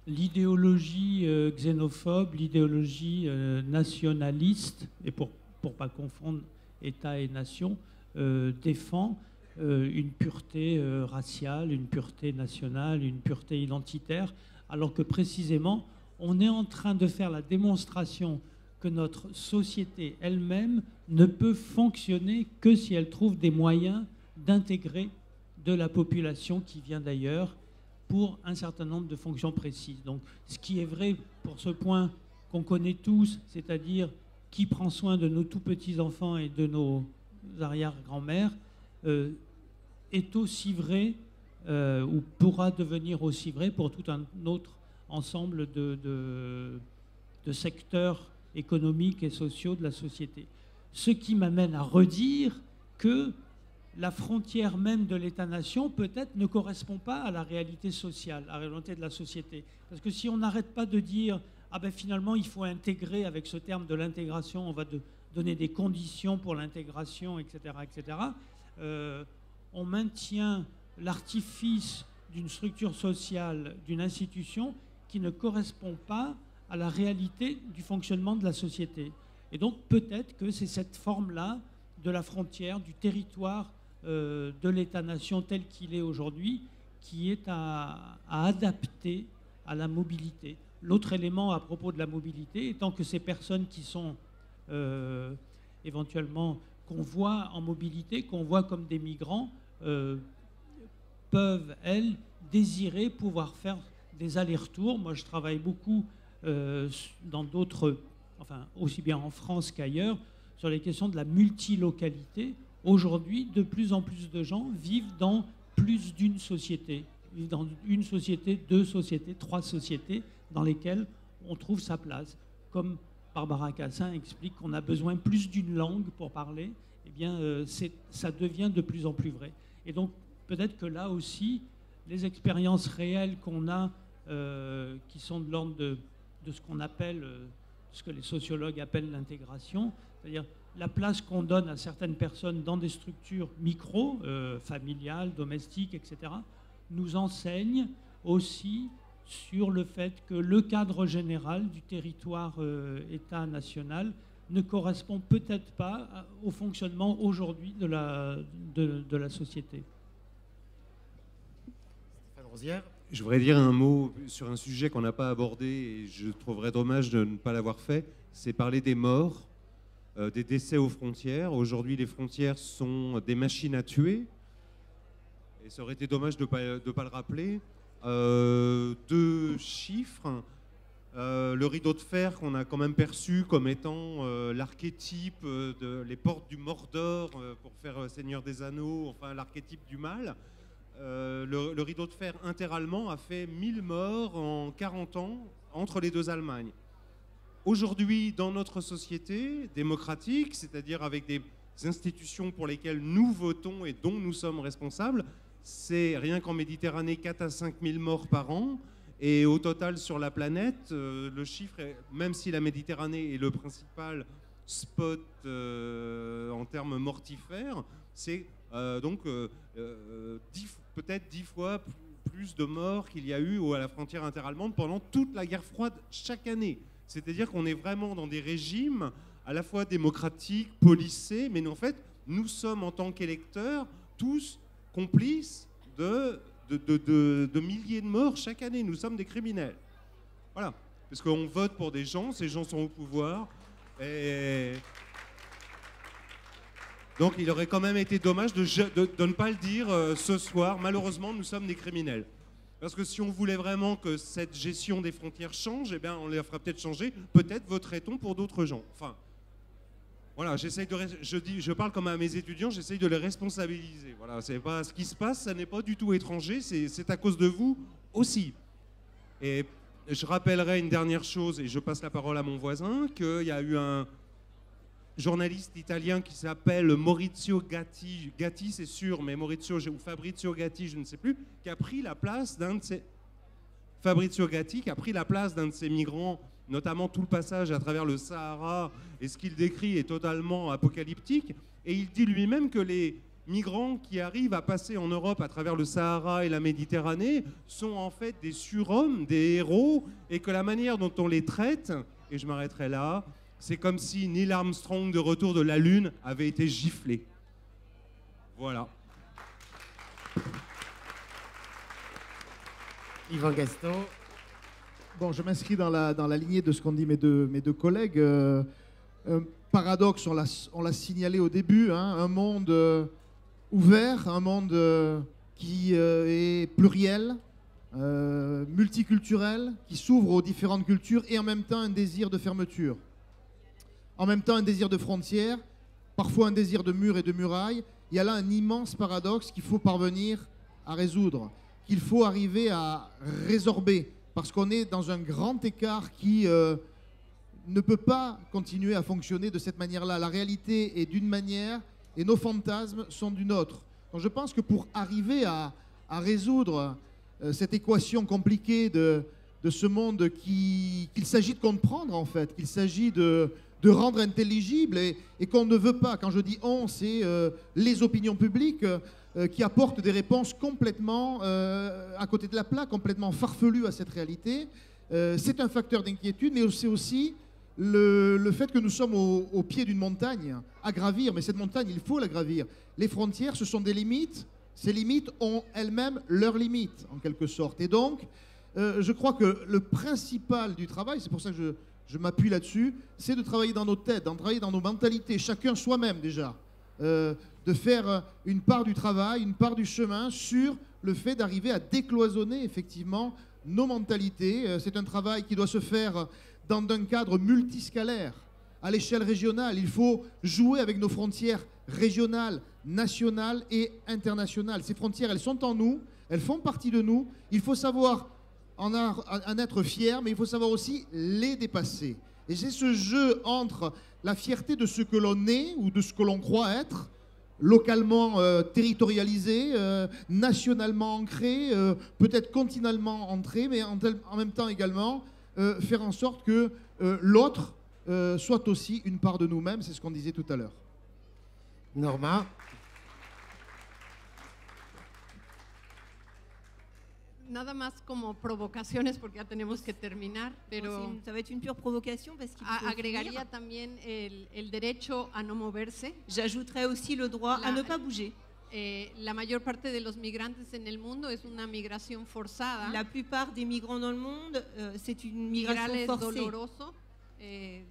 l'idéologie xénophobe, l'idéologie nationaliste, et pour ne pas confondre État et nation, défend une pureté raciale, une pureté nationale, une pureté identitaire, alors que précisément, on est en train de faire la démonstration que notre société elle-même ne peut fonctionner que si elle trouve des moyens d'intégrer de la population qui vient d'ailleurs pour un certain nombre de fonctions précises. Donc, ce qui est vrai pour ce point qu'on connaît tous, c'est-à-dire qui prend soin de nos tout petits-enfants et de nos arrière-grand-mères, est aussi vrai, ou pourra devenir aussi vrai pour tout un autre ensemble de secteurs économiques et sociaux de la société. Ce qui m'amène à redire que la frontière même de l'État-nation peut-être ne correspond pas à la réalité sociale, à la réalité de la société. Parce que si on n'arrête pas de dire « Ah ben finalement, il faut intégrer avec ce terme de l'intégration, on va donner des conditions pour l'intégration, etc. etc. » On maintient l'artifice d'une structure sociale, d'une institution qui ne correspond pas à la réalité du fonctionnement de la société. Et donc peut-être que c'est cette forme-là de la frontière, du territoire de l'État-nation tel qu'il est aujourd'hui, qui est à adapter à la mobilité. L'autre élément à propos de la mobilité étant que ces personnes qui sont éventuellement, qu'on voit en mobilité, qu'on voit comme des migrants, peuvent, elles, désirer pouvoir faire des allers-retours. Moi, je travaille beaucoup dans d'autres, enfin, aussi bien en France qu'ailleurs, sur les questions de la multilocalité. Aujourd'hui, de plus en plus de gens vivent dans plus d'une société. Vivent dans une société, deux sociétés, trois sociétés dans lesquelles on trouve sa place. Comme Barbara Cassin explique qu'on a besoin plus d'une langue pour parler, eh bien, ça devient de plus en plus vrai. Et donc, peut-être que là aussi, les expériences réelles qu'on a, qui sont de l'ordre de ce qu'on appelle, ce que les sociologues appellent l'intégration, c'est-à-dire la place qu'on donne à certaines personnes dans des structures micro, familiales, domestiques, etc., nous enseignent aussi sur le fait que le cadre général du territoire État national ne correspond peut-être pas au fonctionnement aujourd'hui de la société. Stéphane Rosière. Je voudrais dire un mot sur un sujet qu'on n'a pas abordé et je trouverais dommage de ne pas l'avoir fait. C'est parler des morts, des décès aux frontières. Aujourd'hui, les frontières sont des machines à tuer. Et ça aurait été dommage de ne pas le rappeler. 2 chiffres. Le rideau de fer qu'on a quand même perçu comme étant l'archétype les portes du Mordor pour faire Seigneur des Anneaux, enfin l'archétype du mal. Le rideau de fer interallemand a fait 1000 morts en 40 ans entre les 2 Allemagnes. Aujourd'hui, dans notre société démocratique, c'est-à-dire avec des institutions pour lesquelles nous votons et dont nous sommes responsables, c'est rien qu'en Méditerranée 4 à 5 000 morts par an. Et au total sur la planète, le chiffre, même si la Méditerranée est le principal spot en termes mortifères, c'est donc peut-être 10 fois plus de morts qu'il y a eu à la frontière interallemande pendant toute la guerre froide chaque année. C'est-à-dire qu'on est vraiment dans des régimes à la fois démocratiques, policés, mais en fait, nous sommes en tant qu'électeurs tous complices de milliers de morts chaque année. Nous sommes des criminels. Voilà. Parce qu'on vote pour des gens, ces gens sont au pouvoir. Et donc il aurait quand même été dommage de ne pas le dire ce soir. Malheureusement, nous sommes des criminels. Parce que si on voulait vraiment que cette gestion des frontières change, eh bien, on les ferait peut-être changer. Peut-être voterait-on pour d'autres gens. Enfin, voilà, je parle comme à mes étudiants, j'essaye de les responsabiliser. Voilà, c'est pas ce qui se passe, ça n'est pas du tout étranger, c'est à cause de vous aussi. Et je rappellerai une dernière chose, et je passe la parole à mon voisin, qu'il y a eu un journaliste italien qui s'appelle Maurizio Gatti, Gatti c'est sûr, mais Maurizio ou Fabrizio Gatti, je ne sais plus, qui a pris la place d'un de ces... Fabrizio Gatti, qui a pris la place d'un de ces migrants, notamment tout le passage à travers le Sahara, et ce qu'il décrit est totalement apocalyptique. Et il dit lui-même que les migrants qui arrivent à passer en Europe à travers le Sahara et la Méditerranée sont en fait des surhommes, des héros, et que la manière dont on les traite, et je m'arrêterai là, c'est comme si Neil Armstrong de retour de la Lune avait été giflé. Voilà. Yvan Gaston. Bon, je m'inscris dans la lignée de ce qu'ont dit mes deux collègues. Un paradoxe, on l'a signalé au début, hein, un monde ouvert, un monde qui est pluriel, multiculturel, qui s'ouvre aux différentes cultures et en même temps un désir de fermeture. En même temps un désir de frontières, parfois un désir de murs et de murailles. Il y a là un immense paradoxe qu'il faut parvenir à résoudre, qu'il faut arriver à résorber. Parce qu'on est dans un grand écart qui ne peut pas continuer à fonctionner de cette manière-là. La réalité est d'une manière et nos fantasmes sont d'une autre. Donc je pense que pour arriver à résoudre cette équation compliquée de ce monde qu'il s'agit de comprendre en fait, qu'il s'agit de rendre intelligible et qu'on ne veut pas, quand je dis on, c'est les opinions publiques qui apportent des réponses complètement à côté de la plaque, complètement farfelues à cette réalité. C'est un facteur d'inquiétude, mais c'est aussi le fait que nous sommes au pied d'une montagne à gravir, mais cette montagne, il faut la gravir. Les frontières, ce sont des limites. Ces limites ont elles-mêmes leurs limites, en quelque sorte. Et donc, je crois que le principal du travail, c'est pour ça que je m'appuie là-dessus, c'est de travailler dans nos têtes, de travailler dans nos mentalités, chacun soi-même déjà. De faire une part du travail, une part du chemin sur le fait d'arriver à décloisonner effectivement nos mentalités. C'est un travail qui doit se faire dans un cadre multiscalaire, à l'échelle régionale. Il faut jouer avec nos frontières régionales, nationales et internationales. Ces frontières, elles sont en nous, elles font partie de nous. Il faut savoir en être fier, mais il faut savoir aussi les dépasser. Et c'est ce jeu entre la fierté de ce que l'on est ou de ce que l'on croit être, localement territorialisé, nationalement ancré, peut-être continentalement ancré, mais en même temps également faire en sorte que l'autre soit aussi une part de nous-mêmes, c'est ce qu'on disait tout à l'heure. Norma. Nada más como provocaciones porque ya tenemos que terminar, pero ça va être une pure provocation parce qu'il faut agregaría también el derecho a no moverse. J'ajouterais aussi le droit à ne pas bouger. la mayor parte de los migrantes en el mundo es una migración forzada. La plupart des migrants dans le monde, c'est une migration forcée. Es doloroso,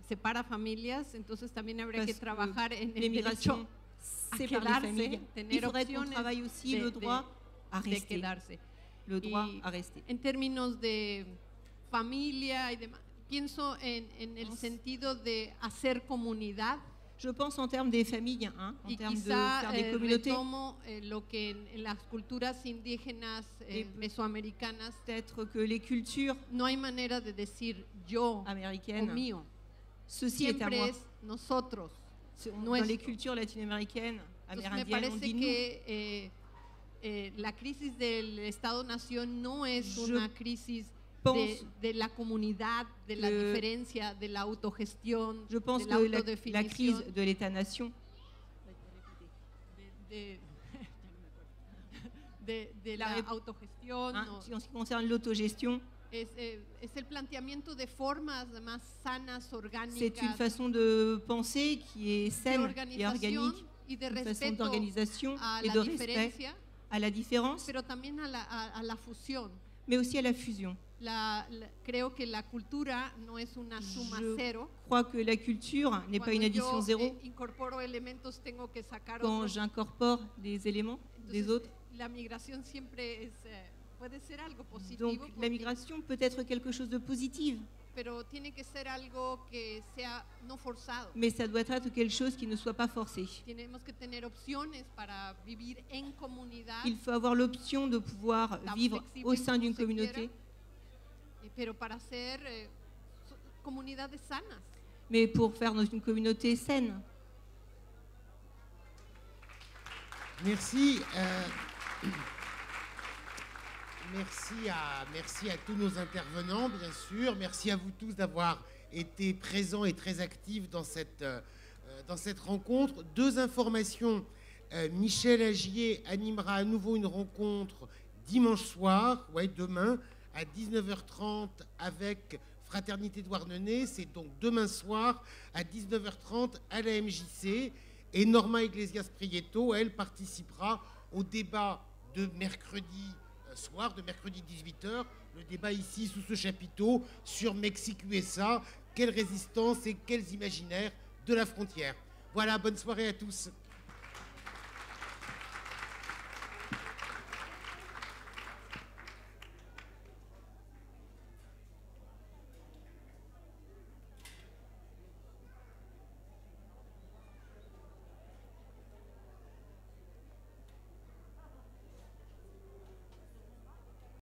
separa familias, entonces también habría que trabajar en el derecho a quedarse, tener opciones aussi le droit à de quedarse. Le droit à rester. En términos de familia y demás, pienso en el sentido de hacer comunidad. Je pense en termes des familles, hein, en termes de faire des communautés. Retomo lo que en las culturas indígenas mesoamericanas, peut-être que les cultures no hay manera de decir yo américaines, o mío. Ceci est à moi. Es nosotros. Dans les cultures latino-américaines, amérindiennes, on dit nous. Que la crisis del Estado-Nación no es una crisis de la comunidad, de la diferencia, de la autogestión, je pense de la que la crise de l'État-nation, de la autogestión, en ce qui concerne l'autogestion, es el planteamiento de formas más sanas, orgánicas. C'est une façon de penser qui est saine, qui est organique, une façon d'organisation et de respect à la différence, pero también a la fusión. Mais aussi à la fusion. Creo que la cultura no es una suma cero. Je crois que la culture n'est pas une addition zéro. Quand j'incorpore des éléments des autres, la migración siempre puede ser algo positivo. Donc la migration peut être quelque chose de positif. Pero tiene que ser algo que sea no forzado. Mais ça doit être quelque chose qui ne soit pas forcé. Tenemos que tener opciones para vivir en comunidad. Il faut avoir l'option de pouvoir vivre au sein d'une communauté. Pero para ser comunidades sanas. Mais pour faire dans une communauté saine. Merci. Merci à tous nos intervenants, bien sûr. Merci à vous tous d'avoir été présents et très actifs dans cette rencontre. 2 informations. Michel Agier animera à nouveau une rencontre dimanche soir, demain, à 19h30 avec Fraternité de Douarnenez. C'est donc demain soir à 19h30 à la MJC. Et Norma Iglesias Prieto, elle, participera au débat de mercredi soir, de mercredi 18h, le débat ici sous ce chapiteau sur Mexique-USA, quelle résistance et quels imaginaires de la frontière. Voilà, bonne soirée à tous.